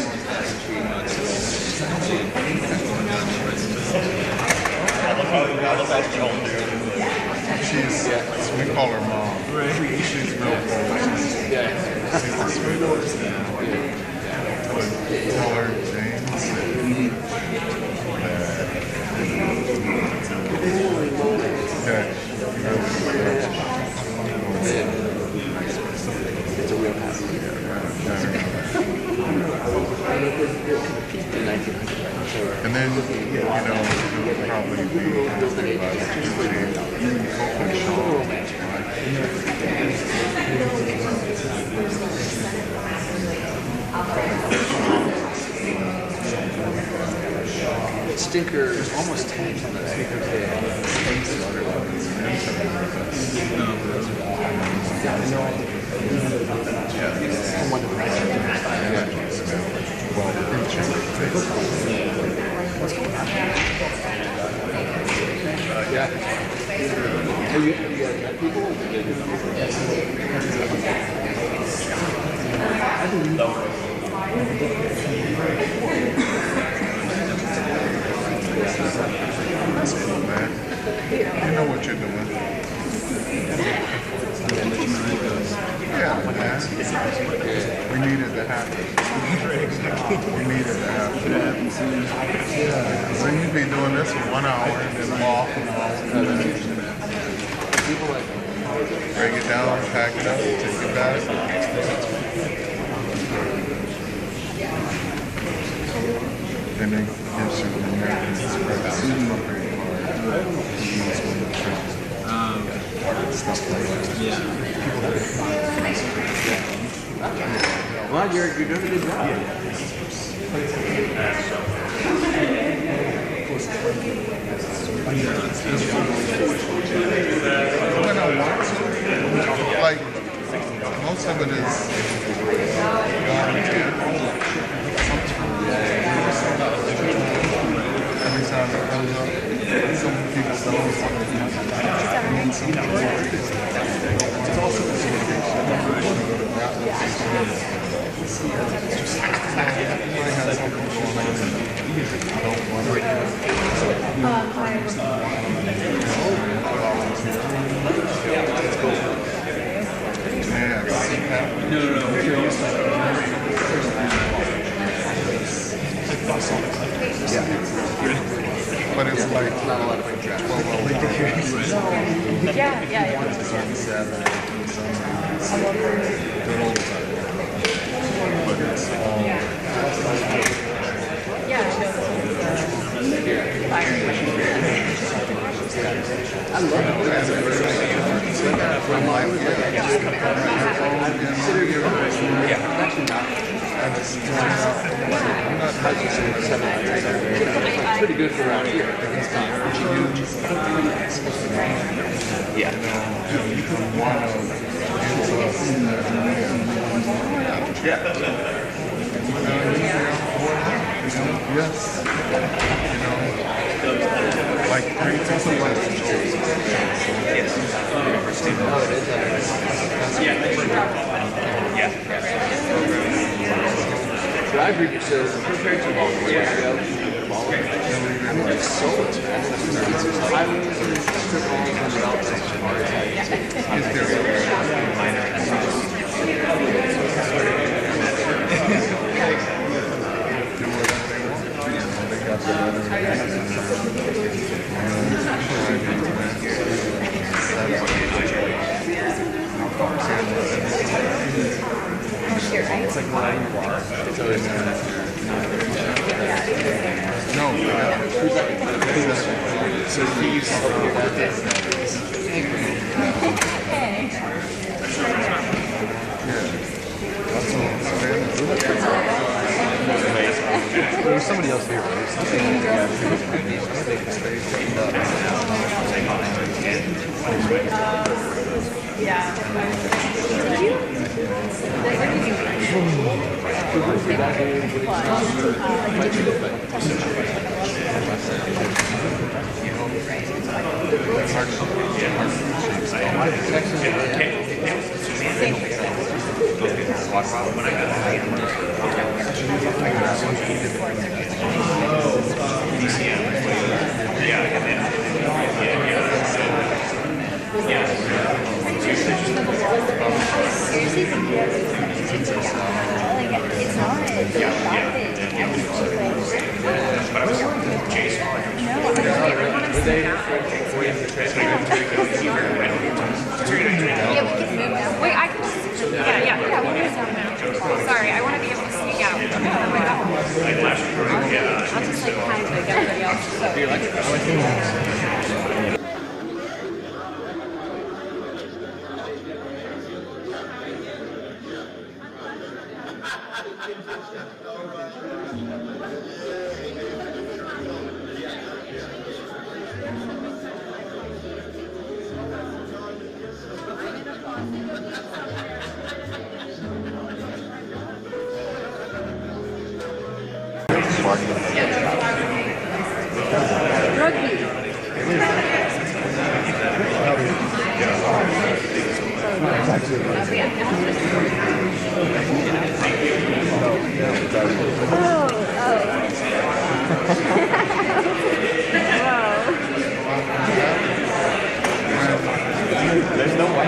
She's, we call her mom. She's real cool. She's the sweetest. Tell her James It's a real happy. And then, you know, it'll probably be Stinker is almost 10 on that. Yeah. Have you guys met people? That's cool, man. You know what you're doing. Yeah, man. We needed to happen. We needed to happen. Yeah. So you'd be doing this for 1 hour and then walk and all. Break it down, pack it up, take it back. And then gives you the American Express. Stuff like that. Yeah. Well, you're doing a good job. When I want to, like, most of it is every time it comes up, some people but it's like 12 hours. Yeah. Pretty good for around here. Yes. Like 3 So I agree. So compared to long years ago, I mean, it's so expensive. Highways and strip malls and developments it's like what you are. So it's so he's there's somebody else here. Wait, I can just, yeah, we'll move down now. Sorry, I want to be able to sneak out. I'll just like hide like everybody else. There's no way.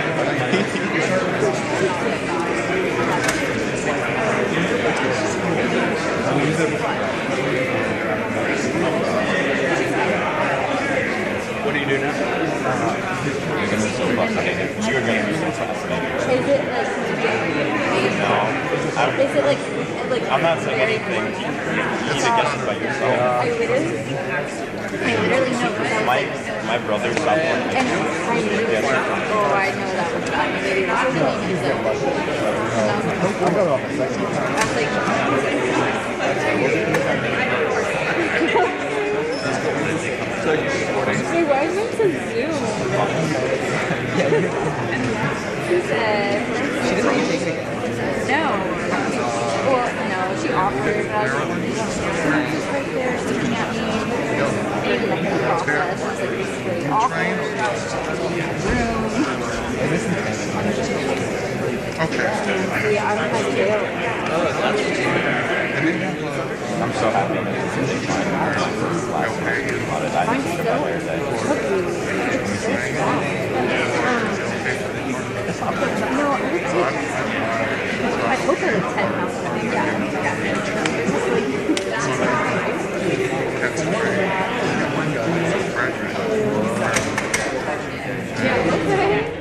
What do you do now? You're going to so fascinated. You're going to be so fascinated. Is it like? No. Is it like I'm not saying anything. You need to guess it by yourself. I literally know. My brother's South Park. And I know that one. Maybe what's his name is it? Wait, why is it to Zoom? She said. She didn't even take it again. No. Well, no, she offered, but I was like, she's right there looking at me. Maybe the whole process was like basically offered. Room. Okay. So yeah, I'm like jail. I'm so happy. I'm so no, I would take. I hope it was 10 pounds. Yeah, okay.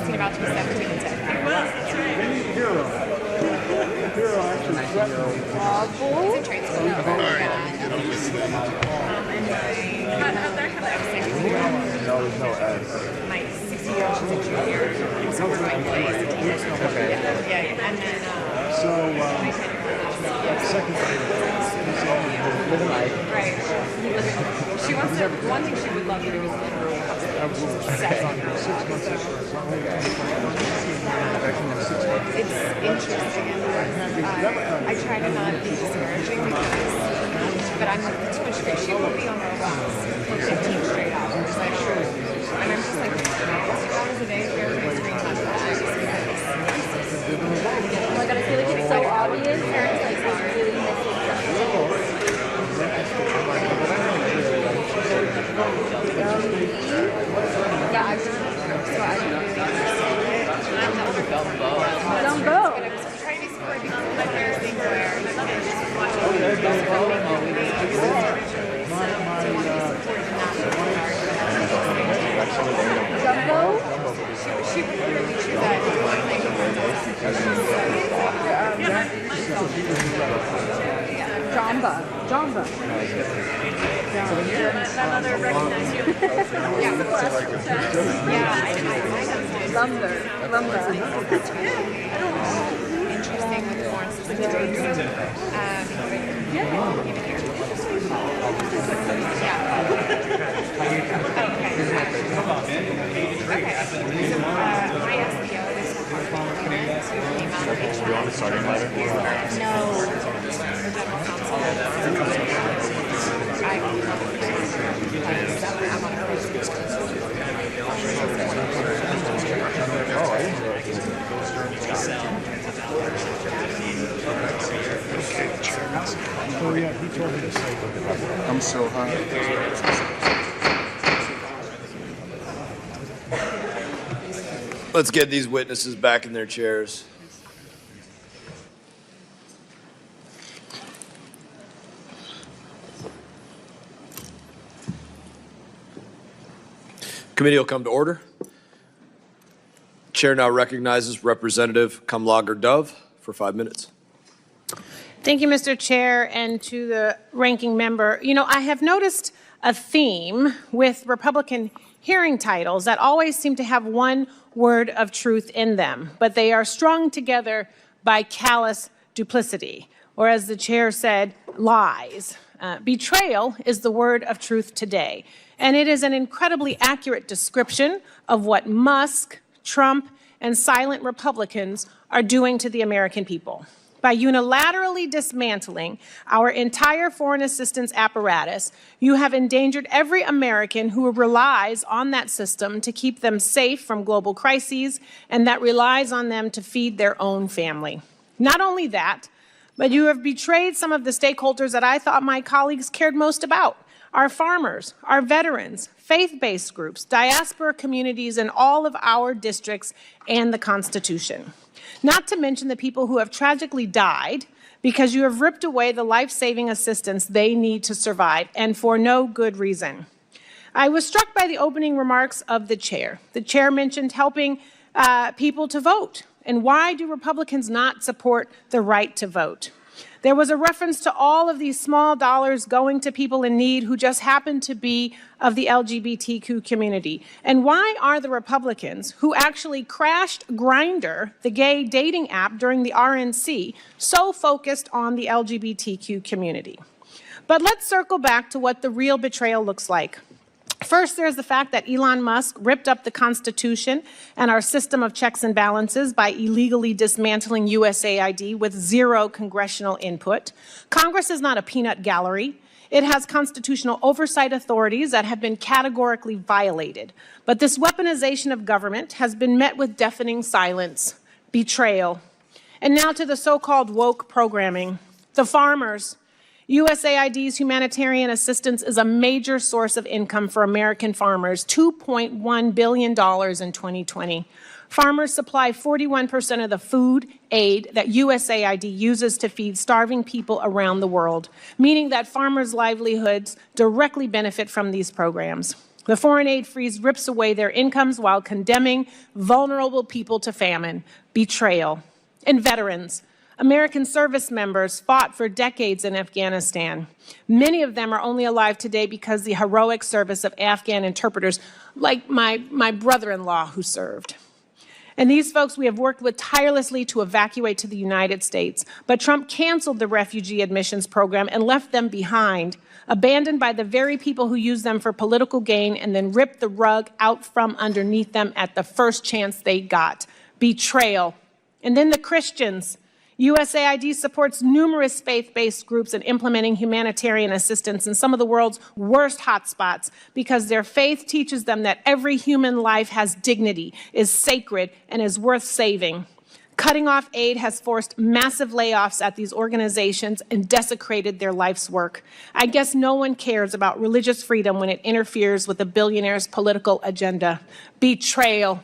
About to be 17 today. My 60-year-old is a junior, so we're going to play. Yeah, and then right. She wants to. One thing she would love to do is literally It's interesting. I try to not be discouraging but I'm she will be on her runs for 15 straight hours. And I'm just like, 2 hours a day, very screen time. Oh my god, I feel like it's so obvious. Parents like really missing yeah, I so I Dumbo. I'm trying to be supportive because my favorite thing where Dumbo? She would really choose that. Jamba. Another recognize you. Lumber. Interesting with foreign systems. Oh yeah, he told me to say I'm so high. Let's get these witnesses back in their chairs. Committee will come to order. Chair now recognizes Representative Kamlager Dove for 5 minutes. Thank you, Mr. Chair, and to the ranking member. You know, I have noticed a theme with Republican hearing titles that always seem to have one word of truth in them, but they are strung together by callous duplicity, or as the chair said, lies. Betrayal is the word of truth today, and it is an incredibly accurate description of what Musk, Trump, and silent Republicans are doing to the American people. By unilaterally dismantling our entire foreign assistance apparatus, you have endangered every American who relies on that system to keep them safe from global crises and that relies on them to feed their own family. Not only that, but you have betrayed some of the stakeholders that I thought my colleagues cared most about: our farmers, our veterans, faith-based groups, diaspora communities in all of our districts, and the Constitution. Not to mention the people who have tragically died because you have ripped away the life-saving assistance they need to survive, and for no good reason. I was struck by the opening remarks of the chair. The chair mentioned helping people to vote. And why do Republicans not support the right to vote? There was a reference to all of these small dollars going to people in need who just happen to be of the LGBTQ community. And why are the Republicans who actually crashed Grindr, the gay dating app during the RNC, so focused on the LGBTQ community? But let's circle back to what the real betrayal looks like. First, there's the fact that Elon Musk ripped up the Constitution and our system of checks and balances by illegally dismantling USAID with zero congressional input. Congress is not a peanut gallery. It has constitutional oversight authorities that have been categorically violated. But this weaponization of government has been met with deafening silence, betrayal. And now to the so-called woke programming. The farmers. USAID's humanitarian assistance is a major source of income for American farmers, $2.1 billion in 2020. Farmers supply 41% of the food aid that USAID uses to feed starving people around the world, meaning that farmers' livelihoods directly benefit from these programs. The foreign aid freeze rips away their incomes while condemning vulnerable people to famine, betrayal. And veterans. American service members fought for decades in Afghanistan. Many of them are only alive today because the heroic service of Afghan interpreters, like my brother-in-law who served. And these folks we have worked with tirelessly to evacuate to the United States. But Trump canceled the refugee admissions program and left them behind, abandoned by the very people who used them for political gain and then ripped the rug out from underneath them at the first chance they got. Betrayal. And then the Christians. USAID supports numerous faith-based groups in implementing humanitarian assistance in some of the world's worst hotspots because their faith teaches them that every human life has dignity, is sacred, and is worth saving. Cutting off aid has forced massive layoffs at these organizations and desecrated their life's work. I guess no one cares about religious freedom when it interferes with a billionaire's political agenda. Betrayal.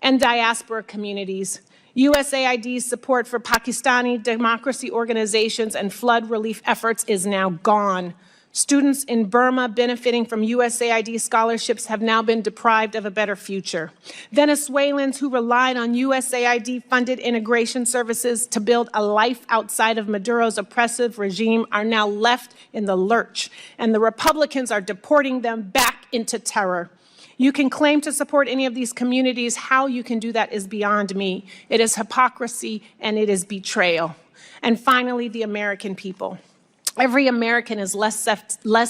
And diaspora communities. USAID's support for Pakistani democracy organizations and flood relief efforts is now gone. Students in Burma benefiting from USAID scholarships have now been deprived of a better future. Venezuelans who relied on USAID-funded integration services to build a life outside of Maduro's oppressive regime are now left in the lurch, and the Republicans are deporting them back into terror. You can claim to support any of these communities. How you can do that is beyond me. It is hypocrisy and it is betrayal. And finally, the American people. Every American is less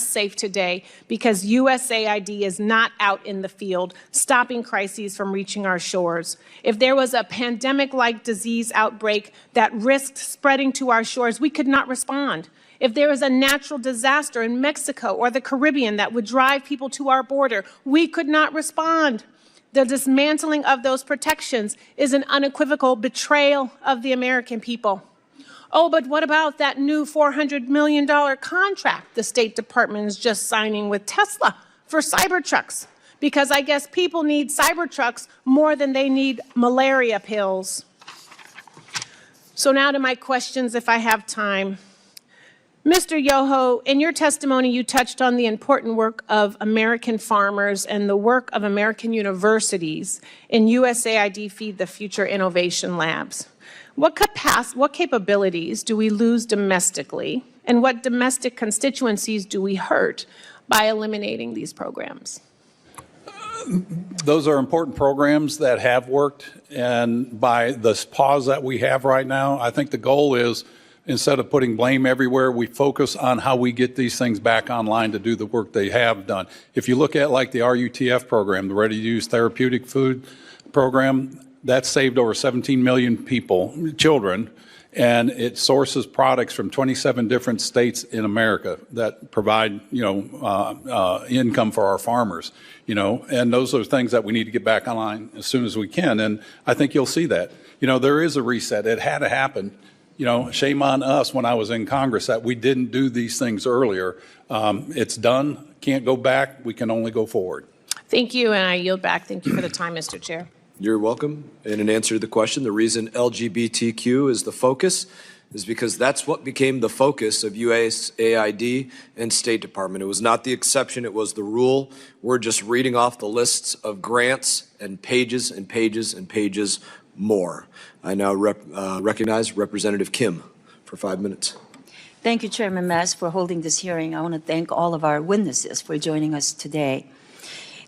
safe today because USAID is not out in the field stopping crises from reaching our shores. If there was a pandemic-like disease outbreak that risked spreading to our shores, we could not respond. If there is a natural disaster in Mexico or the Caribbean that would drive people to our border, we could not respond. The dismantling of those protections is an unequivocal betrayal of the American people. Oh, but what about that new $400 million contract the State Department is just signing with Tesla for Cybertrucks? Because I guess people need Cybertrucks more than they need malaria pills. So now to my questions, if I have time. Mr. Yoho, in your testimony, you touched on the important work of American farmers and the work of American universities in USAID Feed the Future Innovation Labs. What capabilities do we lose domestically, and what domestic constituencies do we hurt by eliminating these programs? Those are important programs that have worked, and by this pause that we have right now, I think the goal is, instead of putting blame everywhere, we focus on how we get these things back online to do the work they have done. If you look at like the RUTF program, the Ready-to-Use Therapeutic Food Program, that's saved over 17 million people, children, and it sources products from 27 different states in America that provide, income for our farmers, and those are things that we need to get back online as soon as we can, and I think you'll see that. There is a reset. It had to happen. Shame on us when I was in Congress that we didn't do these things earlier. It's done, can't go back, we can only go forward. Thank you, and I yield back. Thank you for the time, Mr. Chair. You're welcome. And in answer to the question, the reason LGBTQ is the focus is because that's what became the focus of USAID and State Department. It was not the exception, it was the rule. We're just reading off the lists of grants and pages and pages and pages more. I now recognize Representative Kim for 5 minutes. Thank you, Chairman Mast, for holding this hearing. I want to thank all of our witnesses for joining us today.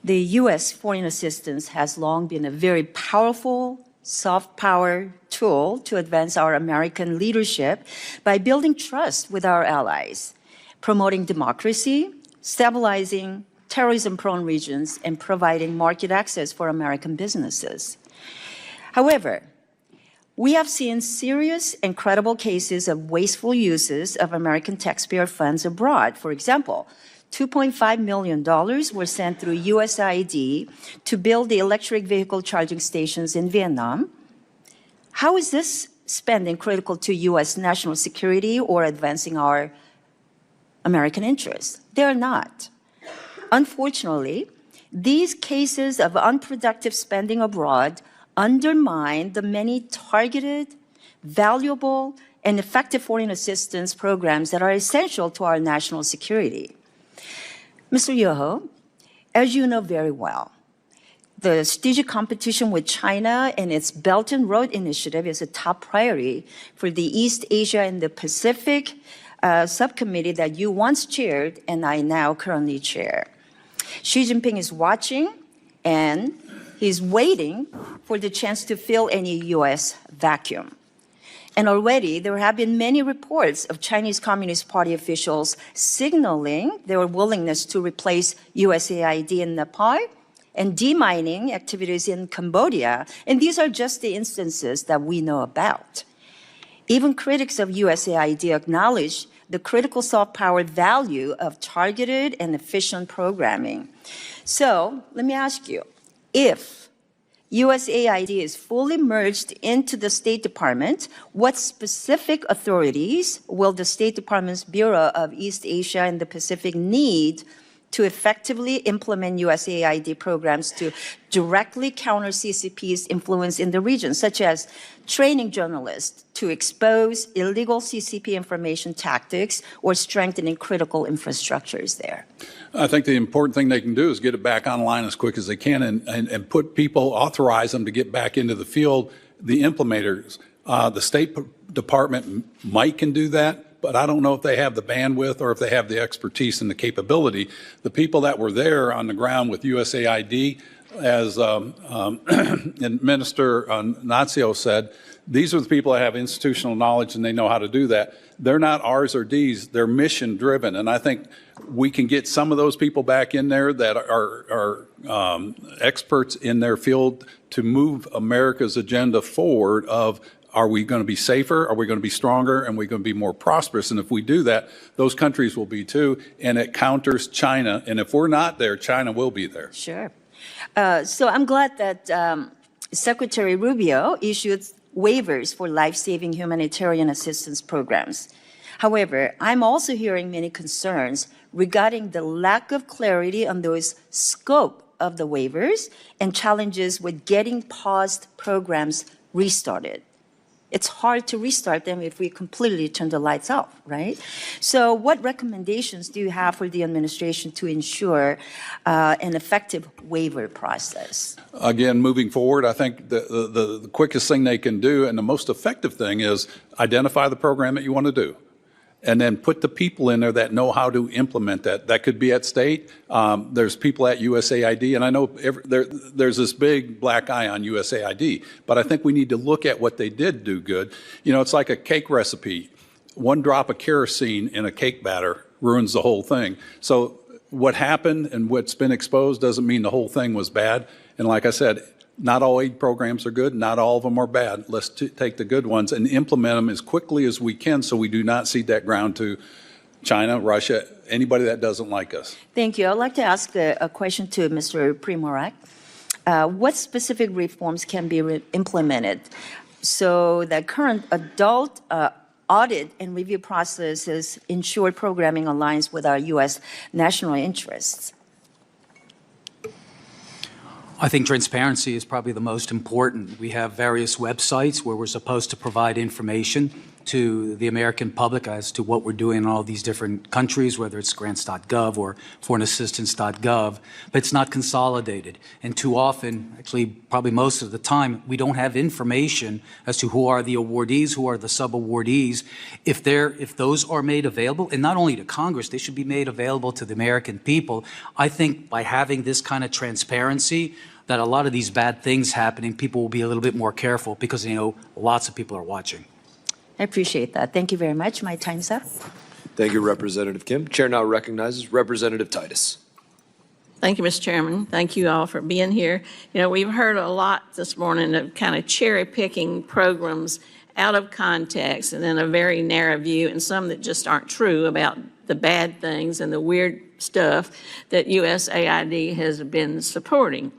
The U.S. foreign assistance has long been a very powerful soft power tool to advance our American leadership by building trust with our allies, promoting democracy, stabilizing terrorism-prone regions, and providing market access for American businesses. However, we have seen serious and credible cases of wasteful uses of American taxpayer funds abroad. For example, $2.5 million were sent through USAID to build the electric vehicle charging stations in Vietnam. How is this spending critical to U.S. national security or advancing our American interests? They're not. Unfortunately, these cases of unproductive spending abroad undermine the many targeted, valuable, and effective foreign assistance programs that are essential to our national security. Mr. Yoho, as you know very well, the strategic competition with China and its Belt and Road Initiative is a top priority for the East Asia and the Pacific subcommittee that you once chaired and I now currently chair. Xi Jinping is watching and he's waiting for the chance to fill any U.S. vacuum. And already there have been many reports of Chinese Communist Party officials signaling their willingness to replace USAID in Nepal and demining activities in Cambodia. And these are just the instances that we know about. Even critics of USAID acknowledge the critical soft power value of targeted and efficient programming. So let me ask you, if USAID is fully merged into the State Department, what specific authorities will the State Department's Bureau of East Asia and the Pacific need to effectively implement USAID programs to directly counter CCP's influence in the region, such as training journalists to expose illegal CCP information tactics or strengthening critical infrastructures there? I think the important thing they can do is get it back online as quick as they can and put people, authorize them to get back into the field, the implementers. The State Department might can do that, but I don't know if they have the bandwidth or if they have the expertise and the capability. The people that were there on the ground with USAID, as Minister Nazio said, these are the people that have institutional knowledge and they know how to do that. They're not R's or D's, they're mission driven. And I think we can get some of those people back in there that are experts in their field to move America's agenda forward of, are we going to be safer? Are we going to be stronger? And are we going to be more prosperous? And if we do that, those countries will be too. And it counters China. And if we're not there, China will be there. Sure. So I'm glad that Secretary Rubio issued waivers for life-saving humanitarian assistance programs. However, I'm also hearing many concerns regarding the lack of clarity on those scope of the waivers and challenges with getting paused programs restarted. It's hard to restart them if we completely turn the lights off, right? So what recommendations do you have for the administration to ensure an effective waiver process? Again, moving forward, I think the quickest thing they can do and the most effective thing is identify the program that you want to do. And then put the people in there that know how to implement that. That could be at state. There's people at USAID, and I know there's this big black eye on USAID, but I think we need to look at what they did do good. You know, it's like a cake recipe. One drop of kerosene in a cake batter ruins the whole thing. So what happened and what's been exposed doesn't mean the whole thing was bad. And like I said, not all aid programs are good. Not all of them are bad. Let's take the good ones and implement them as quickly as we can so we do not cede that ground to China, Russia, anybody that doesn't like us. Thank you. I'd like to ask a question to Mr. Primorak. What specific reforms can be implemented so that current adult audit and review processes ensure programming aligns with our U.S. national interests? I think transparency is probably the most important. We have various websites where we're supposed to provide information to the American public as to what we're doing in all these different countries, whether it's grants.gov or foreignassistance.gov, but it's not consolidated. And too often, actually probably most of the time, we don't have information as to who are the awardees, who are the sub-awardees. If those are made available, and not only to Congress, they should be made available to the American people. I think by having this kind of transparency, that a lot of these bad things happening, people will be a little bit more careful because, you know, lots of people are watching. I appreciate that. Thank you very much. My time's up. Thank you, Representative Kim. Chair now recognizes Representative Titus. Thank you, Mr. Chairman. Thank you all for being here. You know, we've heard a lot this morning of kind of cherry picking programs out of context and in a very narrow view, and some that just aren't true about the bad things and the weird stuff that USAID has been supporting.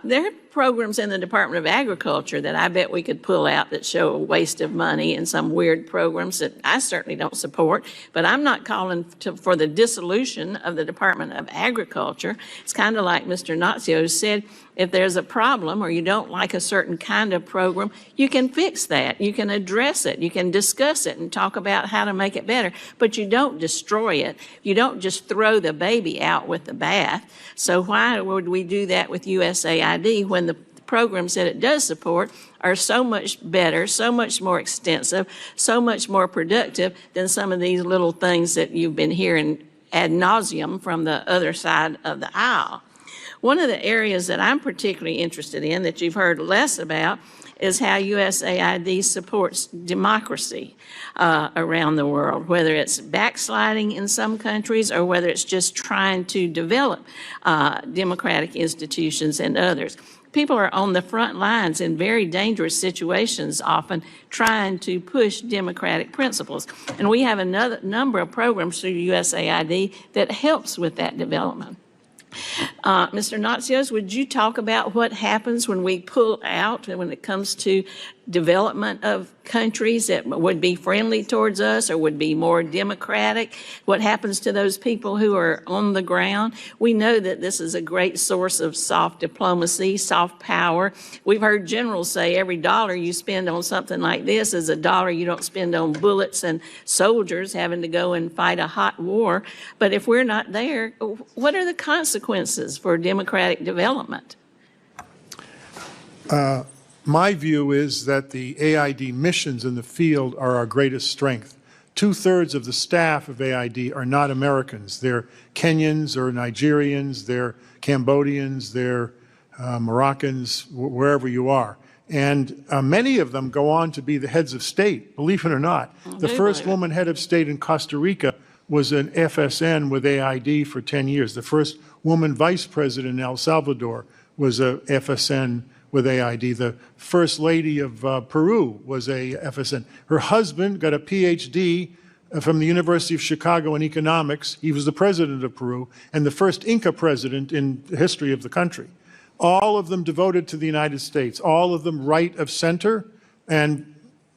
There programs in the Department of Agriculture that I bet we could pull out that show a waste of money and some weird programs that I certainly don't support, but I'm not calling for the dissolution of the Department of Agriculture. It's kind of like Mr. Nazio said, if there's a problem or you don't like a certain kind of program, you can fix that. You can address it. You can discuss it and talk about how to make it better, but you don't destroy it. You don't just throw the baby out with the bath. So why would we do that with USAID when the programs that it does support are so much better, so much more extensive, so much more productive than some of these little things that you've been hearing ad nauseum from the other side of the aisle? One of the areas that I'm particularly interested in that you've heard less about is how USAID supports democracy around the world, whether it's backsliding in some countries or whether it's just trying to develop democratic institutions in others. People are on the front lines in very dangerous situations, often trying to push democratic principles. And we have another number of programs through USAID that helps with that development. Mr. Natsios, would you talk about what happens when we pull out when it comes to development of countries that would be friendly towards us or would be more democratic? What happens to those people who are on the ground? We know that this is a great source of soft diplomacy, soft power. We've heard generals say every dollar you spend on something like this is a dollar you don't spend on bullets and soldiers having to go and fight a hot war. But if we're not there, what are the consequences for democratic development? My view is that the AID missions in the field are our greatest strength. 2/3 of the staff of AID are not Americans. They're Kenyans or Nigerians, they're Cambodians, they're Moroccans, wherever you are. And many of them go on to be the heads of state, believe it or not. The first woman head of state in Costa Rica was an FSN with AID for 10 years. The first woman vice president in El Salvador was a FSN with AID. The first lady of Peru was a FSN. Her husband got a PhD from the University of Chicago in economics. He was the president of Peru and the first Inca president in the history of the country. All of them devoted to the United States, all of them right of center and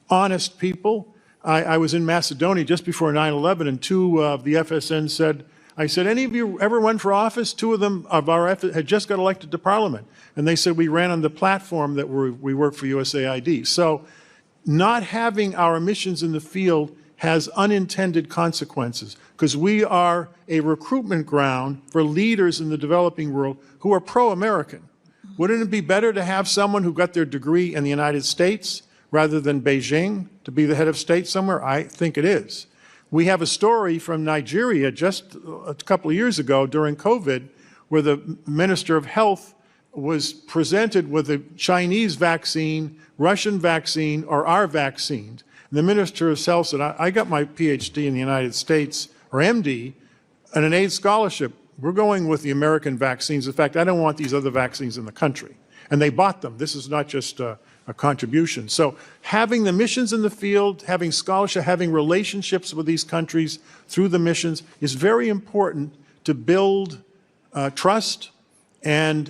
honest people. I was in Macedonia just before 9/11 and two of the FSN said, I said, any of you ever run for office? Two of them of our had just got elected to Parliament. And they said, we ran on the platform that we work for USAID. So not having our missions in the field has unintended consequences because we are a recruitment ground for leaders in the developing world who are pro-American. Wouldn't it be better to have someone who got their degree in the United States rather than Beijing to be the head of state somewhere? I think it is. We have a story from Nigeria just a couple of years ago during COVID where the Minister of Health was presented with a Chinese vaccine, Russian vaccine, or our vaccine. And the Minister of Health said, I got my PhD in the United States, or MD, and an AIDS scholarship. We're going with the American vaccines. In fact, I don't want these other vaccines in the country. And they bought them. This is not just a contribution. So having the missions in the field, having scholarship, having relationships with these countries through the missions is very important to build trust. And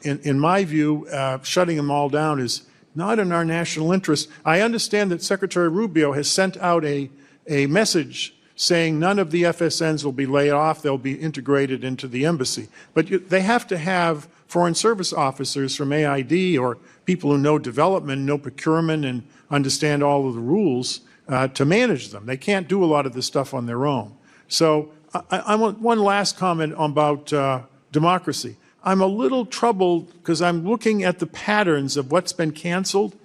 in my view, shutting them all down is not in our national interest. I understand that Secretary Rubio has sent out a message saying none of the FSNs will be laid off, they'll be integrated into the embassy. But they have to have foreign service officers from AID or people who know development, know procurement, and understand all of the rules to manage them. They can't do a lot of this stuff on their own. So I want one last comment about democracy. I'm a little troubled because I'm looking at the patterns of what's been canceled.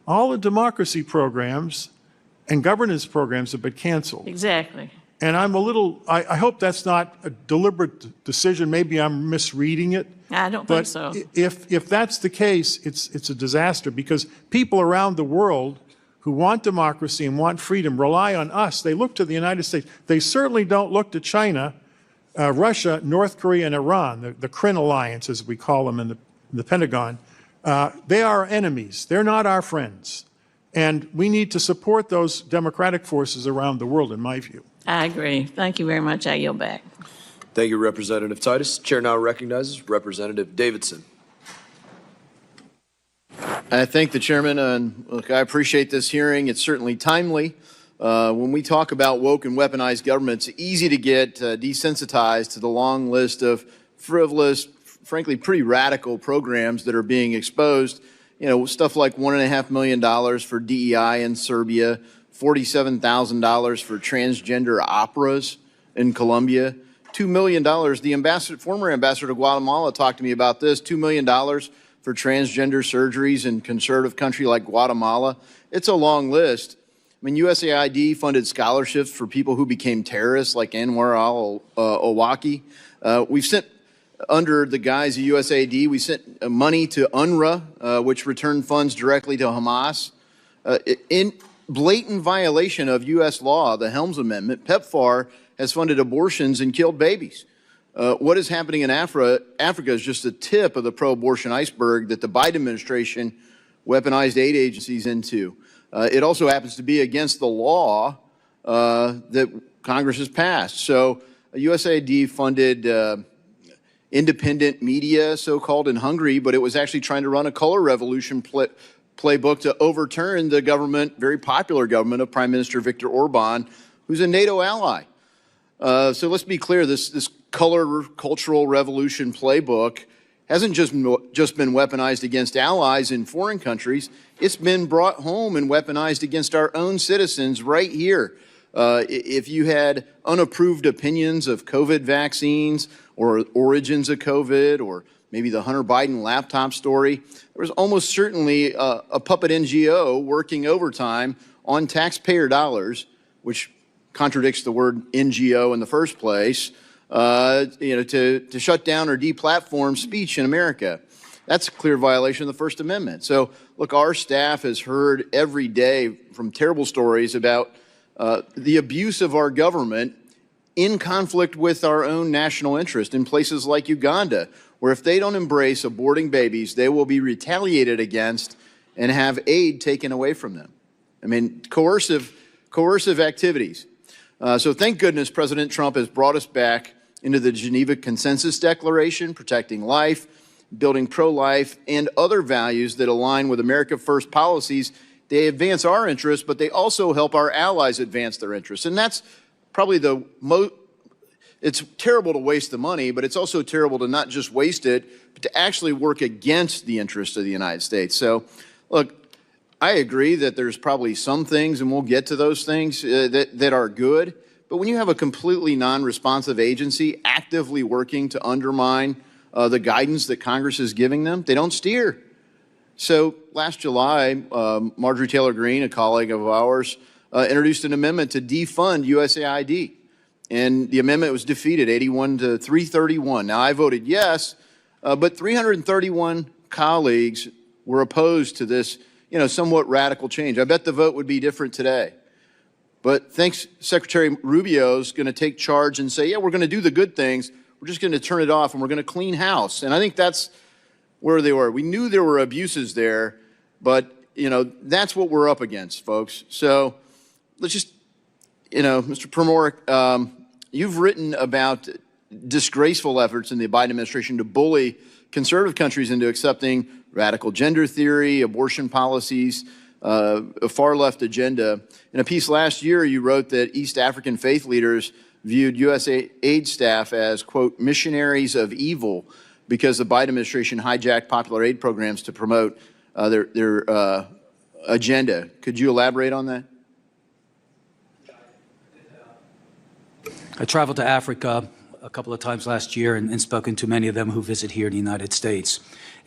All the democracy programs and governance programs have been canceled. Exactly. And I'm a little, I hope that's not a deliberate decision. Maybe I'm misreading it. I don't think so. If that's the case, it's a disaster because people around the world who want democracy and want freedom rely on us. They look to the United States. They certainly don't look to China, Russia, North Korea, and Iran, the CRIN alliance, as we call them in the Pentagon. They are our enemies. They're not our friends. And we need to support those democratic forces around the world, in my view. I agree. Thank you very much. I yield back. Thank you, Representative Titus. Chair now recognizes Representative Davidson. I thank the chairman, and look, I appreciate this hearing. It's certainly timely. When we talk about woke and weaponized government, it's easy to get desensitized to the long list of frivolous, frankly, pretty radical programs that are being exposed. You know, stuff like $1.5 million for DEI in Serbia, $47,000 for transgender operas in Colombia, $2 million. The former ambassador to Guatemala talked to me about this, $2 million for transgender surgeries in conservative country like Guatemala. It's a long list. I mean, USAID funded scholarships for people who became terrorists like Anwar al-Awlaki. We've sent, under the guise of USAID, we sent money to UNRWA, which returned funds directly to Hamas. In blatant violation of U.S. law, the Helms Amendment, PEPFAR has funded abortions and killed babies. What is happening in Africa is just a tip of the pro-abortion iceberg that the Biden administration weaponized aid agencies into. It also happens to be against the law that Congress has passed. So USAID funded independent media, so-called, in Hungary, but it was actually trying to run a color revolution playbook to overturn the government, very popular government of Prime Minister Viktor Orban, who's a NATO ally. So let's be clear, this color cultural revolution playbook hasn't just been weaponized against allies in foreign countries. It's been brought home and weaponized against our own citizens right here. If you had unapproved opinions of COVID vaccines or origins of COVID or maybe the Hunter Biden laptop story, there was almost certainly a puppet NGO working overtime on taxpayer dollars, which contradicts the word NGO in the first place, to shut down or deplatform speech in America. That's a clear violation of the First Amendment. So, look, our staff has heard every day from terrible stories about the abuse of our government in conflict with our own national interest in places like Uganda, where if they don't embrace aborting babies, they will be retaliated against and have aid taken away from them. I mean, coercive activities. So thank goodness President Trump has brought us back into the Geneva Consensus Declaration, protecting life, building pro-life, and other values that align with America First policies. They advance our interests, but they also help our allies advance their interests. And that's probably it's terrible to waste the money, but it's also terrible to not just waste it, but to actually work against the interests of the United States. So, look, I agree that there's probably some things, and we'll get to those things, that are good. But when you have a completely non-responsive agency actively working to undermine the guidance that Congress is giving them, they don't steer. So last July, Marjorie Taylor Greene, a colleague of ours, introduced an amendment to defund USAID. And the amendment was defeated 81 to 331. Now, I voted yes, but 331 colleagues were opposed to this, somewhat radical change. I bet the vote would be different today. But thanks, Secretary Rubio's going to take charge and say, yeah, we're going to do the good things. We're just going to turn it off and we're going to clean house. And I think that's where they were. We knew there were abuses there, but, that's what we're up against, folks. So let's just, Mr. Primorik, you've written about disgraceful efforts in the Biden administration to bully conservative countries into accepting radical gender theory, abortion policies, a far-left agenda. In a piece last year, you wrote that East African faith leaders viewed USAID staff as, quote, missionaries of evil because the Biden administration hijacked popular aid programs to promote their agenda. Could you elaborate on that? I traveled to Africa a couple of times last year and spoken to many of them who visit here in the United States.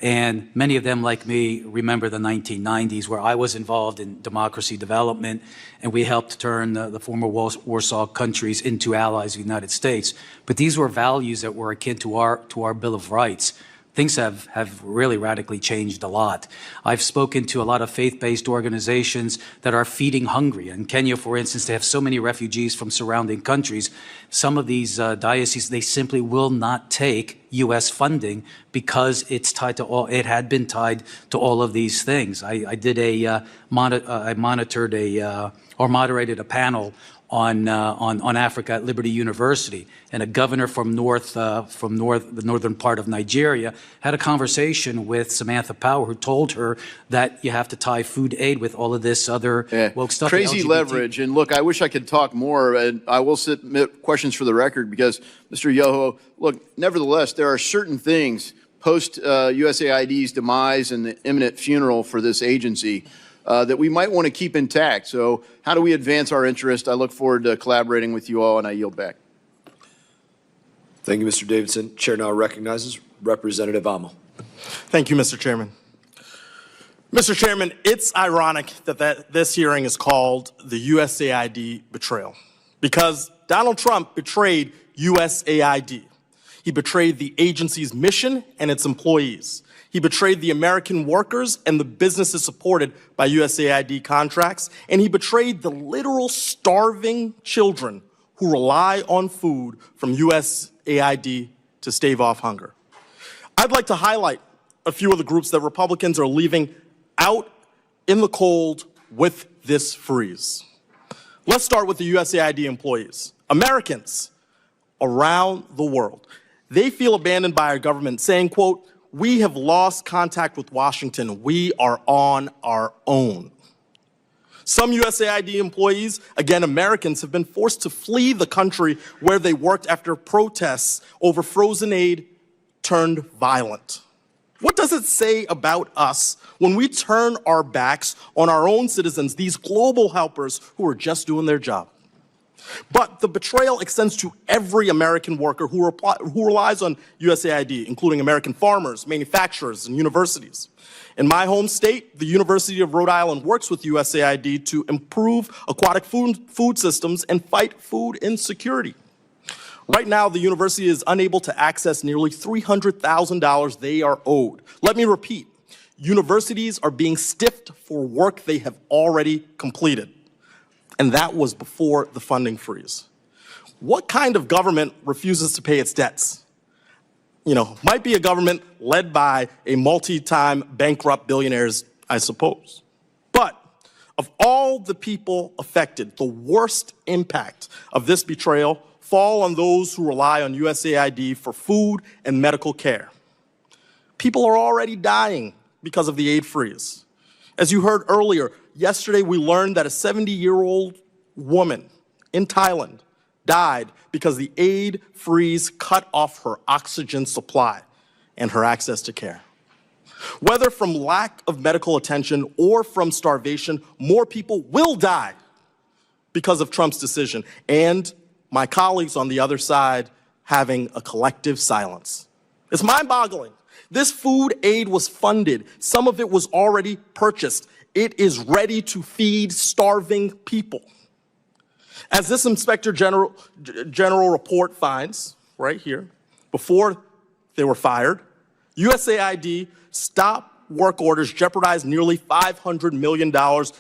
And many of them, like me, remember the 1990s, where I was involved in democracy development, and we helped turn the former Warsaw countries into allies of the United States. But these were values that were akin to our Bill of Rights. Things have really radically changed a lot. I've spoken to a lot of faith-based organizations that are feeding hungry. In Kenya, for instance, they have so many refugees from surrounding countries. Some of these dioceses, they simply will not take U.S. funding because it's tied to all. It had been tied to all of these things. I did I monitored or moderated a panel on Africa at Liberty University, and a governor from the northern part of Nigeria had a conversation with Samantha Power, who told her that you have to tie food aid with all of this other woke stuff. Crazy leverage. And look, I wish I could talk more, and I will submit questions for the record because, Mr. Yoho, look, nevertheless, there are certain things post USAID's demise and the imminent funeral for this agency that we might want to keep intact. So how do we advance our interest? I look forward to collaborating with you all, and I yield back. Thank you, Mr. Davidson. Chair now recognizes Representative Amo. Thank you, Mr. Chairman. Mr. Chairman, it's ironic that this hearing is called the USAID betrayal because Donald Trump betrayed USAID. He betrayed the agency's mission and its employees. He betrayed the American workers and the businesses supported by USAID contracts, and he betrayed the literal starving children who rely on food from USAID to stave off hunger. I'd like to highlight a few of the groups that Republicans are leaving out in the cold with this freeze. Let's start with the USAID employees. Americans around the world, they feel abandoned by our government, saying, quote, "We have lost contact with Washington. We are on our own." Some USAID employees, again Americans, have been forced to flee the country where they worked after protests over frozen aid turned violent. What does it say about us when we turn our backs on our own citizens, these global helpers who are just doing their job? But the betrayal extends to every American worker who relies on USAID, including American farmers, manufacturers, and universities. In my home state, the University of Rhode Island works with USAID to improve aquatic food systems and fight food insecurity. Right now, the university is unable to access nearly $300,000 they are owed. Let me repeat, universities are being stiffed for work they have already completed. And that was before the funding freeze. What kind of government refuses to pay its debts? Might be a government led by a multi-time bankrupt billionaires, I suppose. But of all the people affected, the worst impact of this betrayal fall on those who rely on USAID for food and medical care. People are already dying because of the aid freeze. As you heard earlier, yesterday we learned that a 70-year-old woman in Thailand died because the aid freeze cut off her oxygen supply and her access to care. Whether from lack of medical attention or from starvation, more people will die because of Trump's decision, and my colleagues on the other side having a collective silence. It's mind-boggling. This food aid was funded. Some of it was already purchased. It is ready to feed starving people. As this Inspector General report finds, right here, before they were fired, USAID stopped work orders jeopardized nearly $500 million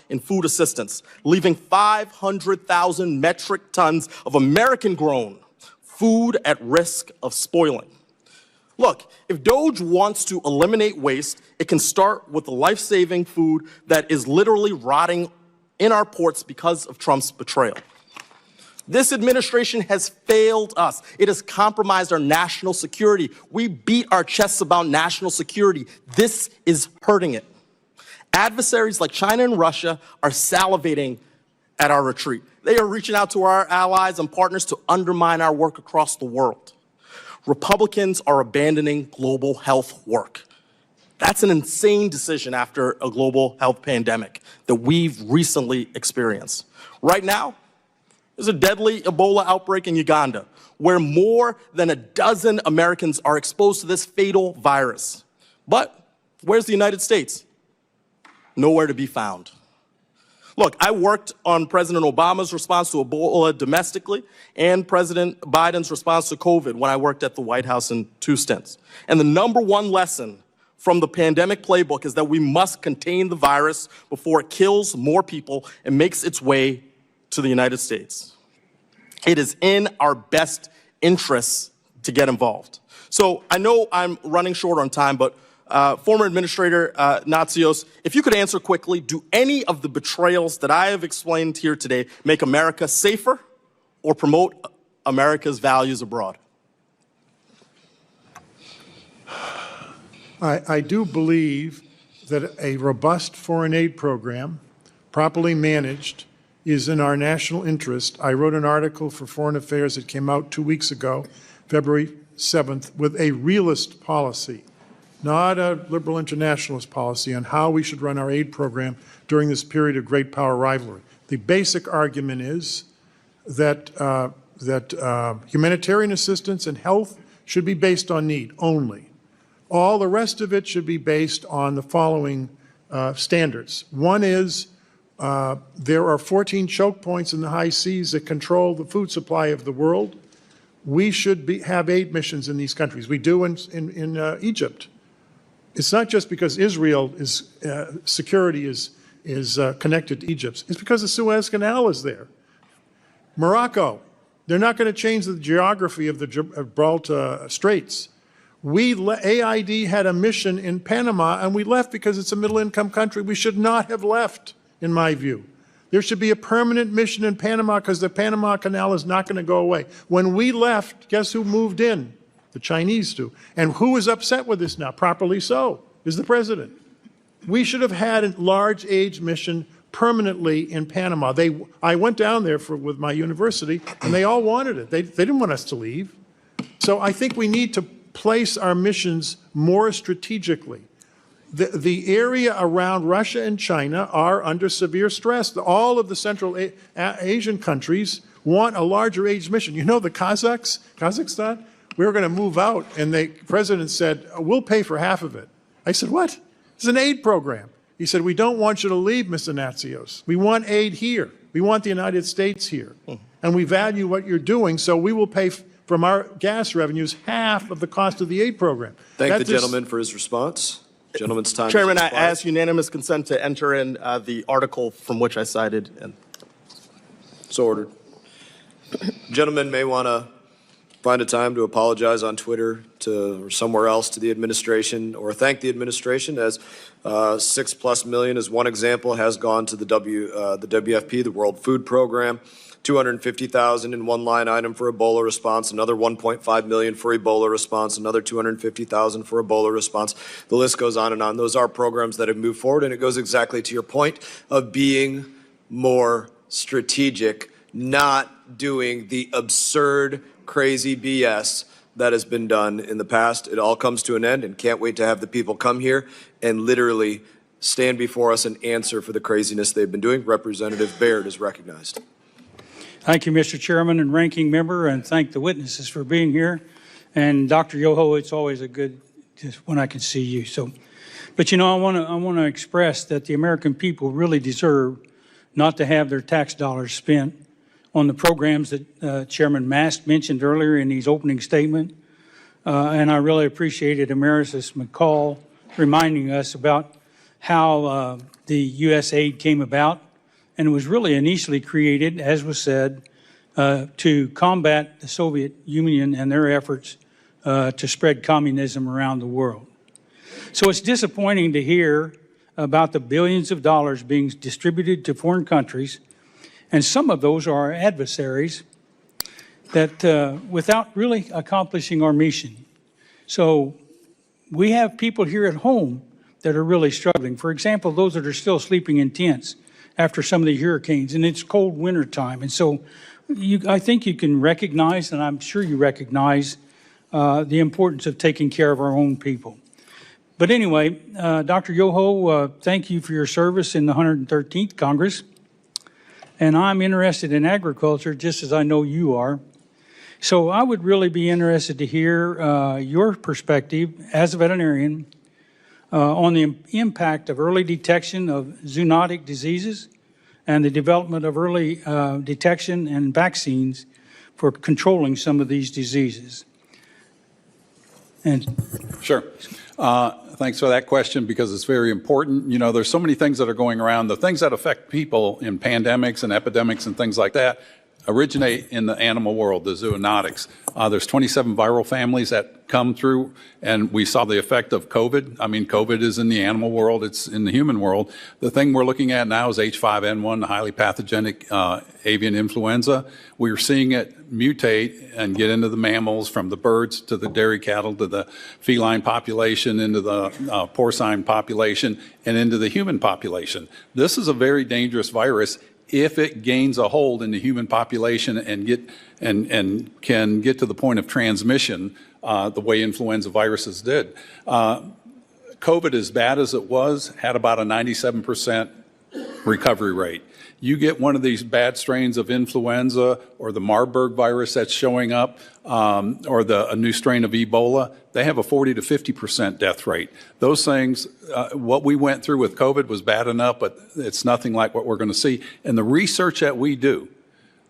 in food assistance, leaving 500,000 metric tons of American-grown food at risk of spoiling. Look, if DOGE wants to eliminate waste, it can start with the life-saving food that is literally rotting in our ports because of Trump's betrayal. This administration has failed us. It has compromised our national security. We beat our chests about national security. This is hurting it. Adversaries like China and Russia are salivating at our retreat. They are reaching out to our allies and partners to undermine our work across the world. Republicans are abandoning global health work. That's an insane decision after a global health pandemic that we've recently experienced. Right now, there's a deadly Ebola outbreak in Uganda, where more than a dozen Americans are exposed to this fatal virus. But where's the United States? Nowhere to be found. Look, I worked on President Obama's response to Ebola domestically and President Biden's response to COVID when I worked at the White House in 2 stints. And the number one lesson from the pandemic playbook is that we must contain the virus before it kills more people and makes its way to the United States. It is in our best interests to get involved. So I know I'm running short on time, but Former Administrator Natsios, if you could answer quickly, do any of the betrayals that I have explained here today make America safer or promote America's values abroad? I do believe that a robust foreign aid program, properly managed, is in our national interest. I wrote an article for Foreign Affairs that came out 2 weeks ago, February 7th, with a realist policy, not a liberal internationalist policy, on how we should run our aid program during this period of great power rivalry. The basic argument is that, humanitarian assistance and health should be based on need only. All the rest of it should be based on the following standards. One is there are 14 choke points in the high seas that control the food supply of the world. We should have aid missions in these countries. We do in Egypt. It's not just because Israel is security is connected to Egypt. It's because the Suez Canal is there. Morocco, they're not going to change the geography of the Gibraltar Straits. AID had a mission in Panama, and we left because it's a middle-income country. We should not have left, in my view. There should be a permanent mission in Panama because the Panama Canal is not going to go away. When we left, guess who moved in? The Chinese do. And who is upset with this now? Properly so, is the president. We should have had a large aid mission permanently in Panama. I went down there with my university, and they all wanted it. They didn't want us to leave. So I think we need to place our missions more strategically. The area around Russia and China are under severe stress. All of the Central Asian countries want a larger aid mission. You know, the Kazakhstan, we were going to move out, and the president said, we'll pay for half of it. I said, what? It's an aid program. He said, we don't want you to leave, Mr. Natsios. We want aid here. We want the United States here. And we value what you're doing, so we will pay from our gas revenues half of the cost of the aid program. Thank the gentleman for his response. Gentleman's time. Chairman, I ask unanimous consent to enter in the article from which I cited. So ordered. Gentlemen may want to find a time to apologize on Twitter or somewhere else to the administration, or thank the administration, as $6+ million, as one example, has gone to the WFP, the World Food Program. $250,000 in one line item for Ebola response, another $1.5 million for Ebola response, another $250,000 for Ebola response. The list goes on and on. Those are programs that have moved forward, and it goes exactly to your point of being more strategic, not doing the absurd, crazy BS that has been done in the past. It all comes to an end, and can't wait to have the people come here and literally stand before us and answer for the craziness they've been doing. Representative Baird is recognized. Thank you, Mr. Chairman and Ranking Member, and thank the witnesses for being here. And Dr. Yoho, it's always a good when I can see you. But you know, I want to express that the American people really deserve not to have their tax dollars spent on the programs that Chairman Mast mentioned earlier in his opening statement. And I really appreciated Emeritus McCall reminding us about how the USAID came about. And it was really initially created, as was said, to combat the Soviet Union and their efforts to spread communism around the world. So it's disappointing to hear about the billions of dollars being distributed to foreign countries, and some of those are our adversaries, that without really accomplishing our mission. So we have people here at home that are really struggling. For example, those that are still sleeping in tents after some of the hurricanes, and it's cold winter time. And so I think you can recognize, and I'm sure you recognize, the importance of taking care of our own people. But anyway, Dr. Yoho, thank you for your service in the 113th Congress. And I'm interested in agriculture, just as I know you are. So I would really be interested to hear your perspective as a veterinarian on the impact of early detection of zoonotic diseases and the development of early detection and vaccines for controlling some of these diseases. And sure. Thanks for that question, because it's very important. You know, there's so many things that are going around. The things that affect people in pandemics and epidemics and things like that originate in the animal world, the zoonotics. There's 27 viral families that come through, and we saw the effect of COVID. I mean, COVID is in the animal world, it's in the human world. The thing we're looking at now is H5N1, the highly pathogenic avian influenza. We're seeing it mutate and get into the mammals, from the birds to the dairy cattle to the feline population, into the porcine population, and into the human population. This is a very dangerous virus if it gains a hold in the human population and can get to the point of transmission the way influenza viruses did. COVID, as bad as it was, had about a 97% recovery rate. You get one of these bad strains of influenza or the Marburg virus that's showing up, or a new strain of Ebola, they have a 40 to 50% death rate. Those things, what we went through with COVID was bad enough, but it's nothing like what we're going to see. And the research that we do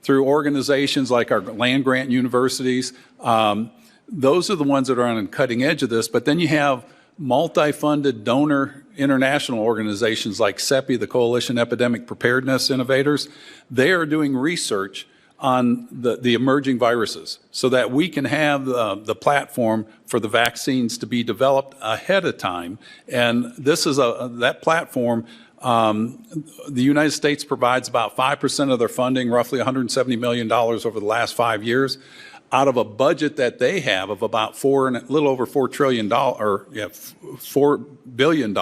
through organizations like our land-grant universities, those are the ones that are on the cutting edge of this. But then you have multi-funded donor international organizations like CEPI, the Coalition Epidemic Preparedness Innovators. They are doing research on the emerging viruses so that we can have the platform for the vaccines to be developed ahead of time. And this is that platform. The United States provides about 5% of their funding, roughly $170 million over the last 5 years, out of a budget that they have of about a little over $4 billion.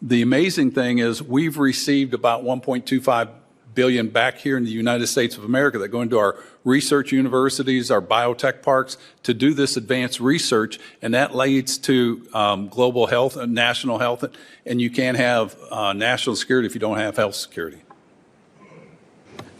The amazing thing is we've received about $1.25 billion back here in the United States of America that go into our research universities, our biotech parks, to do this advanced research, and that leads to global health and national health, and you can't have national security if you don't have health security.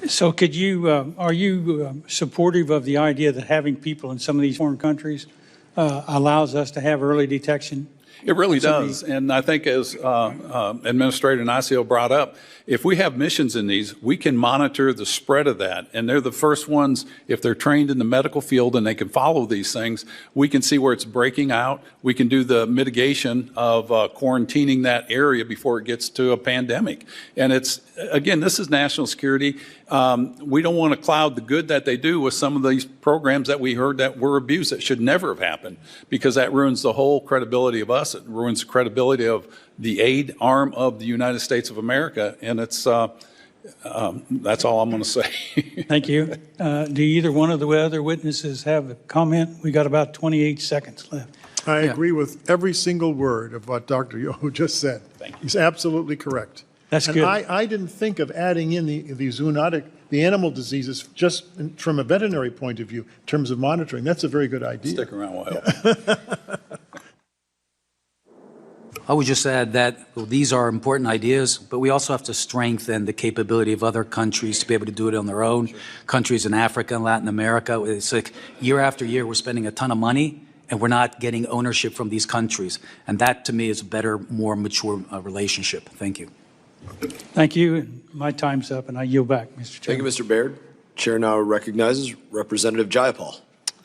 So could you, are you supportive of the idea that having people in some of these foreign countries allows us to have early detection? It really does. And I think, as Administrator Nacio brought up, if we have missions in these, we can monitor the spread of that. And they're the first ones, if they're trained in the medical field and they can follow these things, we can see where it's breaking out. We can do the mitigation of quarantining that area before it gets to a pandemic. And it's, again, this is national security. We don't want to cloud the good that they do with some of these programs that we heard that were abused that should never have happened, because that ruins the whole credibility of us. It ruins the credibility of the aid arm of the United States of America. And it's, that's all I'm going to say. Thank you. Do either one of the other witnesses have a comment? We got about 28 seconds left. I agree with every single word of what Dr. Yoho just said. Thank you. He's absolutely correct. That's and good. I didn't think of adding in the zoonotic, the animal diseases, just from a veterinary point of view, in terms of monitoring. That's a very good idea. Stick around will help. I would just add that these are important ideas, but we also have to strengthen the capability of other countries to be able to do it on their own. Sure. Countries in Africa and Latin America, it's like year after year we're spending a ton of money and we're not getting ownership from these countries. And that, to me, is a better, more mature relationship. Thank you. Thank you. My time's up, and I yield back, Mr. Chairman. Thank you, Mr. Baird. Chair now recognizes Representative Jayapal.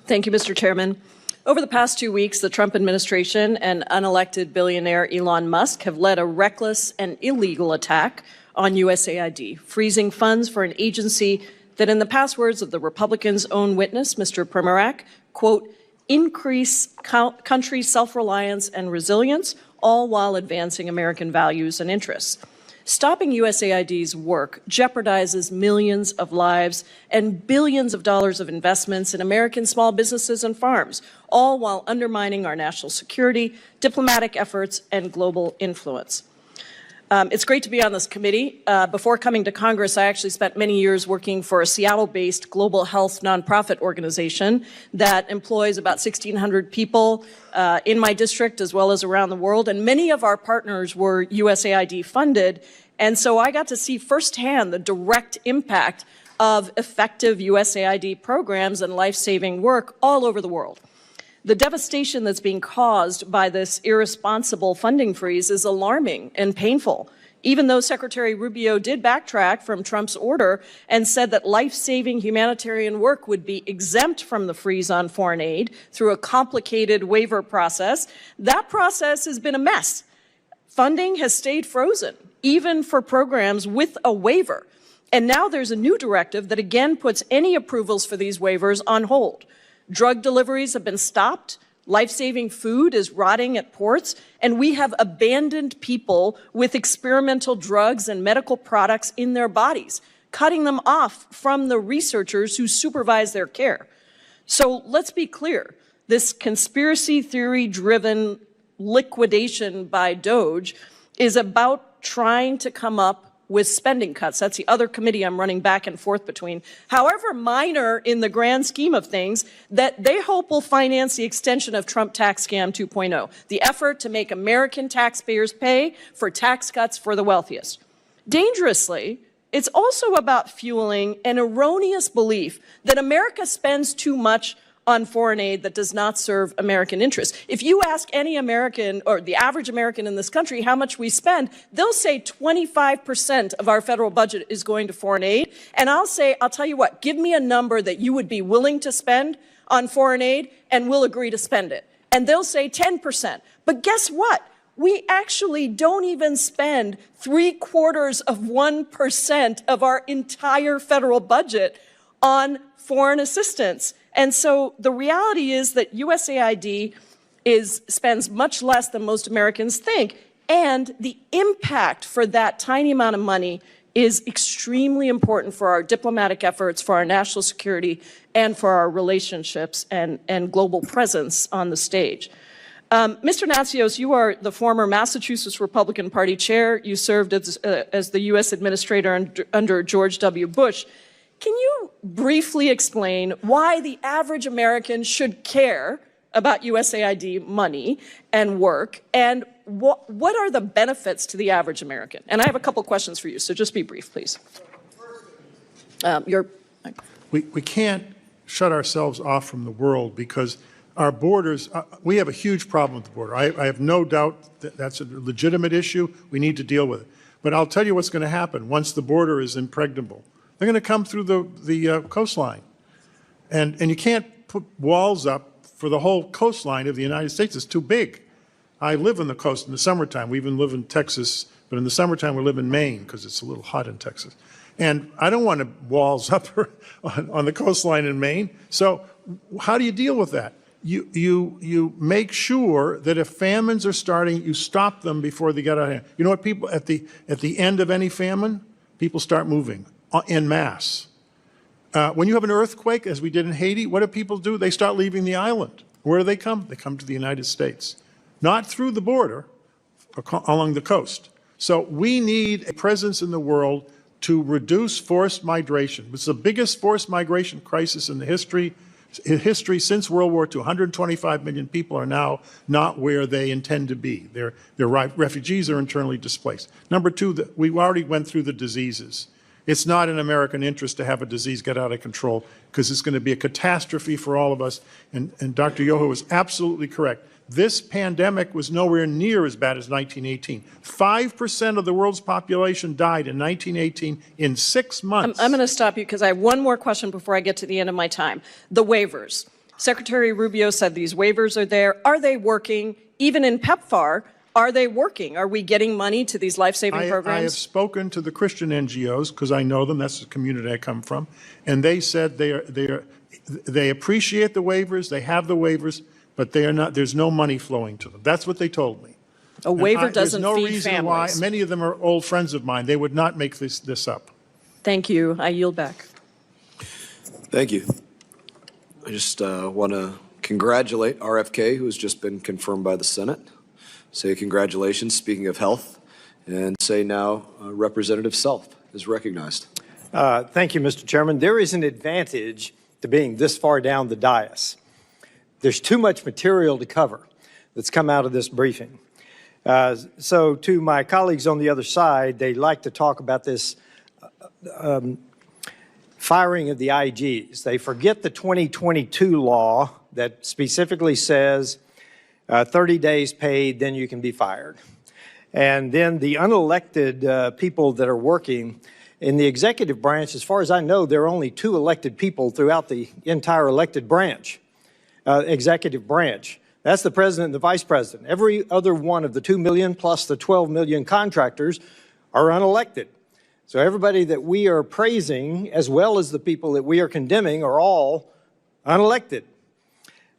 Thank you, Mr. Chairman. Over the past 2 weeks, the Trump administration and unelected billionaire Elon Musk have led a reckless and illegal attack on USAID, freezing funds for an agency that, in the past words of the Republicans' own witness, Mr. Primorak, quote, increase country self-reliance and resilience, all while advancing American values and interests. Stopping USAID's work jeopardizes millions of lives and billions of dollars of investments in American small businesses and farms, all while undermining our national security, diplomatic efforts, and global influence. It's great to be on this committee. Before coming to Congress, I actually spent many years working for a Seattle-based global health nonprofit organization that employs about 1,600 people in my district as well as around the world, and many of our partners were USAID funded, and so I got to see firsthand the direct impact of effective USAID programs and life-saving work all over the world. The devastation that's being caused by this irresponsible funding freeze is alarming and painful, even though Secretary Rubio did backtrack from Trump's order and said that life-saving humanitarian work would be exempt from the freeze on foreign aid through a complicated waiver process. That process has been a mess. Funding has stayed frozen, even for programs with a waiver. And now there's a new directive that again puts any approvals for these waivers on hold. Drug deliveries have been stopped, life-saving food is rotting at ports, and we have abandoned people with experimental drugs and medical products in their bodies, cutting them off from the researchers who supervise their care. So let's be clear, this conspiracy theory-driven liquidation by DOJ is about trying to come up with spending cuts. That's the other committee I'm running back and forth between. However minor in the grand scheme of things, that they hope will finance the extension of Trump tax scam 2.0, the effort to make American taxpayers pay for tax cuts for the wealthiest. Dangerously, it's also about fueling an erroneous belief that America spends too much on foreign aid that does not serve American interests. If you ask any American or the average American in this country how much we spend, they'll say 25% of our federal budget is going to foreign aid. And I'll tell you what, give me a number that you would be willing to spend on foreign aid and we'll agree to spend it. And they'll say 10%. But guess what? We actually don't even spend 0.75% of our entire federal budget on foreign assistance. And so the reality is that USAID spends much less than most Americans think, and the impact for that tiny amount of money is extremely important for our diplomatic efforts, for our national security, and for our relationships and global presence on the stage. Mr. Natsios, you are the former Massachusetts Republican Party chair. You served as the U.S. administrator under George W. Bush. Can you briefly explain why the average American should care about USAID money and work, and what are the benefits to the average American? And I have a couple questions for you, so just be brief, please. We can't shut ourselves off from the world because our borders, we have a huge problem with the border. I have no doubt that that's a legitimate issue. We need to deal with it. But I'll tell you what's going to happen once the border is impregnable. They're going to come through the coastline. And you can't put walls up for the whole coastline of the United States. It's too big. I live on the coast in the summertime. We even live in Texas, but in the summertime we live in Maine because it's a little hot in Texas. And I don't want walls up on the coastline in Maine. So how do you deal with that? You make sure that if famines are starting, you stop them before they get out of hand. You know what people, at the end of any famine, people start moving en masse. When you have an earthquake, as we did in Haiti, what do people do? They start leaving the island. Where do they come? They come to the United States. Not through the border, along the coast. So we need a presence in the world to reduce forced migration. It's the biggest forced migration crisis in the history since World War II. 125 million people are now not where they intend to be. They're refugees are internally displaced. Number two, we already went through the diseases. It's not in American interest to have a disease get out of control because it's going to be a catastrophe for all of us. And Dr. Yoho is absolutely correct. This pandemic was nowhere near as bad as 1918. 5% of the world's population died in 1918 in 6 months. I'm going to stop you because I have one more question before I get to the end of my time. The waivers. Secretary Rubio said these waivers are there. Are they working? Even in PEPFAR, are they working? Are we getting money to these life-saving programs? I have spoken to the Christian NGOs because I know them. That's the community I come from. And they said they appreciate the waivers. They have the waivers. But they are not, there's no money flowing to them. That's what they told me. A waiver doesn't feed families. There's no reason why. Many of them are old friends of mine. They would not make this up. Thank you. I yield back. Thank you. I just want to congratulate RFK, who has just been confirmed by the Senate. Say congratulations, speaking of health, and say now Representative Self is recognized. Thank you, Mr. Chairman. There is an advantage to being this far down the dais. There's too much material to cover that's come out of this briefing. So to my colleagues on the other side, they like to talk about this firing of the IGs. They forget the 2022 law that specifically says 30 days paid, then you can be fired. And then the unelected people that are working in the executive branch, as far as I know, there are only 2 elected people throughout the entire elected branch. Executive branch. That's the president and the vice president. Every other one of the 2 million plus the 12 million contractors are unelected. So everybody that we are praising, as well as the people that we are condemning, are all unelected.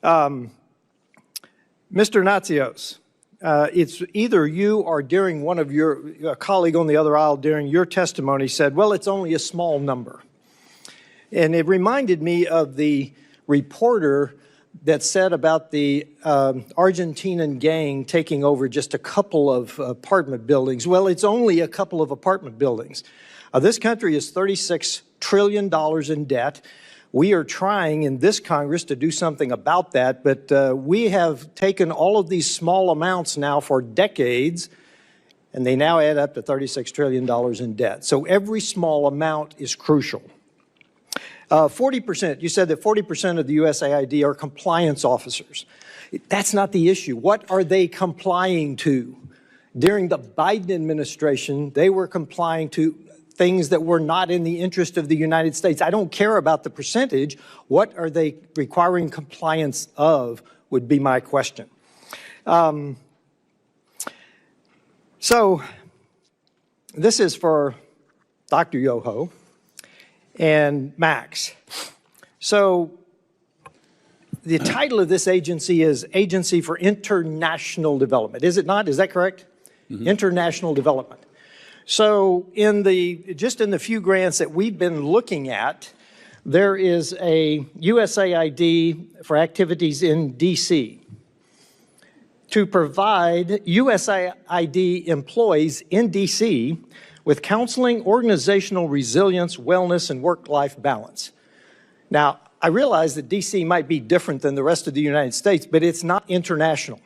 Mr. Natsios, it's either you or during one of your colleague on the other aisle during your testimony said, well, it's only a small number. And it reminded me of the reporter that said about the Argentinian gang taking over just a couple of apartment buildings. Well, it's only a couple of apartment buildings. This country is $36 trillion in debt. We are trying in this Congress to do something about that, but we have taken all of these small amounts now for decades, and they now add up to $36 trillion in debt. So every small amount is crucial. 40%, you said that 40% of the USAID are compliance officers. That's not the issue. What are they complying to? During the Biden administration, they were complying to things that were not in the interest of the United States. I don't care about the percentage. What are they requiring compliance of would be my question. So this is for Dr. Yoho and Max. So the title of this agency is Agency for International Development. Is it not? Is that correct? Mm-hmm. International Development. So just in the few grants that we've been looking at, there is a USAID for activities in D.C. to provide USAID employees in D.C. with counseling, organizational resilience, wellness, and work-life balance. Now, I realize that D.C. might be different than the rest of the United States, but it's not international.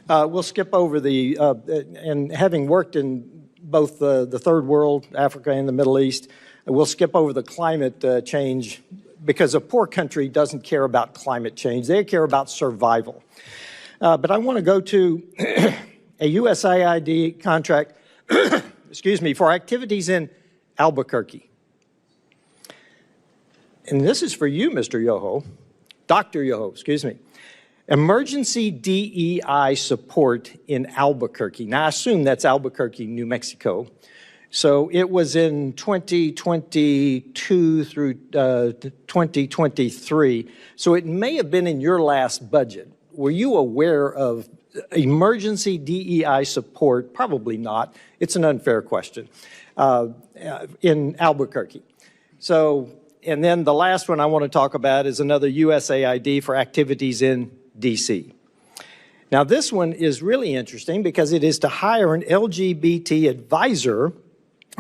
We'll skip over and having worked in both the third world, Africa and the Middle East, we'll skip over the climate change because a poor country doesn't care about climate change. They care about survival. But I want to go to a USAID contract excuse me, for activities in Albuquerque. And this is for you, Mr. Yoho, Dr. Yoho, excuse me. Emergency DEI support in Albuquerque. Now, I assume that's Albuquerque, New Mexico. So it was in 2022 through 2023. So it may have been in your last budget. Were you aware of emergency DEI support? Probably not. It's an unfair question. In Albuquerque. So, and then the last one I want to talk about is another USAID for activities in D.C. Now, this one is really interesting because it is to hire an LGBT advisor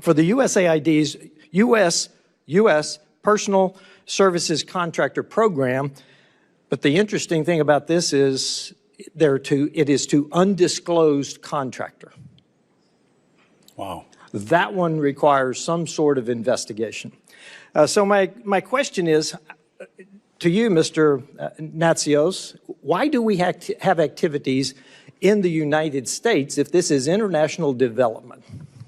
for the USAID's U.S. Personal Services Contractor Program. But the interesting thing about this is it is to undisclosed contractor. Wow. That one requires some sort of investigation. So my question is to you, Mr. Natsios, why do we have activities in the United States if this is international development?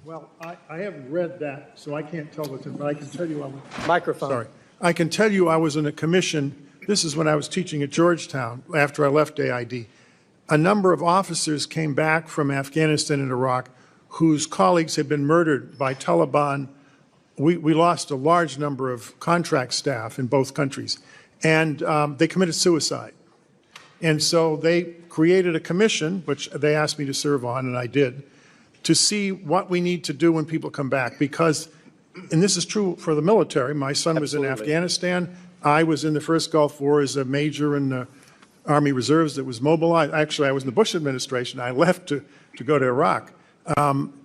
Well, I haven't read that, so I can't tell what's in, but I can tell you Microphone. Sorry. I can tell you I was in a commission. This is when I was teaching at Georgetown after I left AID. A number of officers came back from Afghanistan and Iraq whose colleagues had been murdered by Taliban. We lost a large number of contract staff in both countries, and they committed suicide. And so they created a commission, which they asked me to serve on, and I did, to see what we need to do when people come back. Because, and this is true for the military, my son was in Afghanistan, I was in the first Gulf War as a major in the Army Reserves that was mobilized. Actually, I was in the Bush administration. I left to go to Iraq.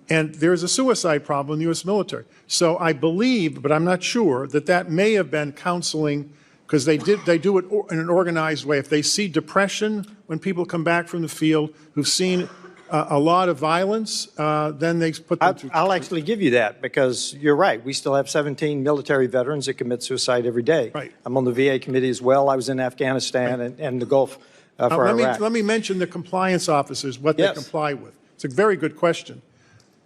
And there's a suicide problem in the U.S. military. So I believe, but I'm not sure, that may have been counseling, because they do it in an organized way. If they see depression when people come back from the field who've seen a lot of violence, then they put them through. I'll actually give you that, because you're right. We still have 17 military veterans that commit suicide every day. Right. I'm on the VA committee as well. I was in Afghanistan and the Gulf for Iraq. Let me mention the compliance officers, what they comply with. It's a very good question.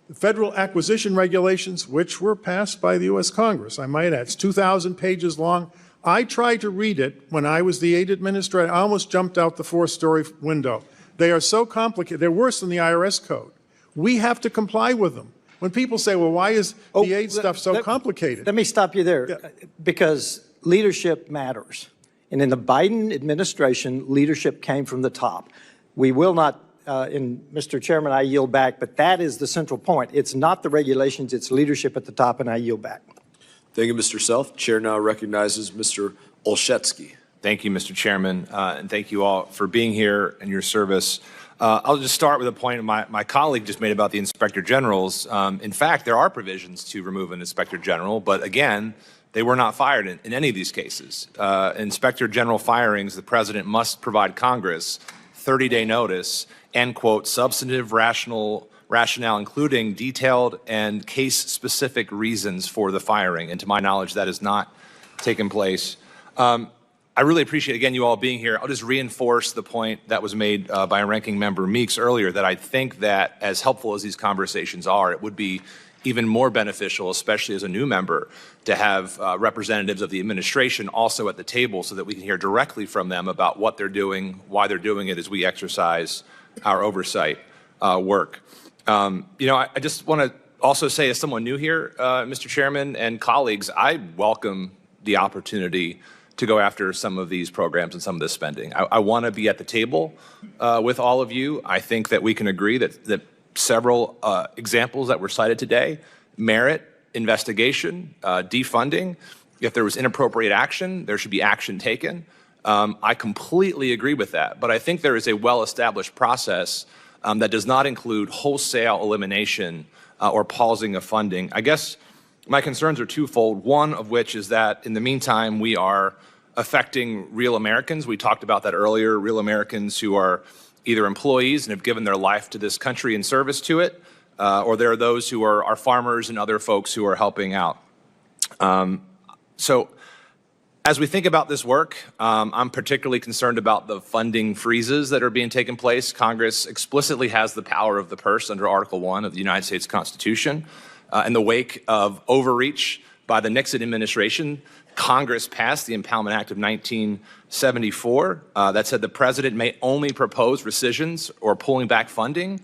The federal acquisition regulations, which were passed by the U.S. Congress, I might add, it's 2,000 pages long. I tried to read it when I was the aid administrator. I almost jumped out the 4-story window. They are so complicated. They're worse than the IRS code. We have to comply with them. When people say, well, why is the aid stuff so complicated? Let me stop you there, because leadership matters. And in the Biden administration, leadership came from the top. We will not, and Mr. Chairman, I yield back, but that is the central point. It's not the regulations, it's leadership at the top, and I yield back. Thank you, Mr. Self. Chair now recognizes Mr. Olszewski. Thank you, Mr. Chairman, and thank you all for being here and your service. I'll just start with a point my colleague just made about the Inspector Generals. In fact, there are provisions to remove an Inspector General, but again, they were not fired in any of these cases. Inspector General firings, the President must provide Congress 30-day notice and, quote, substantive rationale, including detailed and case-specific reasons for the firing. And to my knowledge, that has not taken place. I really appreciate, again, you all being here. I'll just reinforce the point that was made by Ranking Member Meeks earlier, that I think that as helpful as these conversations are, it would be even more beneficial, especially as a new member, to have representatives of the administration also at the table so that we can hear directly from them about what they're doing, why they're doing it as we exercise our oversight work. I just want to also say, as someone new here, Mr. Chairman and colleagues, I welcome the opportunity to go after some of these programs and some of this spending. I want to be at the table with all of you. I think that we can agree that several examples that were cited today merit investigation, defunding. If there was inappropriate action, there should be action taken. I completely agree with that, but I think there is a well-established process that does not include wholesale elimination or pausing of funding. I guess my concerns are twofold, one of which is that in the meantime, we are affecting real Americans. We talked about that earlier, real Americans who are either employees and have given their life to this country in service to it, or there are those who are farmers and other folks who are helping out. So as we think about this work, I'm particularly concerned about the funding freezes that are being taken place. Congress explicitly has the power of the purse under Article 1 of the United States Constitution. In the wake of overreach by the Nixon administration, Congress passed the Impoundment Act of 1974 that said the president may only propose rescissions or pulling back funding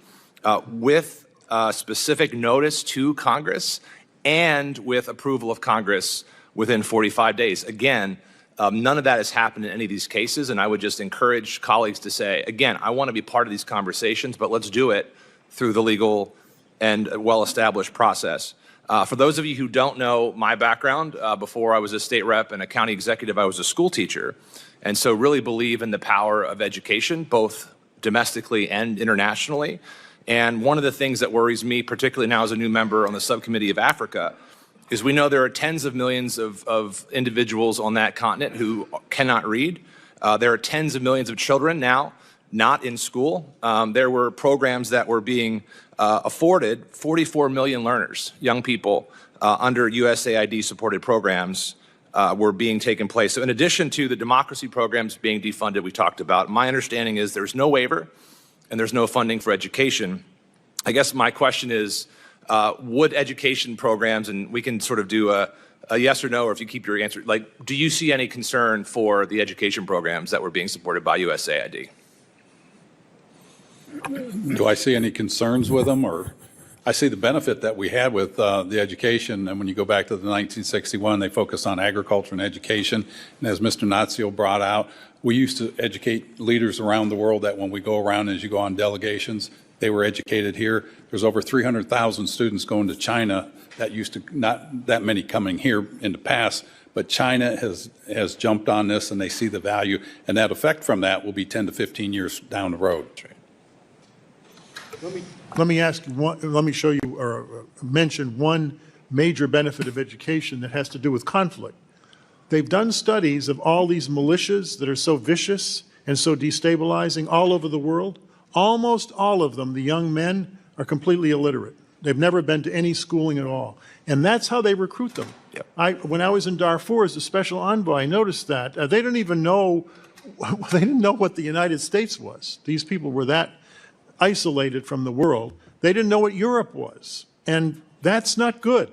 with specific notice to Congress and with approval of Congress within 45 days. Again, none of that has happened in any of these cases, and I would just encourage colleagues to say, again, I want to be part of these conversations, but let's do it through the legal and well-established process. For those of you who don't know my background, before I was a state rep and a county executive, I was a school teacher, and so really believe in the power of education, both domestically and internationally. And one of the things that worries me, particularly now as a new member on the Subcommittee of Africa, is we know there are tens of millions of individuals on that continent who cannot read. There are tens of millions of children now not in school. There were programs that were being afforded 44 million learners, young people, under USAID supported programs were being taken place. So in addition to the democracy programs being defunded we talked about, my understanding is there's no waiver and there's no funding for education. I guess my question is, would education programs, and we can sort of do a yes or no, or if you keep your answer, like, do you see any concern for the education programs that were being supported by USAID? Do I see any concerns with them? Or I see the benefit that we had with the education. And when you go back to the 1961, they focused on agriculture and education. And as Mr. Nazio brought out, we used to educate leaders around the world that when we go around, as you go on delegations, they were educated here. There's over 300,000 students going to China. That used to not that many coming here in the past, but China has jumped on this and they see the value, and that effect from that will be 10 to 15 years down the road. Let me show you or mention one major benefit of education that has to do with conflict. They've done studies of all these militias that are so vicious and so destabilizing all over the world. Almost all of them, the young men, are completely illiterate. They've never been to any schooling at all. And that's how they recruit them. Yep. When I was in Darfur as a special envoy, I noticed that. They didn't even know, they didn't know what the United States was. These people were that isolated from the world. They didn't know what Europe was. And that's not good.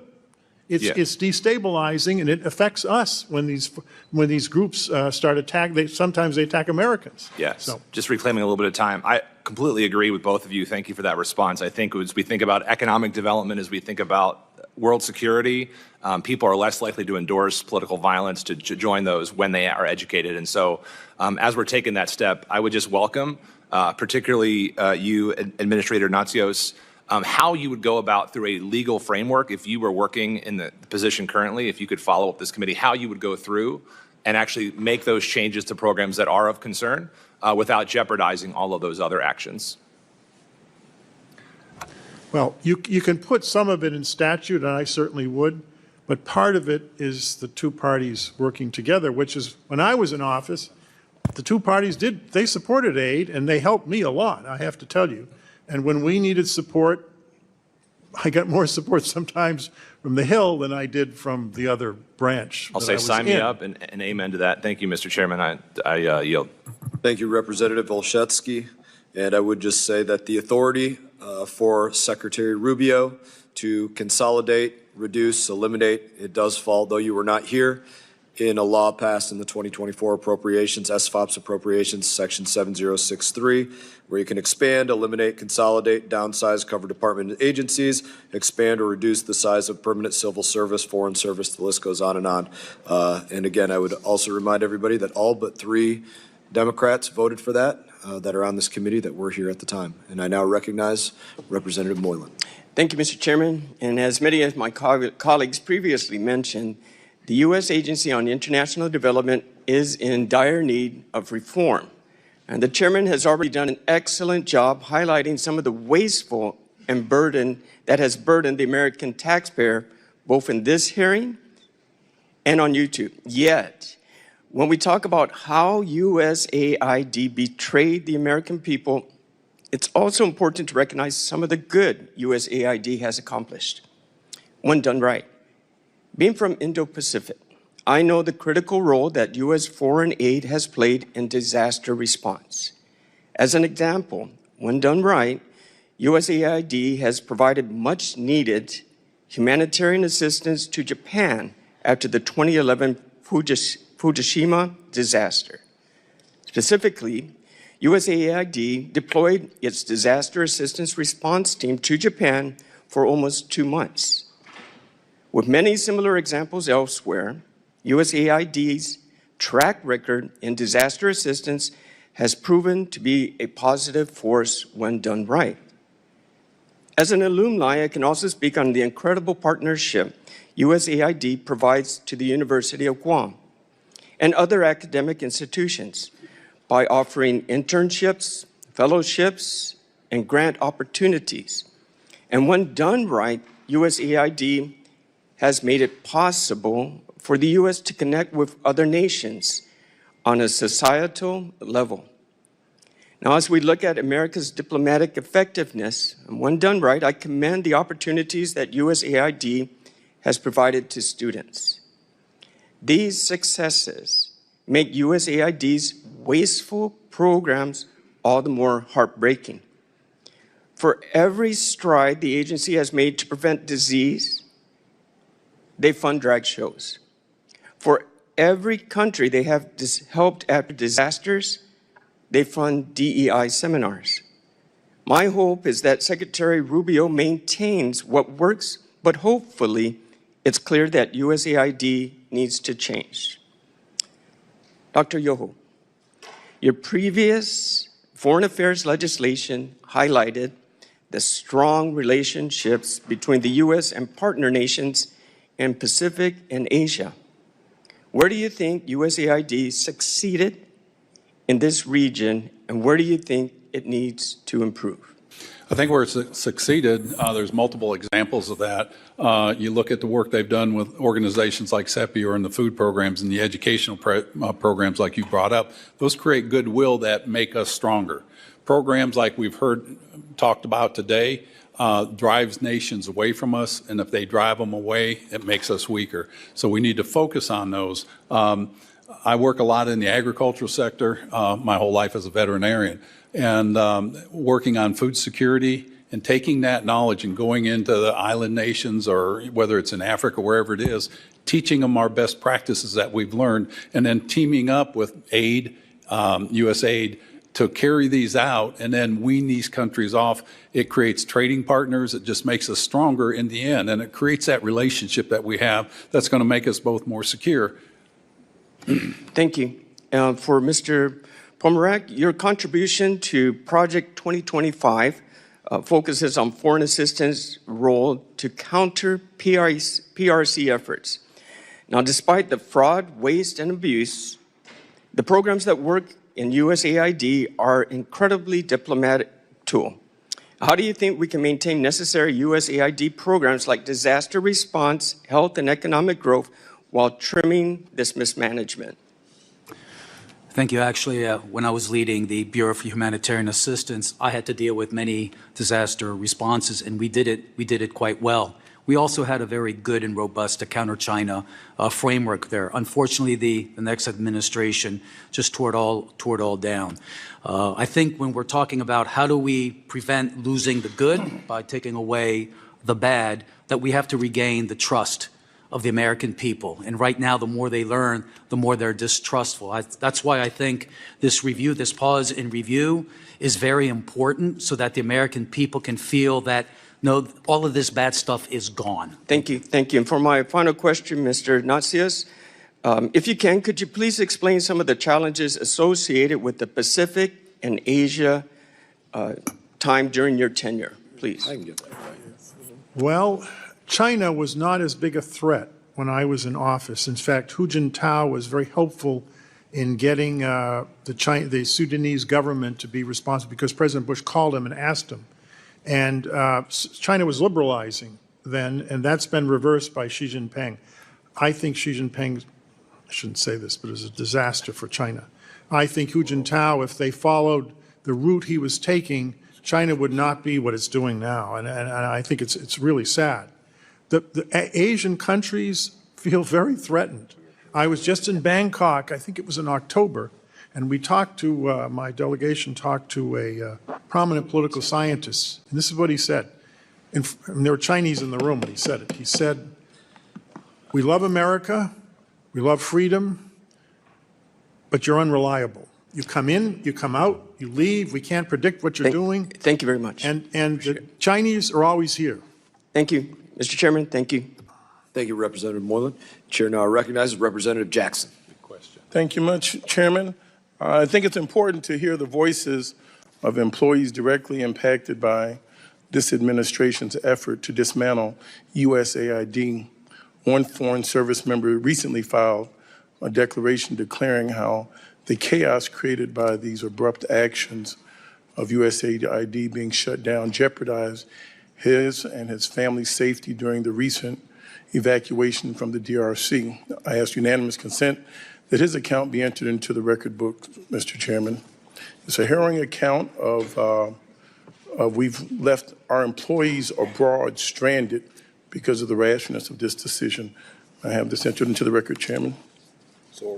It's, Yeah. it's destabilizing, and it affects us when these groups start attacking. Sometimes they attack Americans. Yes. So. Just reclaiming a little bit of time. I completely agree with both of you. Thank you for that response. I think as we think about economic development, as we think about world security, people are less likely to endorse political violence, to join those when they are educated. And so as we're taking that step, I would just welcome, particularly you, Administrator Natsios, how you would go about through a legal framework if you were working in the position currently, if you could follow up this committee, how you would go through and actually make those changes to programs that are of concern without jeopardizing all of those other actions. Well, you can put some of it in statute, and I certainly would, but part of it is the two parties working together, which is, when I was in office, the two parties they supported aid, and they helped me a lot, I have to tell you. And when we needed support, I got more support sometimes from the Hill than I did from the other branch. I'll say sign me up and amen to that. Thank you, Mr. Chairman. I yield. Thank you, Representative Olszewski. And I would just say that the authority for Secretary Rubio to consolidate, reduce, eliminate, it does fall, though you were not here, in a law passed in the 2024 appropriations, SFOPS appropriations, section 7063, where you can expand, eliminate, consolidate, downsize, cover department and agencies, expand or reduce the size of permanent civil service, foreign service, the list goes on and on. And again, I would also remind everybody that all but 3 Democrats voted for that, that are on this committee that were here at the time. And I now recognize Representative Moylan. Thank you, Mr. Chairman. And as many of my colleagues previously mentioned, the U.S. Agency on International Development is in dire need of reform. And the chairman has already done an excellent job highlighting some of the wasteful and burden that has burdened the American taxpayer, both in this hearing and on YouTube. Yet, when we talk about how USAID betrayed the American people, it's also important to recognize some of the good USAID has accomplished, when done right. Being from Indo-Pacific, I know the critical role that U.S. foreign aid has played in disaster response. As an example, when done right, USAID has provided much needed humanitarian assistance to Japan after the 2011 Fukushima disaster. Specifically, USAID deployed its disaster assistance response team to Japan for almost 2 months. With many similar examples elsewhere, USAID's track record in disaster assistance has proven to be a positive force when done right. As an alumni, I can also speak on the incredible partnership USAID provides to the University of Guam and other academic institutions by offering internships, fellowships, and grant opportunities. And when done right, USAID has made it possible for the U.S. to connect with other nations on a societal level. Now, as we look at America's diplomatic effectiveness, and when done right, I commend the opportunities that USAID has provided to students. These successes make USAID's wasteful programs all the more heartbreaking. For every stride the agency has made to prevent disease, they fund drag shows. For every country they have helped after disasters, they fund DEI seminars. My hope is that Secretary Rubio maintains what works, but hopefully it's clear that USAID needs to change. Dr. Yoho, your previous foreign affairs legislation highlighted the strong relationships between the U.S. and partner nations in Pacific and Asia. Where do you think USAID succeeded in this region, and where do you think it needs to improve? I think where it's succeeded, there's multiple examples of that. You look at the work they've done with organizations like CEPI or in the food programs and the educational programs like you brought up. Those create goodwill that make us stronger. Programs like we've heard talked about today drives nations away from us, and if they drive them away, it makes us weaker. So we need to focus on those. I work a lot in the agricultural sector my whole life as a veterinarian, and working on food security and taking that knowledge and going into the island nations, or whether it's in Africa, wherever it is, teaching them our best practices that we've learned, and then teaming up with aid, USAID, to carry these out and then wean these countries off. It creates trading partners. It just makes us stronger in the end, and it creates that relationship that we have that's going to make us both more secure. Thank you. For Mr. Pomerak, your contribution to Project 2025 focuses on foreign assistance role to counter PRC efforts. Now, despite the fraud, waste, and abuse, the programs that work in USAID are incredibly diplomatic tool. How do you think we can maintain necessary USAID programs like disaster response, health, and economic growth while trimming this mismanagement? Thank you. Actually, when I was leading the Bureau for Humanitarian Assistance, I had to deal with many disaster responses, and we did it quite well. We also had a very good and robust counter China framework there. Unfortunately, the next administration just tore it all down. I think when we're talking about how do we prevent losing the good by taking away the bad, that we have to regain the trust of the American people. And right now, the more they learn, the more they're distrustful. That's why I think this review, this pause and review, is very important so that the American people can feel that no, all of this bad stuff is gone. Thank you. Thank you. And for my final question, Mr. Natsios, if you can, could you please explain some of the challenges associated with the Pacific and Asia time during your tenure, please? I can get that right. Well, China was not as big a threat when I was in office. In fact, Hu Jintao was very helpful in getting the Sudanese government to be responsible because President Bush called him and asked him. And China was liberalizing then, and that's been reversed by Xi Jinping. I think Xi Jinping, I shouldn't say this, but is a disaster for China. I think Hu Jintao, if they followed the route he was taking, China would not be what it's doing now, and I think it's really sad. The Asian countries feel very threatened. I was just in Bangkok, I think it was in October, and we talked to, my delegation talked to a prominent political scientist, and this is what he said. And there were Chinese in the room when he said it. He said, "We love America, we love freedom, but you're unreliable. You come in, you come out, you leave, we can't predict what you're doing." Thank you very much. And the Chinese are always here. Thank you. Mr. Chairman, thank you. Thank you, Representative Moreland. Chair now recognizes Representative Jackson. Thank you much, Chairman. I think it's important to hear the voices of employees directly impacted by this administration's effort to dismantle USAID. One foreign service member recently filed a declaration declaring how the chaos created by these abrupt actions of USAID being shut down jeopardized his and his family's safety during the recent evacuation from the DRC. I ask unanimous consent that his account be entered into the record book, Mr. Chairman. It's a harrowing account of we've left our employees abroad stranded because of the rashness of this decision. I have this entered into the record, Chairman. So,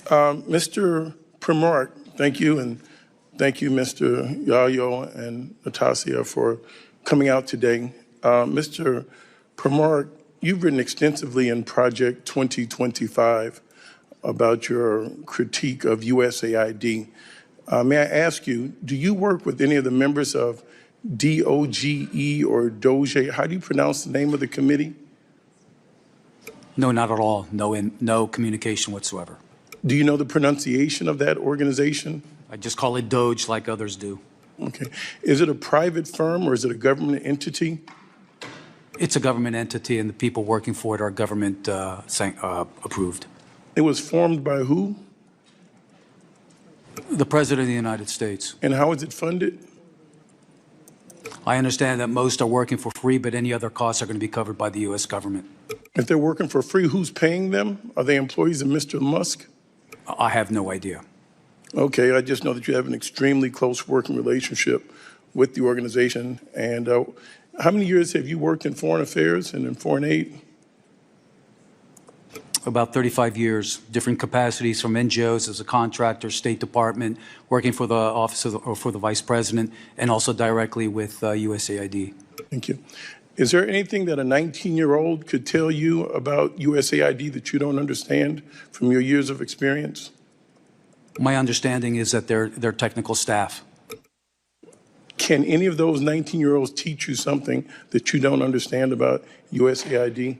Mr. Primart, thank you, and thank you, Mr. Yayo and Natasha, for coming out today. Mr. Primart, you've written extensively in Project 2025 about your critique of USAID. May I ask you, do you work with any of the members of DOGE or DOGE? How do you pronounce the name of the committee? No, not at all. No communication whatsoever. Do you know the pronunciation of that organization? I just call it DOGE like others do. Okay. Is it a private firm or is it a government entity? It's a government entity, and the people working for it are government approved. It was formed by who? The President of the United States. And how is it funded? I understand that most are working for free, but any other costs are going to be covered by the U.S. government. If they're working for free, who's paying them? Are they employees of Mr. Musk? I have no idea. Okay, I just know that you have an extremely close working relationship with the organization. And how many years have you worked in foreign affairs and in foreign aid? About 35 years, different capacities from NGOs as a contractor, State Department, working for the Office of or for the Vice President, and also directly with USAID. Thank you. Is there anything that a 19-year-old could tell you about USAID that you don't understand from your years of experience? My understanding is that they're technical staff. Can any of those 19-year-olds teach you something that you don't understand about USAID?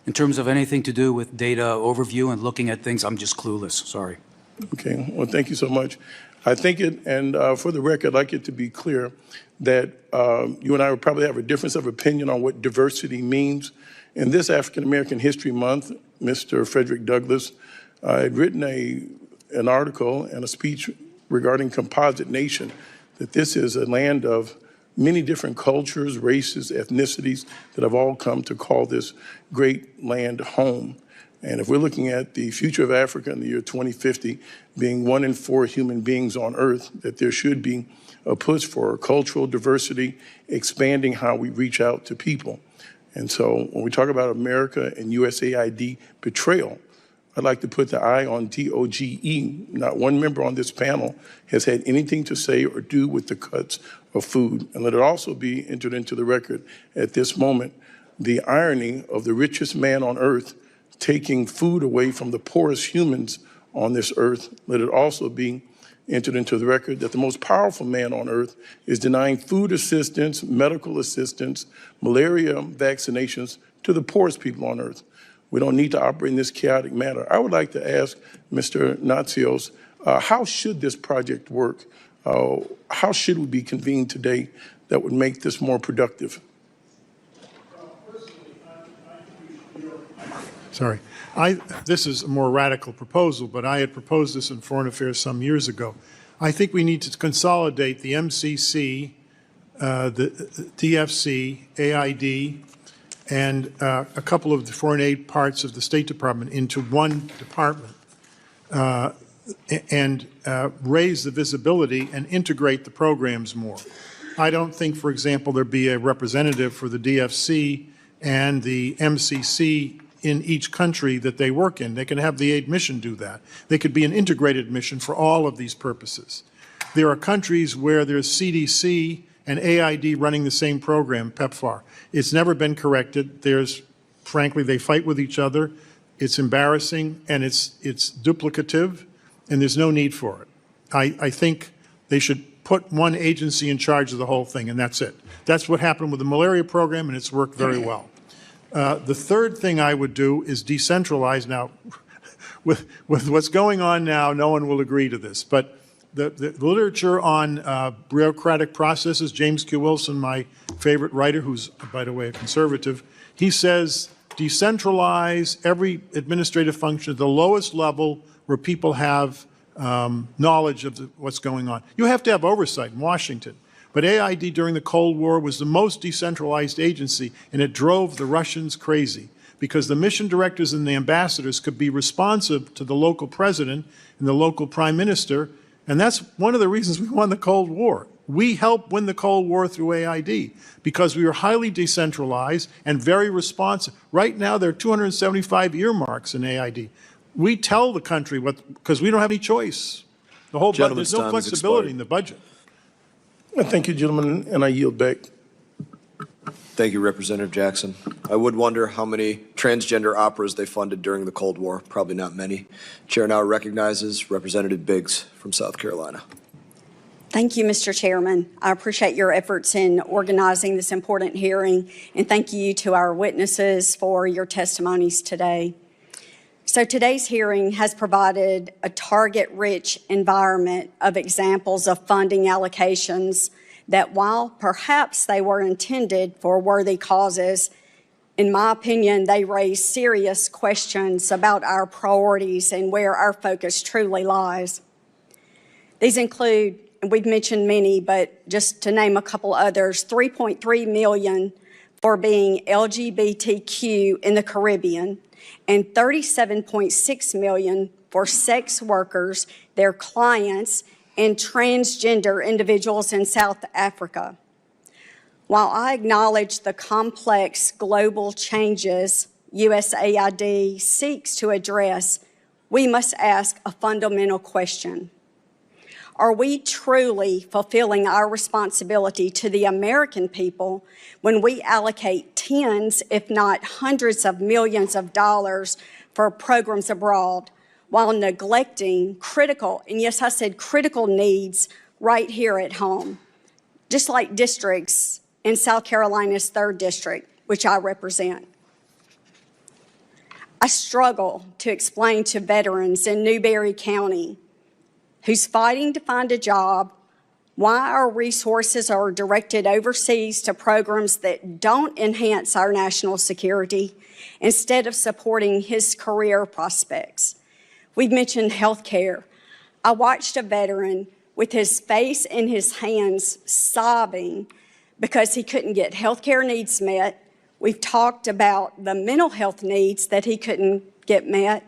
In terms of anything to do with data overview and looking at things, I'm just clueless. Sorry. Okay. Well, thank you so much. I think it, and for the record, I'd like it to be clear that you and I would probably have a difference of opinion on what diversity means. In this African American History Month, Mr. Frederick Douglass had written an article and a speech regarding composite nation, that this is a land of many different cultures, races, ethnicities that have all come to call this great land home. And if we're looking at the future of Africa in the year 2050 being 1 in 4 human beings on Earth, that there should be a push for cultural diversity, expanding how we reach out to people. And so when we talk about America and USAID betrayal, I'd like to put the eye on DOGE. Not one member on this panel has had anything to say or do with the cuts of food. And let it also be entered into the record at this moment, the irony of the richest man on earth taking food away from the poorest humans on this earth. Let it also be entered into the record that the most powerful man on earth is denying food assistance, medical assistance, malaria vaccinations to the poorest people on earth. We don't need to operate in this chaotic manner. I would like to ask Mr. Natsios, how should this project work? How should we be convened today that would make this more productive? Sorry. This is a more radical proposal, but I had proposed this in Foreign Affairs some years ago. I think we need to consolidate the MCC, the DFC, AID, and a couple of the foreign aid parts of the State Department into one department and raise the visibility and integrate the programs more. I don't think, for example, there be a representative for the DFC and the MCC in each country that they work in. They can have the aid mission do that. They could be an integrated mission for all of these purposes. There are countries where there's CDC and AID running the same program, PEPFAR. It's never been corrected. Frankly, they fight with each other. It's embarrassing and it's duplicative, and there's no need for it. I think they should put one agency in charge of the whole thing, and that's it. That's what happened with the malaria program, and it's worked very well. The third thing I would do is decentralize. Now, with what's going on now, no one will agree to this, but the literature on bureaucratic processes, James Q. Wilson, my favorite writer, who's, by the way, a conservative, he says decentralize every administrative function at the lowest level where people have knowledge of what's going on. You have to have oversight in Washington. But AID during the Cold War was the most decentralized agency, and it drove the Russians crazy because the mission directors and the ambassadors could be responsive to the local president and the local prime minister, and that's one of the reasons we won the Cold War. We helped win the Cold War through AID because we were highly decentralized and very responsive. Right now, there are 275 earmarks in AID. We tell the country what, because we don't have any choice. There's no flexibility in the budget. Thank you, gentlemen, and I yield back. Thank you, Representative Jackson. I would wonder how many transgender operas they funded during the Cold War. Probably not many. Chair now recognizes Representative Biggs from South Carolina. Thank you, Mr. Chairman. I appreciate your efforts in organizing this important hearing, and thank you to our witnesses for your testimonies today. So today's hearing has provided a target-rich environment of examples of funding allocations that, while perhaps they were intended for worthy causes, in my opinion, they raise serious questions about our priorities and where our focus truly lies. These include, and we've mentioned many, but just to name a couple others, $3.3 million for being LGBTQ in the Caribbean, and $37.6 million for sex workers, their clients, and transgender individuals in South Africa. While I acknowledge the complex global changes USAID seeks to address, we must ask a fundamental question. Are we truly fulfilling our responsibility to the American people when we allocate tens, if not hundreds of millions of dollars for programs abroad while neglecting critical, and yes, I said critical needs right here at home, just like districts in South Carolina's 3rd District, which I represent? I struggle to explain to veterans in Newberry County who's fighting to find a job why our resources are directed overseas to programs that don't enhance our national security instead of supporting his career prospects. We've mentioned health care. I watched a veteran with his face in his hands sobbing because he couldn't get health care needs met. We've talked about the mental health needs that he couldn't get met.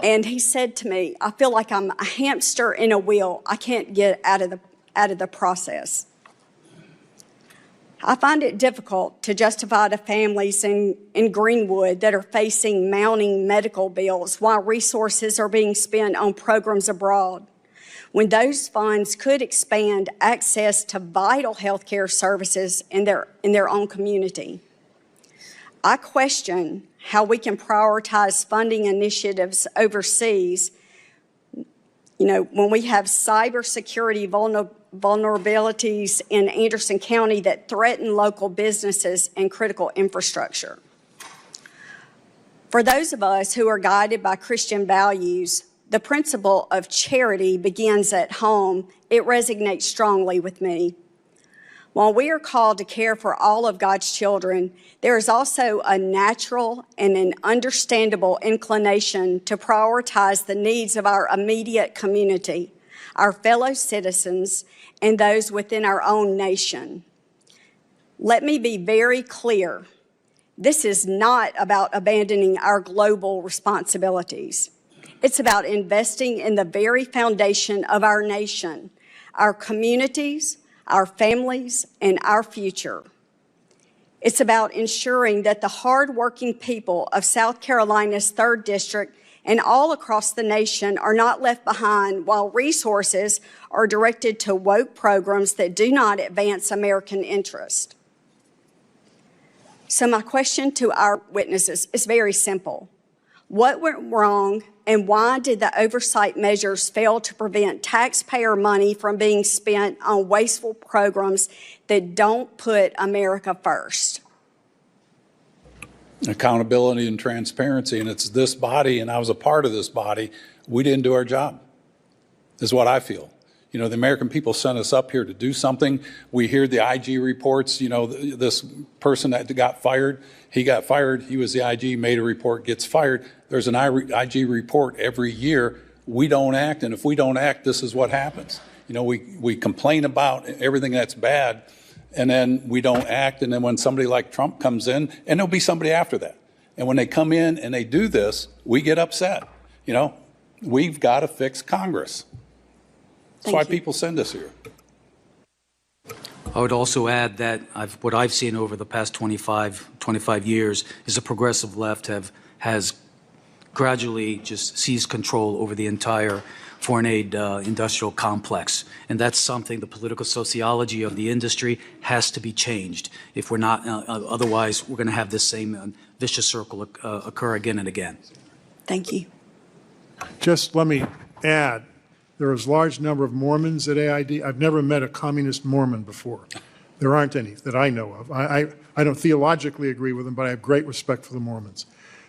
And he said to me, I feel like I'm a hamster in a wheel. I can't get out of the process. I find it difficult to justify to families in Greenwood that are facing mounting medical bills while resources are being spent on programs abroad, when those funds could expand access to vital health care services in their own community. I question how we can prioritize funding initiatives overseas, when we have cybersecurity vulnerabilities in Anderson County that threaten local businesses and critical infrastructure. For those of us who are guided by Christian values, the principle of charity begins at home. It resonates strongly with me. While we are called to care for all of God's children, there is also a natural and an understandable inclination to prioritize the needs of our immediate community, our fellow citizens, and those within our own nation. Let me be very clear. This is not about abandoning our global responsibilities. It's about investing in the very foundation of our nation, our communities, our families, and our future. It's about ensuring that the hardworking people of South Carolina's 3rd District and all across the nation are not left behind while resources are directed to woke programs that do not advance American interest. So my question to our witnesses is very simple. What went wrong, and why did the oversight measures fail to prevent taxpayer money from being spent on wasteful programs that don't put America first? Accountability and transparency, and it's this body, and I was a part of this body, we didn't do our job, is what I feel. The American people sent us up here to do something. We hear the IG reports, this person that got fired, he got fired, he was the IG, made a report, gets fired. There's an IG report every year. We don't act, and if we don't act, this is what happens. We complain about everything that's bad, and then we don't act, and then when somebody like Trump comes in, and there'll be somebody after that. And when they come in and they do this, we get upset. We've got to fix Congress. That's why people send us here. I would also add that what I've seen over the past 25 years is the progressive left has gradually just seized control over the entire foreign aid industrial complex. And that's something the political sociology of the industry has to be changed. If we're not, otherwise we're going to have this same vicious circle occur again and again. Thank you. Just let me add, there is a large number of Mormons at AID. I've never met a communist Mormon before. There aren't any that I know of. I don't theologically agree with them, but I have great respect for the Mormons.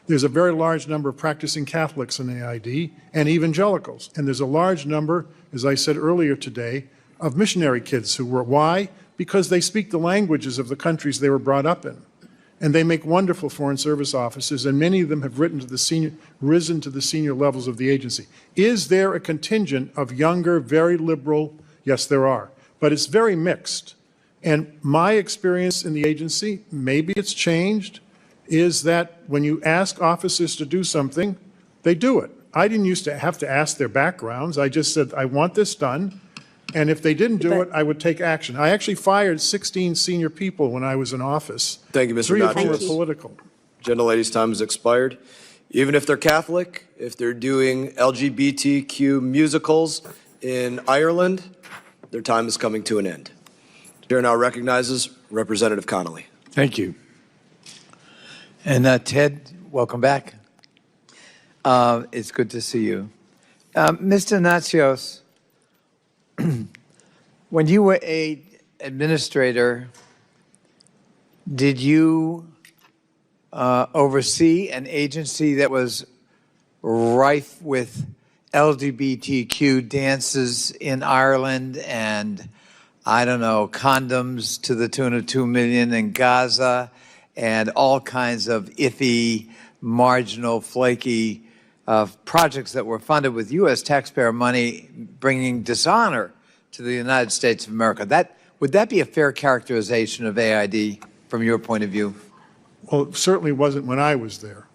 There's a very large number of practicing Catholics in AID and evangelicals. And there's a large number, as I said earlier today, of missionary kids who were. Why? Because they speak the languages of the countries they were brought up in. And they make wonderful Foreign Service officers, and many of them have risen to the senior levels of the agency. Is there a contingent of younger, very liberal? Yes, there are. But it's very mixed. And my experience in the agency, maybe it's changed, is that when you ask officers to do something, they do it. I didn't used to have to ask their backgrounds. I just said, I want this done. And if they didn't do it, I would take action. I actually fired 16 senior people when I was in office. Thank you, Mr. 3 of whom were Natchez. political. Gentlelady's time has expired. Even if they're Catholic, if they're doing LGBTQ musicals in Ireland, their time is coming to an end. Chair now recognizes Representative Connolly. Thank you. And Ted, welcome back. It's good to see you. Mr. Natsios, when you were aid administrator, did you oversee an agency that was rife with LGBTQ dances in Ireland and, I don't know, condoms to the tune of 2 million in Gaza and all kinds of iffy, marginal, flaky projects that were funded with U.S. taxpayer money, bringing dishonor to the United States of America? Would that be a fair characterization of AID from your point of view? Well, it certainly wasn't when I was there.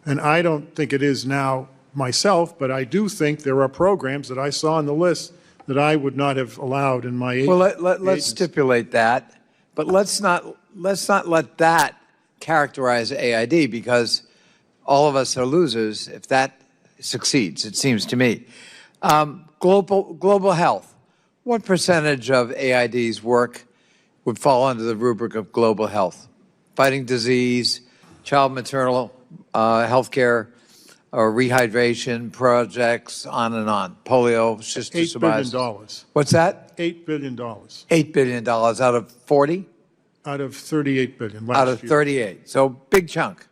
And I don't think it is now myself, but I do think there are programs that I saw on the list that I would not have allowed in my Well, let's stipulate that, but let's not let that characterize AID, because all of us are losers if that succeeds, it seems to me. Global health. What percentage of AID's work would fall under the rubric of global health? Fighting disease, child maternal health care, or rehydration projects, on and on. Polio, cystic $8 billion. What's that? $8 billion. $8 billion out of 40? Out of 38 billion last Out of year. 38. So big chunk.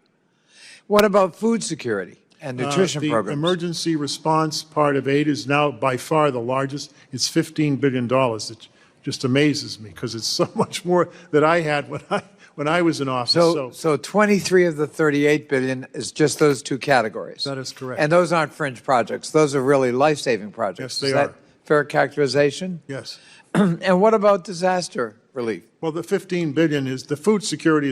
What about food security and nutrition the programs? emergency response part of aid is now by far the largest. It's $15 billion. It just amazes me because it's so much more that I had when I was in office. So 23 of the 38 billion is just those two categories. That is correct. And those aren't fringe projects. Those are really life-saving projects. Yes, they is that are. fair characterization? Yes. And what about disaster relief? Well, the 15 billion is the food security.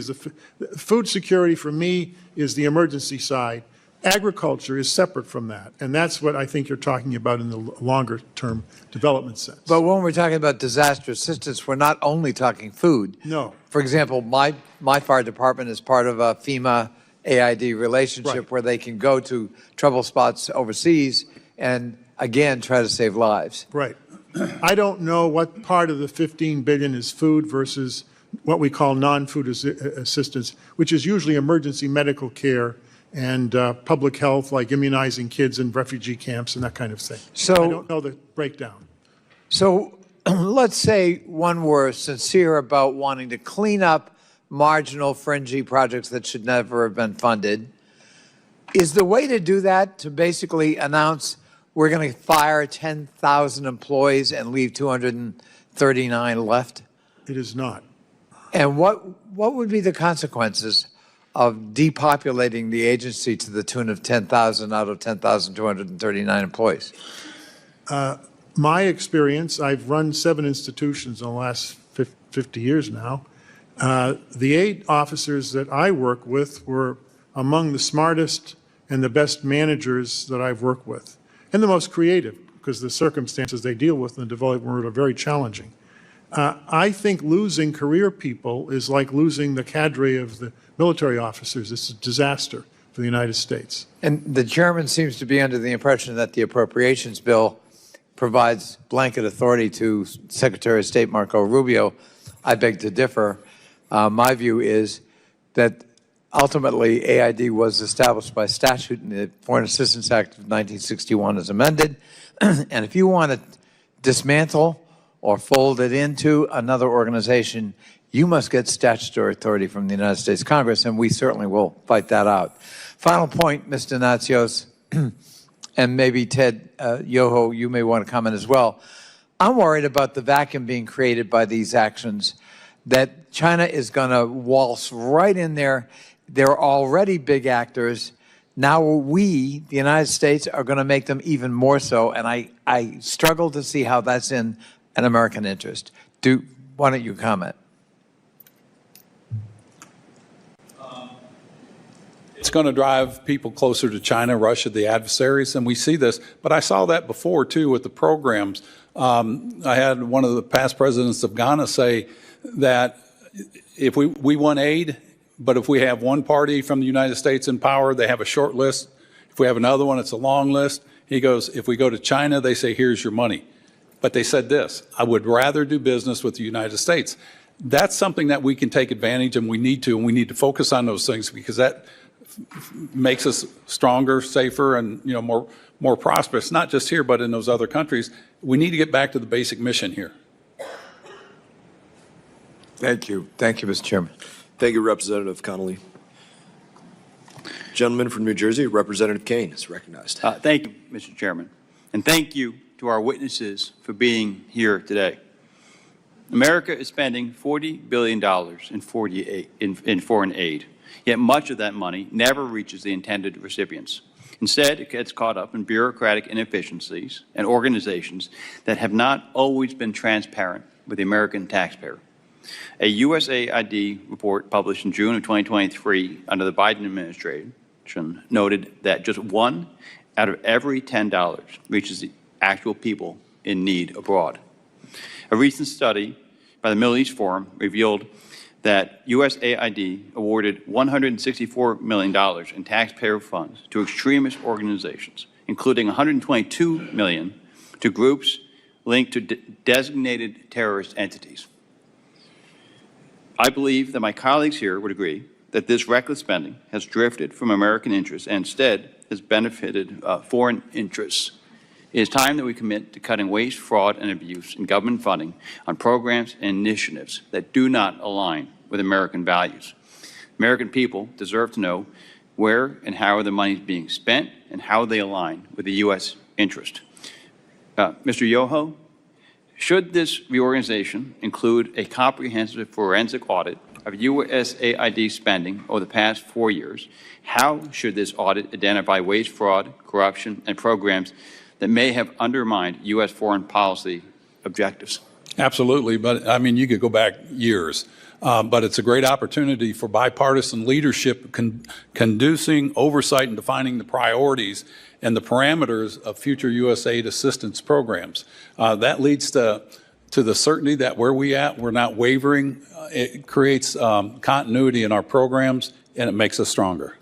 Food security for me is the emergency side. Agriculture is separate from that, and that's what I think you're talking about in the longer-term development sense. But when we're talking about disaster assistance, we're not only talking food. No. For example, my fire department is part of a FEMA AID relationship, Right. where they can go to trouble spots overseas and, again, try to save lives. Right. I don't know what part of the 15 billion is food versus what we call non-food assistance, which is usually emergency medical care and public health, like immunizing kids in refugee camps and that kind of thing. So I don't know the breakdown. So let's say one were sincere about wanting to clean up marginal, fringy projects that should never have been funded. Is the way to do that to basically announce we're going to fire 10,000 employees and leave 239 left? It is not. And what would be the consequences of depopulating the agency to the tune of 10,000 out of 10,239 employees? My experience, I've run 7 institutions in the last 50 years now. The 8 officers that I work with were among the smartest and the best managers that I've worked with, and the most creative, because the circumstances they deal with in the developing world are very challenging. I think losing career people is like losing the cadre of the military officers. It's a disaster for the United States. And the chairman seems to be under the impression that the appropriations bill provides blanket authority to Secretary of State Marco Rubio. I beg to differ. My view is that ultimately AID was established by statute in the Foreign Assistance Act of 1961 as amended. And if you want to dismantle or fold it into another organization, you must get statutory authority from the United States Congress, and we certainly will fight that out. Final point, Mr. Natsios, and maybe Ted Yoho, you may want to comment as well. I'm worried about the vacuum being created by these actions, that China is going to waltz right in there. They're already big actors. Now we, the United States, are going to make them even more so, and I struggle to see how that's in an American interest. Why don't you comment? It's going to drive people closer to China, Russia, the adversaries, and we see this. But I saw that before, too, with the programs. I had one of the past presidents of Ghana say that if we want aid, But if we have one party from the United States in power, they have a short list. If we have another one, it's a long list. He goes, if we go to China, they say, here's your money. But they said this, I would rather do business with the United States. That's something that we can take advantage, and we need to focus on those things, because that makes us stronger, safer, and more prosperous, not just here, but in those other countries. We need to get back to the basic mission here. Thank you. Thank you, Mr. Chairman. Thank you, Representative Connolly. Gentleman from New Jersey, Representative Kane is recognized. Thank you, Mr. Chairman. And thank you to our witnesses for being here today. America is spending $40 billion in foreign aid, yet much of that money never reaches the intended recipients. Instead, it gets caught up in bureaucratic inefficiencies and organizations that have not always been transparent with the American taxpayer. A USAID report published in June of 2023 under the Biden administration noted that just 1 out of every $10 reaches the actual people in need abroad. A recent study by the Middle East Forum revealed that USAID awarded $164 million in taxpayer funds to extremist organizations, including $122 million to groups linked to designated terrorist entities. I believe that my colleagues here would agree that this reckless spending has drifted from American interests and instead has benefited foreign interests. It is time that we commit to cutting waste, fraud, and abuse in government funding on programs and initiatives that do not align with American values. American people deserve to know where and how the money is being spent and how they align with the U.S. interest. Mr. Yoho, should this reorganization include a comprehensive forensic audit of USAID spending over the past 4 years? How should this audit identify waste, fraud, corruption, and programs that may have undermined U.S. foreign policy objectives? Absolutely, but I mean, you could go back years. But it's a great opportunity for bipartisan leadership conducing oversight and defining the priorities and the parameters of future USAID assistance programs. That leads to the certainty that where we're not wavering. It creates continuity in our programs, and it makes us stronger.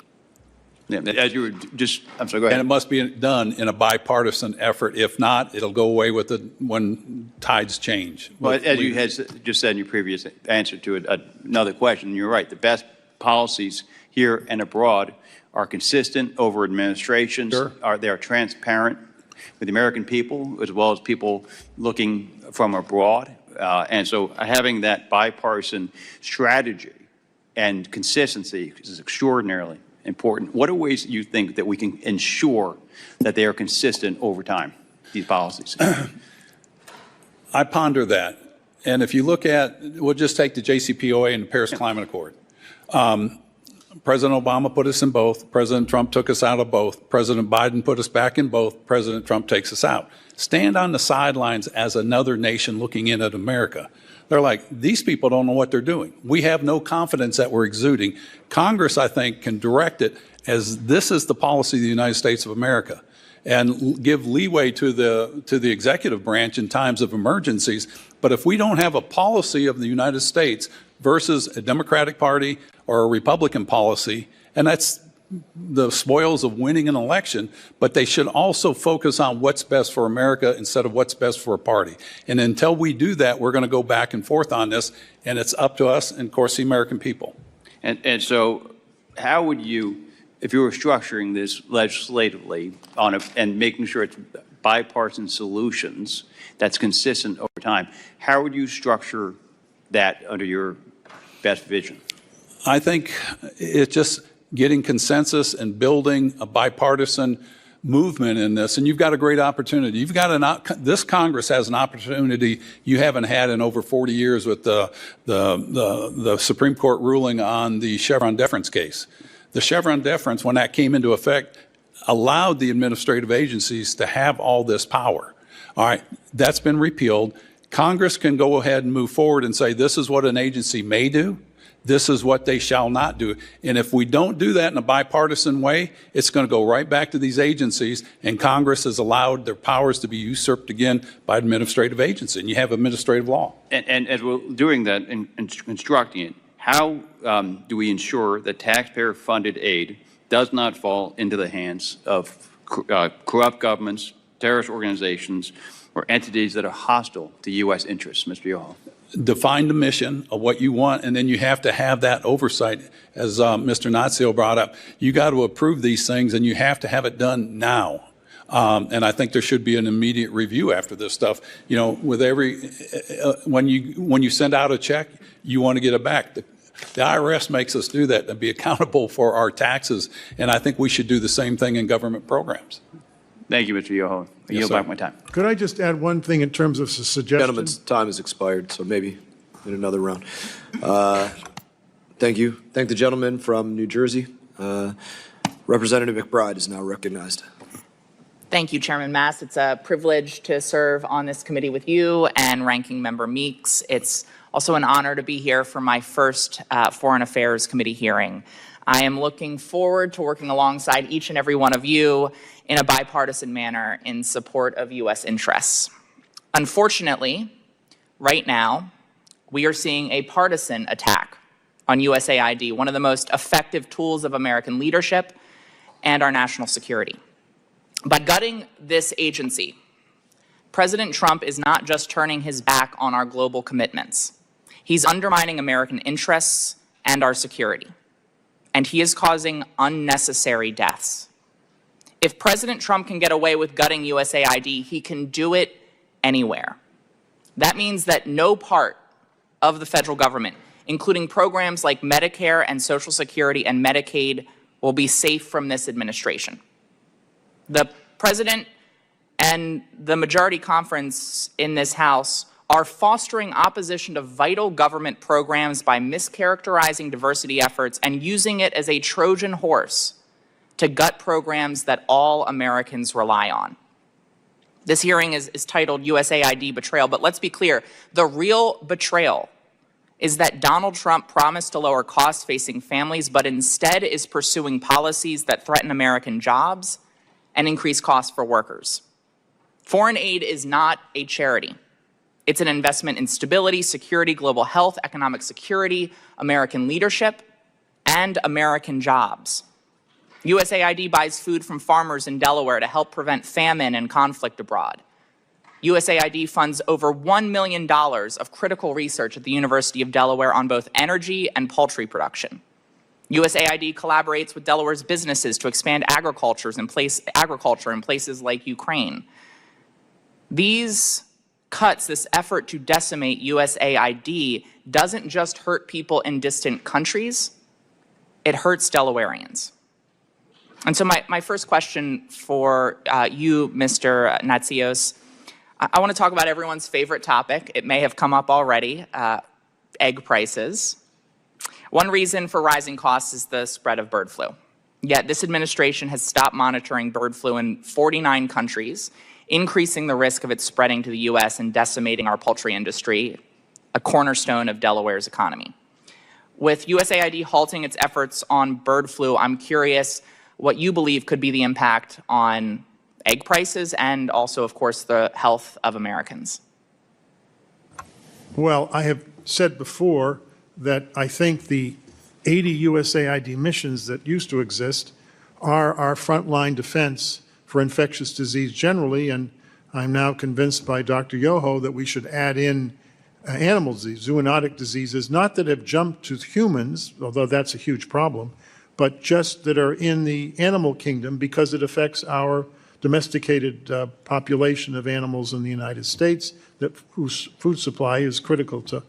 Yeah, as you were just, I'm sorry, go ahead. And it must be done in a bipartisan effort. If not, it'll go away with it when tides change. Well, as you had just said in your previous answer to another question, you're right. The best policies here and abroad are consistent over administrations. Sure. They are transparent with the American people as well as people looking from abroad. And so having that bipartisan strategy and consistency is extraordinarily important. What are ways that you think that we can ensure that they are consistent over time, these policies? I ponder that. And if you look at, we'll just take the JCPOA and the Paris Climate Accord. President Obama put us in both. President Trump took us out of both. President Biden put us back in both. President Trump takes us out. Stand on the sidelines as another nation looking in at America. They're like, these people don't know what they're doing. We have no confidence that we're exuding. Congress, I think, can direct it as this is the policy of the United States of America and give leeway to the executive branch in times of emergencies. But if we don't have a policy of the United States versus a Democratic Party or a Republican policy, and that's the spoils of winning an election, but they should also focus on what's best for America instead of what's best for a party. And until we do that, we're going to go back and forth on this, and it's up to us and, of course, the American people. And so how would you, if you were structuring this legislatively and making sure it's bipartisan solutions that's consistent over time, how would you structure that under your best vision? I think it's just getting consensus and building a bipartisan movement in this, and you've got a great opportunity. This Congress has an opportunity you haven't had in over 40 years with the Supreme Court ruling on the Chevron deference case. The Chevron deference, when that came into effect, allowed the administrative agencies to have all this power. All right, that's been repealed. Congress can go ahead and move forward and say this is what an agency may do. This is what they shall not do. And if we don't do that in a bipartisan way, it's going to go right back to these agencies, and Congress has allowed their powers to be usurped again by administrative agency, and you have administrative law. And as we're doing that and constructing it, How do we ensure that taxpayer-funded aid does not fall into the hands of corrupt governments, terrorist organizations, or entities that are hostile to U.S. interests, Mr. Yoho? Define the mission of what you want, and then you have to have that oversight. As Mr. Natsio brought up, you got to approve these things, and you have to have it done now. And I think there should be an immediate review after this stuff. You know, with every when you send out a check, you want to get it back. The IRS makes us do that and be accountable for our taxes, and I think we should do the same thing in government programs. Thank you, Mr. Yoho. I yield back my time. Could I just add one thing in terms of suggestion? Gentleman's time has expired, so maybe in another round. Thank you. Thank the gentleman from New Jersey. Representative McBride is now recognized. Thank you, Chairman Mass. It's a privilege to serve on this committee with you and Ranking Member Meeks. It's also an honor to be here for my first Foreign Affairs Committee hearing. I am looking forward to working alongside each and every one of you in a bipartisan manner in support of U.S. interests. Unfortunately, right now, we are seeing a partisan attack on USAID, one of the most effective tools of American leadership and our national security. By gutting this agency, President Trump is not just turning his back on our global commitments. He's undermining American interests and our security. And he is causing unnecessary deaths. If President Trump can get away with gutting USAID, he can do it anywhere. That means that no part of the federal government, including programs like Medicare and Social Security and Medicaid, will be safe from this administration. The President and the majority conference in this House are fostering opposition to vital government programs by mischaracterizing diversity efforts and using it as a Trojan horse to gut programs that all Americans rely on. This hearing is titled USAID Betrayal, but let's be clear, the real betrayal is that Donald Trump promised to lower costs facing families, but instead is pursuing policies that threaten American jobs and increase costs for workers. Foreign aid is not a charity. It's an investment in stability, security, global health, economic security, American leadership, and American jobs. USAID buys food from farmers in Delaware to help prevent famine and conflict abroad. USAID funds over $1 million of critical research at the University of Delaware on both energy and poultry production. USAID collaborates with Delaware's businesses to expand agriculture in places like Ukraine. These cuts, this effort to decimate USAID, doesn't just hurt people in distant countries, it hurts Delawareans. And so my first question for you, Mr. Natsios, I want to talk about everyone's favorite topic. It may have come up already, egg prices. One reason for rising costs is the spread of bird flu. Yet this administration has stopped monitoring bird flu in 49 countries, increasing the risk of it spreading to the U.S. and decimating our poultry industry, a cornerstone of Delaware's economy. With USAID halting its efforts on bird flu, I'm curious what you believe could be the impact on egg prices and also, of course, the health of Americans. Well, I have said before that I think the 80 USAID missions that used to exist are our frontline defense for infectious disease generally, and I'm now convinced by Dr. Yoho that we should add in animal disease, zoonotic diseases, not that have jumped to humans, although that's a huge problem, but just that are in the animal kingdom because it affects our domesticated population of animals in the United States, whose food supply is critical to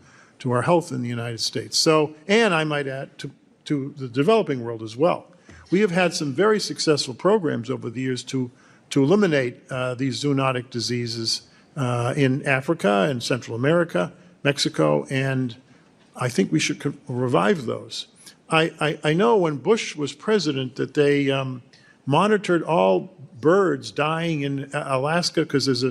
our health in the United States. So, and I might add to the developing world as well. We have had some very successful programs over the years to eliminate these zoonotic diseases in Africa and Central America, Mexico, and I think we should revive those. I know when Bush was president that they monitored all birds dying in Alaska because there's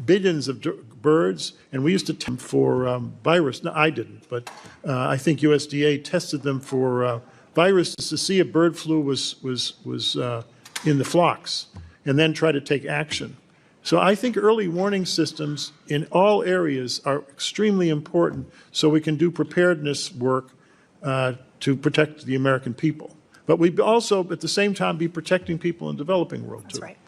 billions of birds, and we used to test them for virus. No, I didn't, but I think USDA tested them for viruses to see if bird flu was in the flocks, and then try to take action. So I think early warning systems in all areas are extremely important so we can do preparedness work to protect the American people. But we'd also, at the same time, be protecting people in the developing world, too. That's right.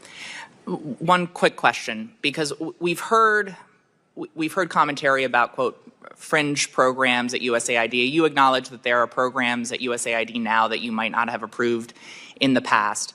One quick question, because we've heard commentary about, quote, fringe programs at USAID. You acknowledge that there are programs at USAID now that you might not have approved in the past.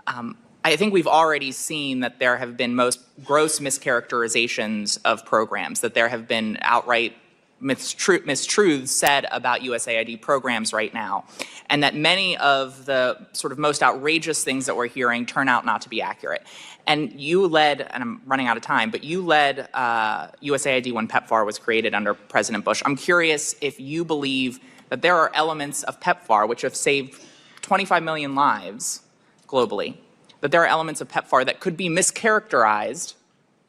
I think we've already seen that there have been most gross mischaracterizations of programs, that there have been outright mistruths said about USAID programs right now, and that many of the sort of most outrageous things that we're hearing turn out not to be accurate. And you led, and I'm running out of time, but you led USAID when PEPFAR was created under President Bush. I'm curious if you believe that there are elements of PEPFAR which have saved 25 million lives globally, that there are elements of PEPFAR that could be mischaracterized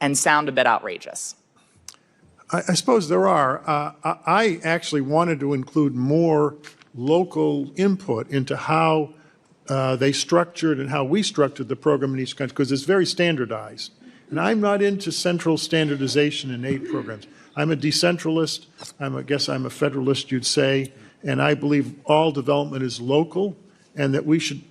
and sound a bit outrageous. I suppose there are. I actually wanted to include more local input into how they structured and how we structured the program in each country, because it's very standardized. And I'm not into central standardization in aid programs. I'm a decentralist. I guess I'm a federalist, you'd say. And I believe all development is local, and that we should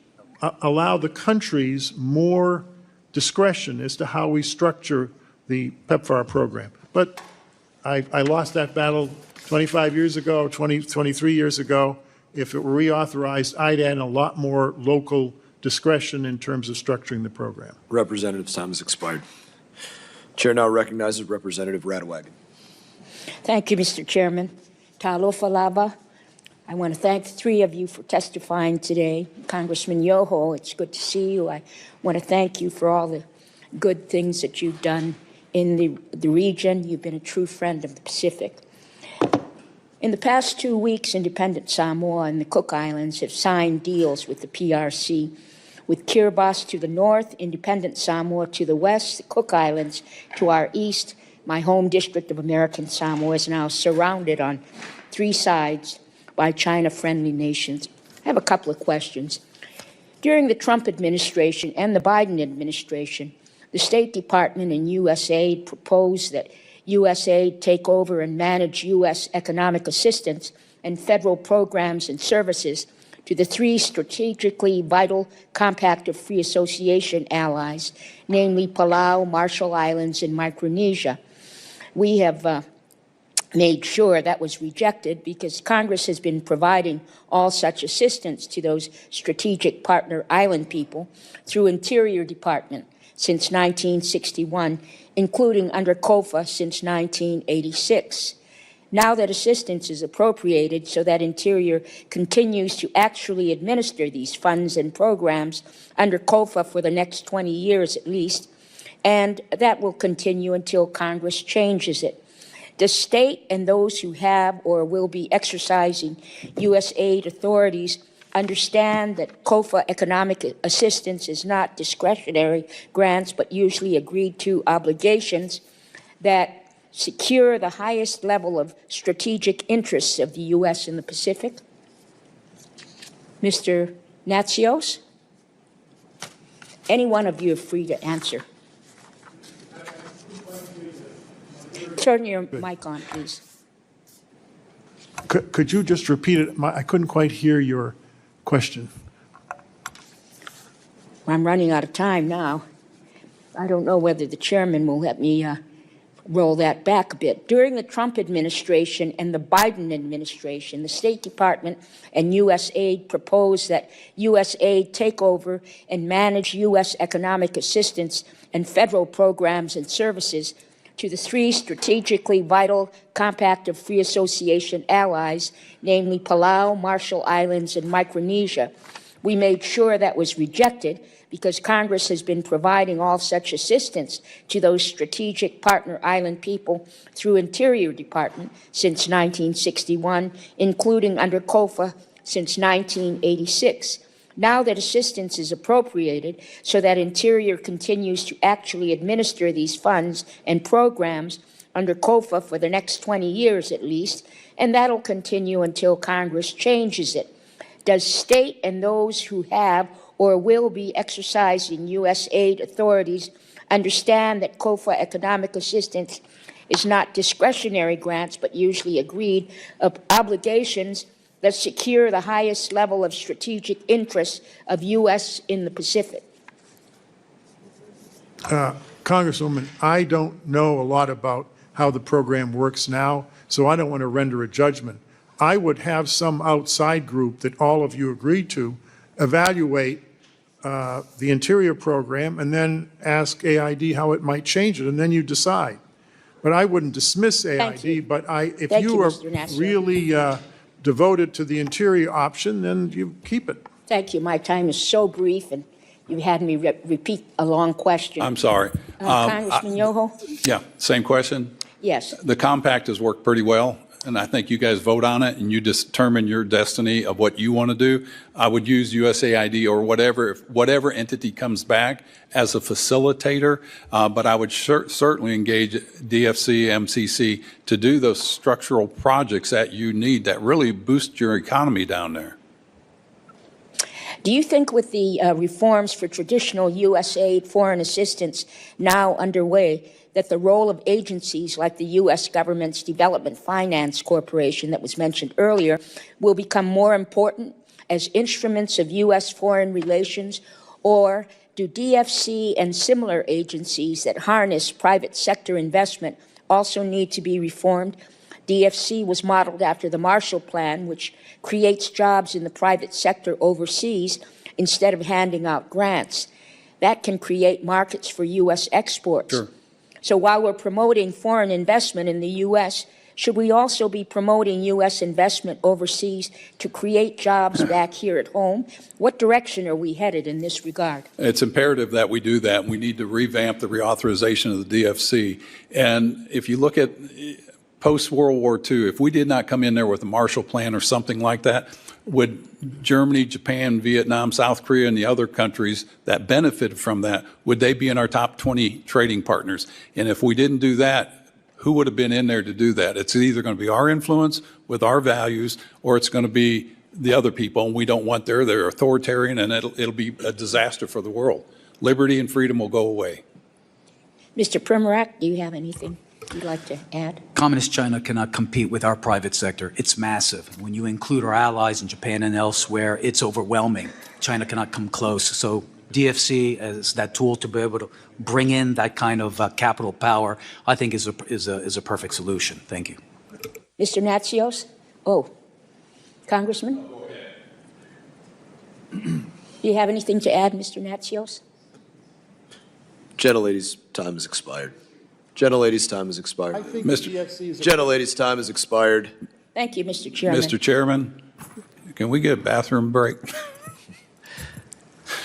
allow the countries more discretion as to how we structure the PEPFAR program. But I lost that battle 25 years ago, 23 years ago. If it were reauthorized, I'd add a lot more local discretion in terms of structuring the program. Representative's time has expired. Chair now recognizes Representative Radwagen. Thank you, Mr. Chairman. Talofa lava. I want to thank the three of you for testifying today. Congressman Yoho, it's good to see you. I want to thank you for all the good things that you've done in the region. You've been a true friend of the Pacific. In the past 2 weeks, independent Samoa and the Cook Islands have signed deals with the PRC. With Kiribati to the north, independent Samoa to the west, the Cook Islands to our east, my home district of American Samoa is now surrounded on 3 sides by China-friendly nations. I have a couple of questions. During the Trump administration and the Biden administration, the State Department and USAID proposed that USAID take over and manage U.S. economic assistance and federal programs and services to the 3 strategically vital Compact of Free Association allies, namely Palau, Marshall Islands, and Micronesia. We have made sure that was rejected because Congress has been providing all such assistance to those strategic partner island people through Interior Department since 1961, including under COFA since 1986. Now that assistance is appropriated so that Interior continues to actually administer these funds and programs under COFA for the next 20 years at least, and that will continue until Congress changes it. The state and those who have or will be exercising U.S. aid authorities understand that COFA economic assistance is not discretionary grants, but usually agreed to obligations that secure the highest level of strategic interests of the U.S. in the Pacific? Mr. Natsios? Any one of you are free to answer. Turn your mic on, please. Could you just repeat it? I couldn't quite hear your question. I'm running out of time now. I don't know whether the chairman will let me roll that back a bit. During the Trump administration and the Biden administration, the State Department and USAID proposed that USAID take over and manage U.S. economic assistance and federal programs and services to the 3 strategically vital Compact of Free Association allies, namely Palau, Marshall Islands, and Micronesia. We made sure that was rejected because Congress has been providing all such assistance to those strategic partner island people through Interior Department since 1961, including under COFA since 1986. Now that assistance is appropriated so that Interior continues to actually administer these funds and programs under COFA for the next 20 years at least, and that'll continue until Congress changes it. Does state and those who have or will be exercising U.S. aid authorities understand that COFA economic assistance is not discretionary grants, but usually agreed obligations that secure the highest level of strategic interest of U.S. in the Pacific? Congresswoman, I don't know a lot about how the program works now, so I don't want to render a judgment. I would have some outside group that all of you agreed to evaluate the Interior program and then ask AID how it might change it, and then you decide. But I wouldn't dismiss AID, but if you are really devoted to the Interior option, then you keep it. Thank you. My time is so brief, and you had me repeat a long question. I'm sorry. Congressman Yoho? Yeah, same question. Yes. The compact has worked pretty well, and I think you guys vote on it and you determine your destiny of what you want to do. I would use USAID or whatever entity comes back as a facilitator, but I would certainly engage DFC, MCC to do those structural projects that you need that really boost your economy down there. Do you think with the reforms for traditional USAID foreign assistance now underway, that the role of agencies like the U.S. government's Development Finance Corporation that was mentioned earlier will become more important as instruments of U.S. foreign relations? Or do DFC and similar agencies that harness private sector investment also need to be reformed? DFC was modeled after the Marshall Plan, which creates jobs in the private sector overseas instead of handing out grants. That can create markets for U.S. exports. Sure. So while we're promoting foreign investment in the U.S., should we also be promoting U.S. investment overseas to create jobs back here at home? What direction are we headed in this regard? It's imperative that we do that. We need to revamp the reauthorization of the DFC. And if you look at post-World War II, if we did not come in there with a Marshall Plan or something like that, would Germany, Japan, Vietnam, South Korea, and the other countries that benefited from that, would they be in our top 20 trading partners? And if we didn't do that, who would have been in there to do that? It's either going to be our influence with our values, or it's going to be the other people, and we don't want they're authoritarian, and it'll be a disaster for the world. Liberty and freedom will go away. Mr. Primorak, do you have anything you'd like to add? Communist China cannot compete with our private sector. It's massive. When you include our allies in Japan and elsewhere, it's overwhelming. China cannot come close. So DFC as that tool to be able to bring in that kind of capital power, I think is a perfect solution. Thank you. Mr. Natsios? Oh, Congressman? Do you have anything to add, Mr. Natsios? Gentlelady's time has expired. Gentlelady's time has expired. I think Gentlelady's time has expired. Thank you, Mr. Chairman. Mr. Chairman, can we get a bathroom break?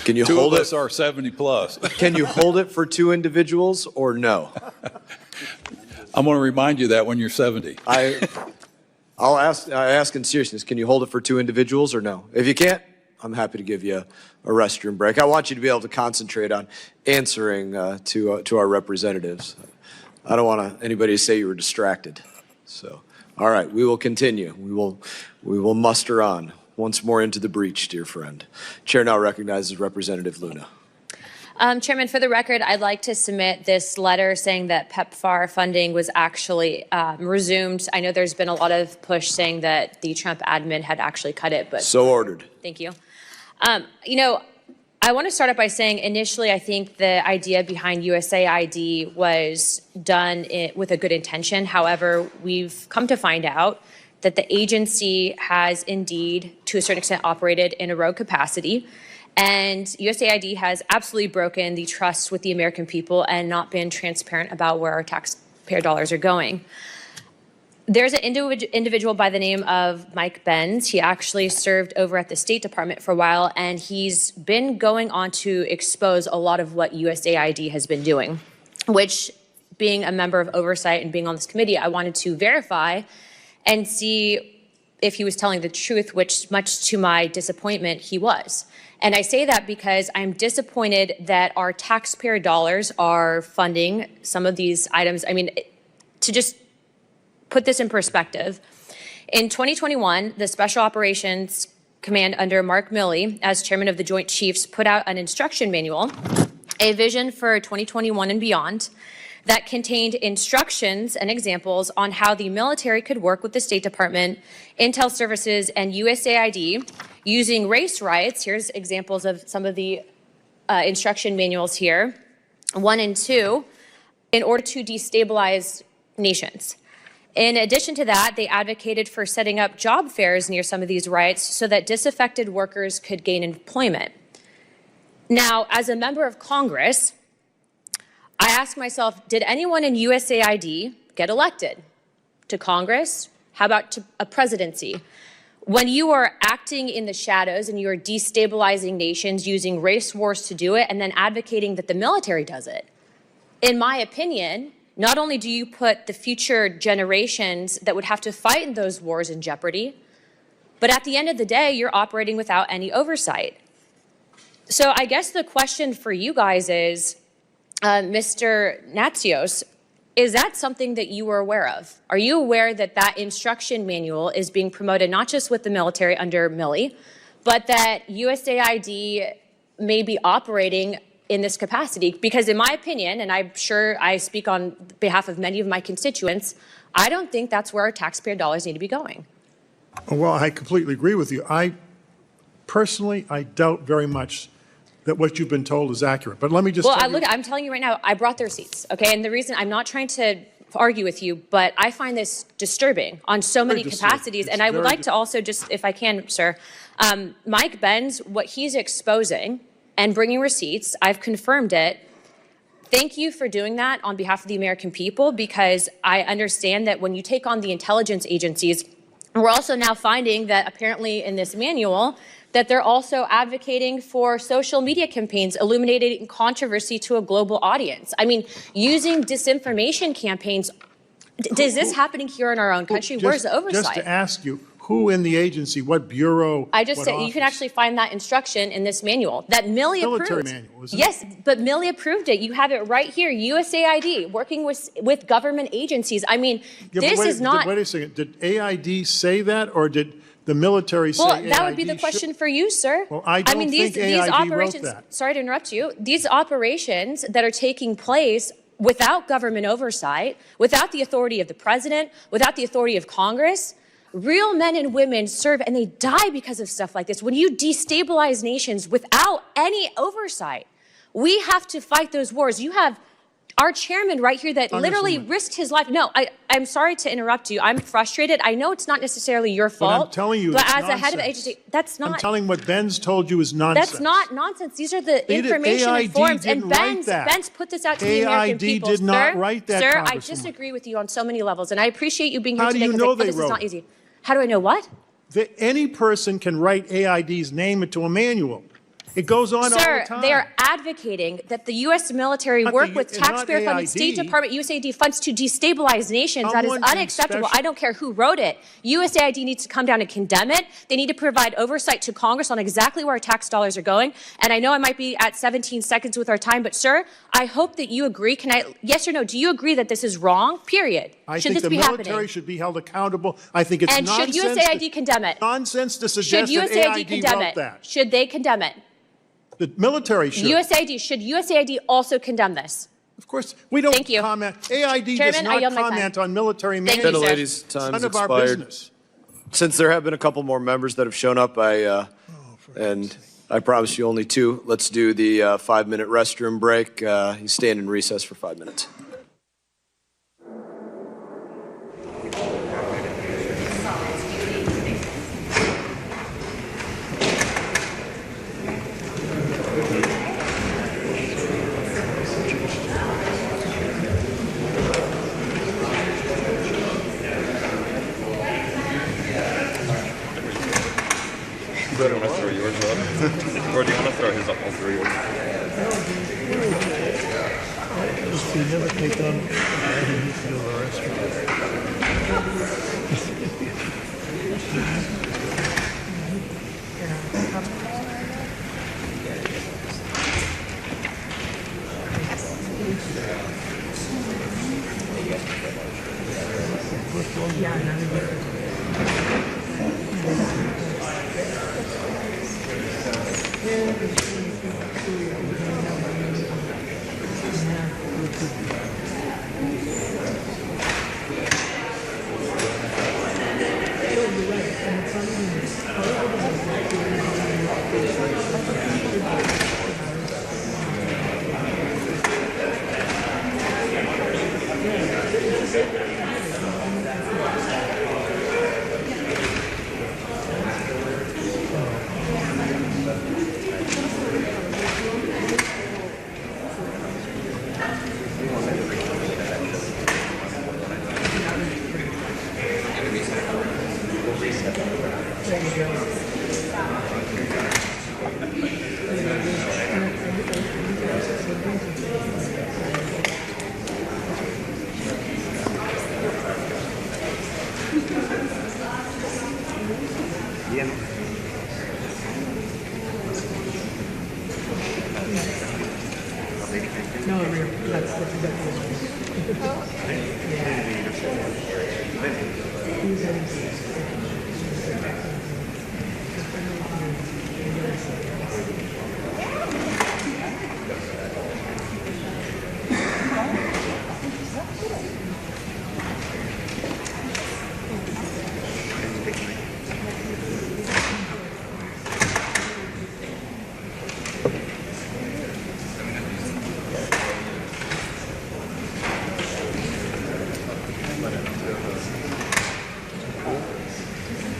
Can you Two hold of it? us are 70 plus. Can you hold it for two individuals or no? I'm going to remind you that when you're 70. I ask in seriousness, can you hold it for two individuals or no? If you can't, I'm happy to give you a restroom break. I want you to be able to concentrate on answering to our representatives. I don't want anybody to say you were distracted. So, all right, we will continue. We will muster on once more into the breach, dear friend. Chair now recognizes Representative Luna. Chairman, for the record, I'd like to submit this letter saying that PEPFAR funding was actually resumed. I know there's been a lot of push saying that the Trump admin had actually cut it, but so ordered. Thank you. I want to start out by saying initially I think the idea behind USAID was done with a good intention. However, we've come to find out that the agency has indeed, to a certain extent, operated in a rogue capacity. And USAID has absolutely broken the trust with the American people and not been transparent about where our taxpayer dollars are going. There's an individual by the name of Mike Benz. He actually served over at the State Department for a while, and he's been going on to expose a lot of what USAID has been doing, which, being a member of oversight and being on this committee, I wanted to verify and see if he was telling the truth, which, much to my disappointment, he was. And I say that because I'm disappointed that our taxpayer dollars are funding some of these items. I mean, to just put this in perspective, in 2021, the Special Operations Command under Mark Milley, as chairman of the Joint Chiefs, put out an instruction manual, a vision for 2021 and beyond, that contained instructions and examples on how the military could work with the State Department, Intel Services, and USAID using race riots. Here's examples of some of the instruction manuals here, 1 and 2, in order to destabilize nations. In addition to that, they advocated for setting up job fairs near some of these riots so that disaffected workers could gain employment. Now, as a member of Congress, I ask myself, did anyone in USAID get elected to Congress? How about to a presidency? When you are acting in the shadows and you are destabilizing nations using race wars to do it and then advocating that the military does it, in my opinion, not only do you put the future generations that would have to fight in those wars in jeopardy, but at the end of the day, you're operating without any oversight. So I guess the question for you guys is, Mr. Natsios, is that something that you were aware of? Are you aware that that instruction manual is being promoted not just with the military under Milley, but that USAID may be operating in this capacity? Because in my opinion, and I'm sure I speak on behalf of many of my constituents, I don't think that's where our taxpayer dollars need to be going. Well, I completely agree with you. Personally, I doubt very much that what you've been told is accurate. But let me just I'm telling you right now, I brought the receipts, okay? And the reason, I'm not trying to argue with you, but I find this disturbing on so many capacities. And I would like to also just, if I can, sir, Mike Benz, what he's exposing and bringing receipts, I've confirmed it. Thank you for doing that on behalf of the American people, because I understand that when you take on the intelligence agencies, we're also now finding that apparently in this manual that they're also advocating for social media campaigns illuminating controversy to a global audience. I mean, using disinformation campaigns, is this happening here in our own country? Where's the oversight? Just to ask you, who in the agency, what bureau, I just said you can actually find that instruction in this manual that Milley approved. Military manual, isn't it? Yes, but Milley approved it. You have it right here, USAID, working with government agencies. I mean, this is not... Wait a second. Did AID say that, or did the military say AID? Well, that would be the question for you, sir. Well, I don't think AID operations, wrote that. Sorry to interrupt you. These operations that are taking place without government oversight, without the authority of the president, without the authority of Congress, real men and women serve and they die because of stuff like this. When you destabilize nations without any oversight, we have to fight those wars. You have our chairman right here that literally risked his life. No, I'm sorry to interrupt you. I'm frustrated. I know it's not necessarily your fault. But I'm telling you, but it's as a head of nonsense. the agency, that's not. I'm telling what Ben's told you is nonsense. That's not nonsense. These are the information and AID forms. didn't And write that. Ben's put this out to the American AID people. did not Sir, write that, Sir, I Congresswoman. disagree with you on so many levels, and I appreciate you being here How do today. you because know I know they this is wrote not it? easy. How do I know what? That any person can write AID's name into a manual. It goes on all Sir, the time. they are advocating that the U.S. military work with not taxpayer-funded AID. State Department, USAID funds to destabilize nations. That is Someone can unacceptable. I don't care who wrote it. USAID needs to come down and condemn it. They need to provide oversight to Congress on exactly where our tax dollars are going. And I know I might be at 17 seconds with our time, but sir, I hope that you agree. Yes or no, do you agree that this is wrong, period? I Should think this the be military happening? should be held accountable. I think it's And nonsense. should USAID condemn it? Nonsense to Should suggest that USAID AID condemn wrote it? that. Should they condemn it? The military should. Should USAID also condemn this? Of course, we don't Thank you. comment. AID Chairman, does I not yield my time. comment on military Thank manuals. you, sir. Ladies, time's None of our expired. business. Since there have been a couple more members that have shown up, and I promise you only two, let's do the 5-minute restroom break. You stand in recess for 5 minutes. Do you want to throw yours up? Or do you want to throw his up? I'll throw yours. You never take on the restaurant.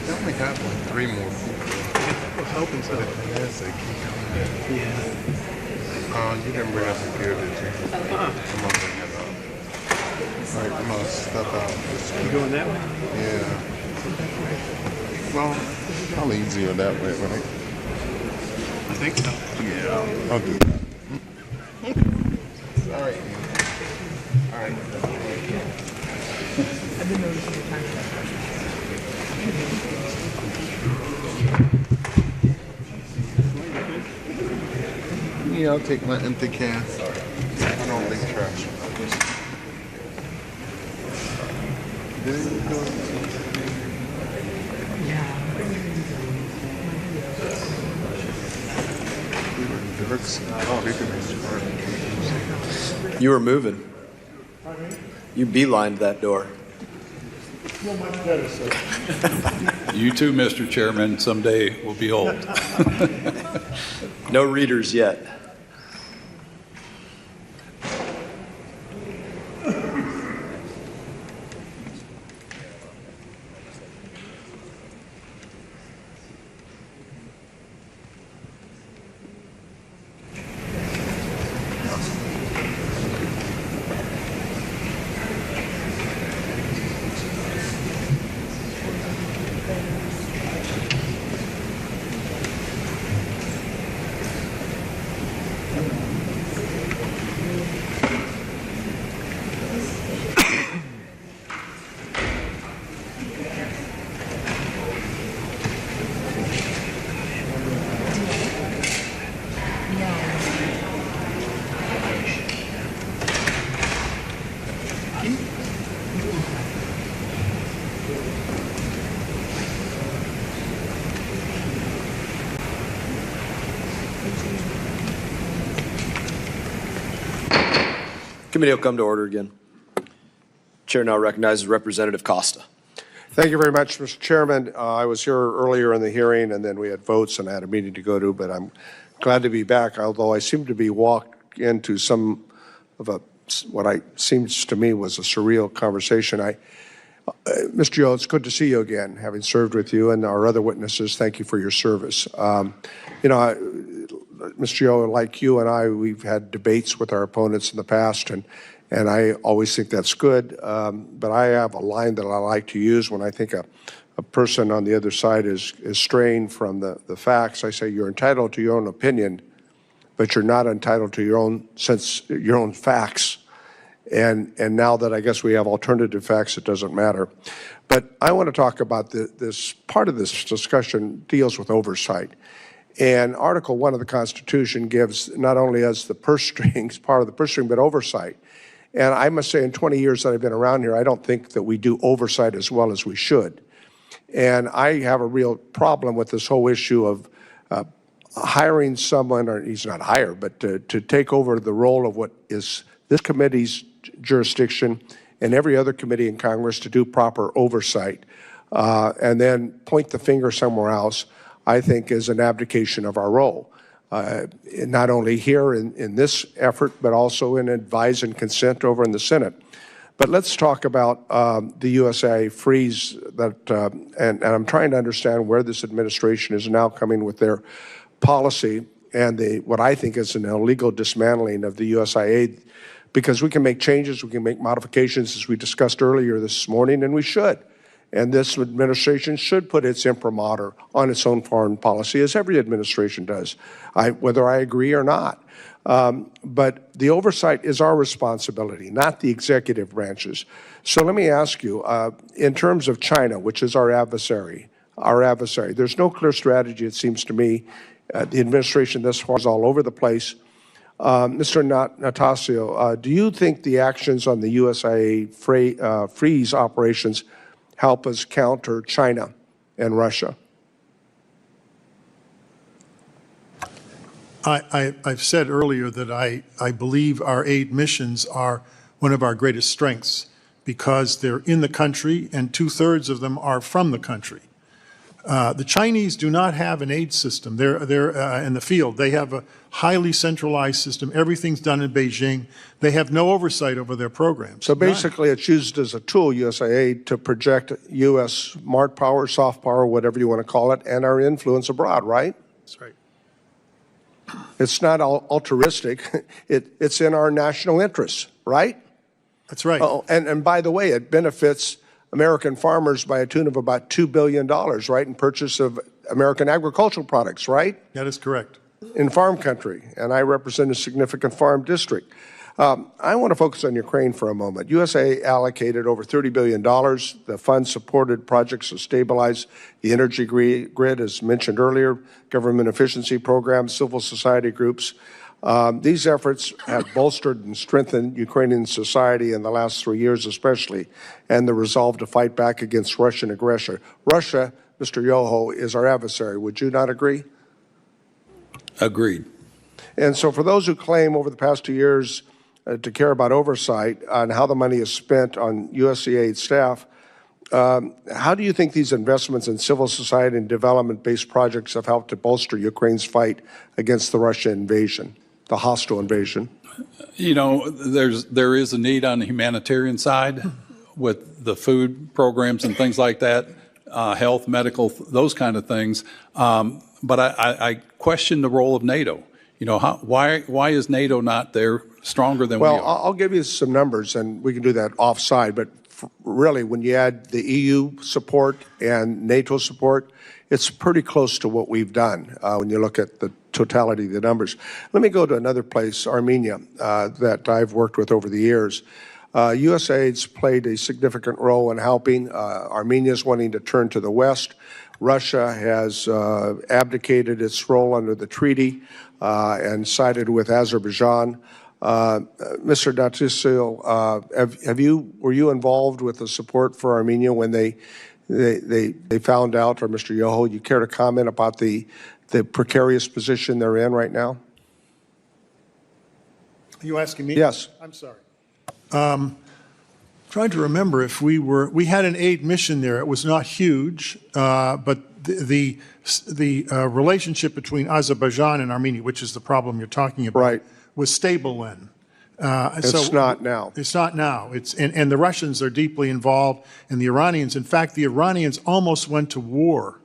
They only have like 3 more people. I was hoping so. Yes, they keep coming. Yeah. You didn't bring up the gear, did you? I'm gonna bring it up. Alright, I'm gonna step out. You going that way? Yeah. Well, probably easier that way, right? I think so. Yeah, I'll do that. Alright. Alright. I've been noticing your time. Yeah, I'll take my empty can. I don't leave trash. Did it go? It looks, oh, he could be smart. You were moving. You beelined that door. You too, Mr. Chairman, someday will be old. No readers yet. Committee will come to order again. Chair now recognizes Representative Costa. Thank you very much, Mr. Chairman. I was here earlier in the hearing, and then we had votes, and I had a meeting to go to, but I'm glad to be back, although I seem to be walked into some of what seems to me was a surreal conversation. Mr. Yo, it's good to see you again, having served with you and our other witnesses. Thank you for your service. Mr. Yo, like you and I, we've had debates with our opponents in the past, and I always think that's good. But I have a line that I like to use when I think a person on the other side is straying from the facts. I say, you're entitled to your own opinion, but you're not entitled to your own facts. And now that I guess we have alternative facts, it doesn't matter. But I want to talk about this part of this discussion deals with oversight. And Article 1 of the Constitution gives not only us the purse strings, part of the purse string, but oversight. And I must say, in 20 years that I've been around here, I don't think that we do oversight as well as we should. And I have a real problem with this whole issue of hiring someone, or he's not hired, but to take over the role of what is this committee's jurisdiction and every other committee in Congress to do proper oversight, and then point the finger somewhere else, I think is an abdication of our role, not only here in this effort, but also in advise and consent over in the Senate. But let's talk about the USA freeze and I'm trying to understand where this administration is now coming with their policy and what I think is an illegal dismantling of the USAID, because we can make changes, we can make modifications, as we discussed earlier this morning, and we should. And this administration should put its imprimatur on its own foreign policy, as every administration does, whether I agree or not. But the oversight is our responsibility, not the executive branches. So let me ask you, in terms of China, which is our adversary, there's no clear strategy, it seems to me. The administration thus far is all over the place. Mr. Natasio, do you think the actions on the USAID freeze operations help us counter China and Russia? I've said earlier that I believe our aid missions are one of our greatest strengths because they're in the country and 2/3 of them are from the country. The Chinese do not have an aid system. They're in the field. They have a highly centralized system. Everything's done in Beijing. They have no oversight over their programs. So basically it's used as a tool, USAID, to project U.S. smart power, soft power, whatever you want to call it, and our influence abroad, right? That's right. It's not altruistic. It's in our national interests, right? That's right. Oh, and by the way, it benefits American farmers by a tune of about $2 billion, right, in purchase of American agricultural products, right? That is correct. In farm country, and I represent a significant farm district. I want to focus on Ukraine for a moment. USA allocated over $30 billion. The fund supported projects to stabilize the energy grid, as mentioned earlier, government efficiency programs, civil society groups. These efforts have bolstered and strengthened Ukrainian society in the last 3 years especially, and the resolve to fight back against Russian aggression. Russia, Mr. Yoho, is our adversary. Would you not agree? Agreed. And so for those who claim over the past 2 years to care about oversight on how the money is spent on USAID staff, how do you think these investments in civil society and development-based projects have helped to bolster Ukraine's fight against the Russian invasion, the hostile invasion? You know, there is a need on the humanitarian side with the food programs and things like that, health, medical, those kind of things. But I question the role of NATO. You know, why is NATO not there stronger than we are? Well, I'll give you some numbers, and we can do that offside. But really, when you add the EU support and NATO support, it's pretty close to what we've done when you look at the totality of the numbers. Let me go to another place, Armenia, that I've worked with over the years. USAID's played a significant role in helping. Armenia's wanting to turn to the West. Russia has abdicated its role under the treaty and sided with Azerbaijan. Mr. Datusio, were you involved with the support for Armenia when they found out, or Mr. Yoho, you care to comment about the precarious position they're in right now? Are you asking me? Yes. I'm sorry. Trying to remember if we had an aid mission there. It was not huge, but the relationship between Azerbaijan and Armenia, which is the problem you're talking about, right, was stable then. It's not now. It's not now. And the Russians are deeply involved, and the Iranians. In fact, the Iranians almost went to war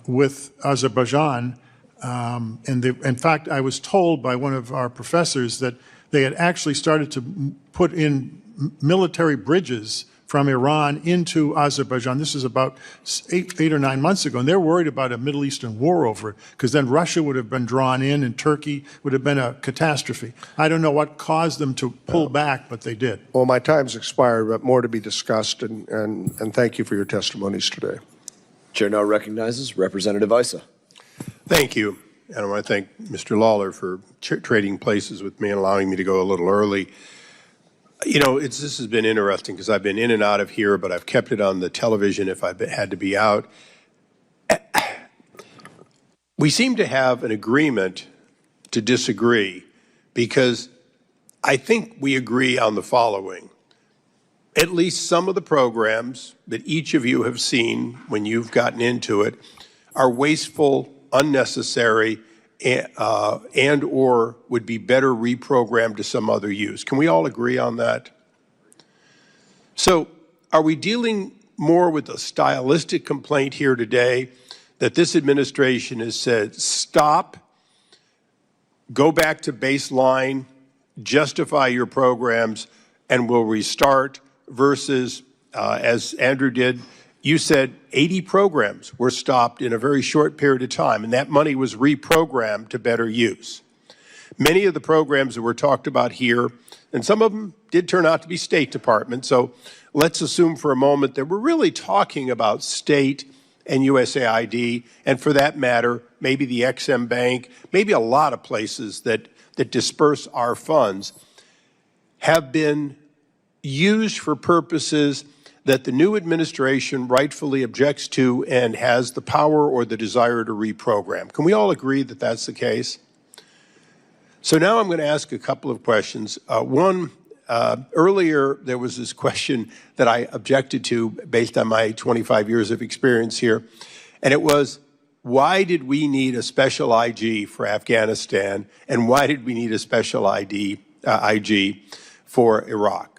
with Azerbaijan. In fact, I was told by one of our professors that they had actually started to put in military bridges from Iran into Azerbaijan. This is about eight or 9 months ago, and they're worried about a Middle Eastern war over it, because then Russia would have been drawn in, and Turkey would have been a catastrophe. I don't know what caused them to pull back, but they did. Well, my time's expired, but more to be discussed, and thank you for your testimonies today. Chair now recognizes Representative Issa. Thank you. And I want to thank Mr. Lawler for trading places with me and allowing me to go a little early. You know, this has been interesting because I've been in and out of here, but I've kept it on the television if I've had to be out. We seem to have an agreement to disagree because I think we agree on the following. At least some of the programs that each of you have seen when you've gotten into it are wasteful, unnecessary, and or would be better reprogrammed to some other use. Can we all agree on that? So are we dealing more with a stylistic complaint here today that this administration has said, stop, go back to baseline, justify your programs, and we'll restart, versus, as Andrew did, you said 80 programs were stopped in a very short period of time, and that money was reprogrammed to better use. Many of the programs that were talked about here, and some of them did turn out to be State Department, so let's assume for a moment that we're really talking about state and USAID, and for that matter, maybe the XM Bank, maybe a lot of places that disperse our funds, have been used for purposes that the new administration rightfully objects to and has the power or the desire to reprogram. Can we all agree that that's the case? So now I'm going to ask a couple of questions. One, earlier there was this question that I objected to based on my 25 years of experience here, and it was, why did we need a special IG for Afghanistan, and why did we need a special IG for Iraq?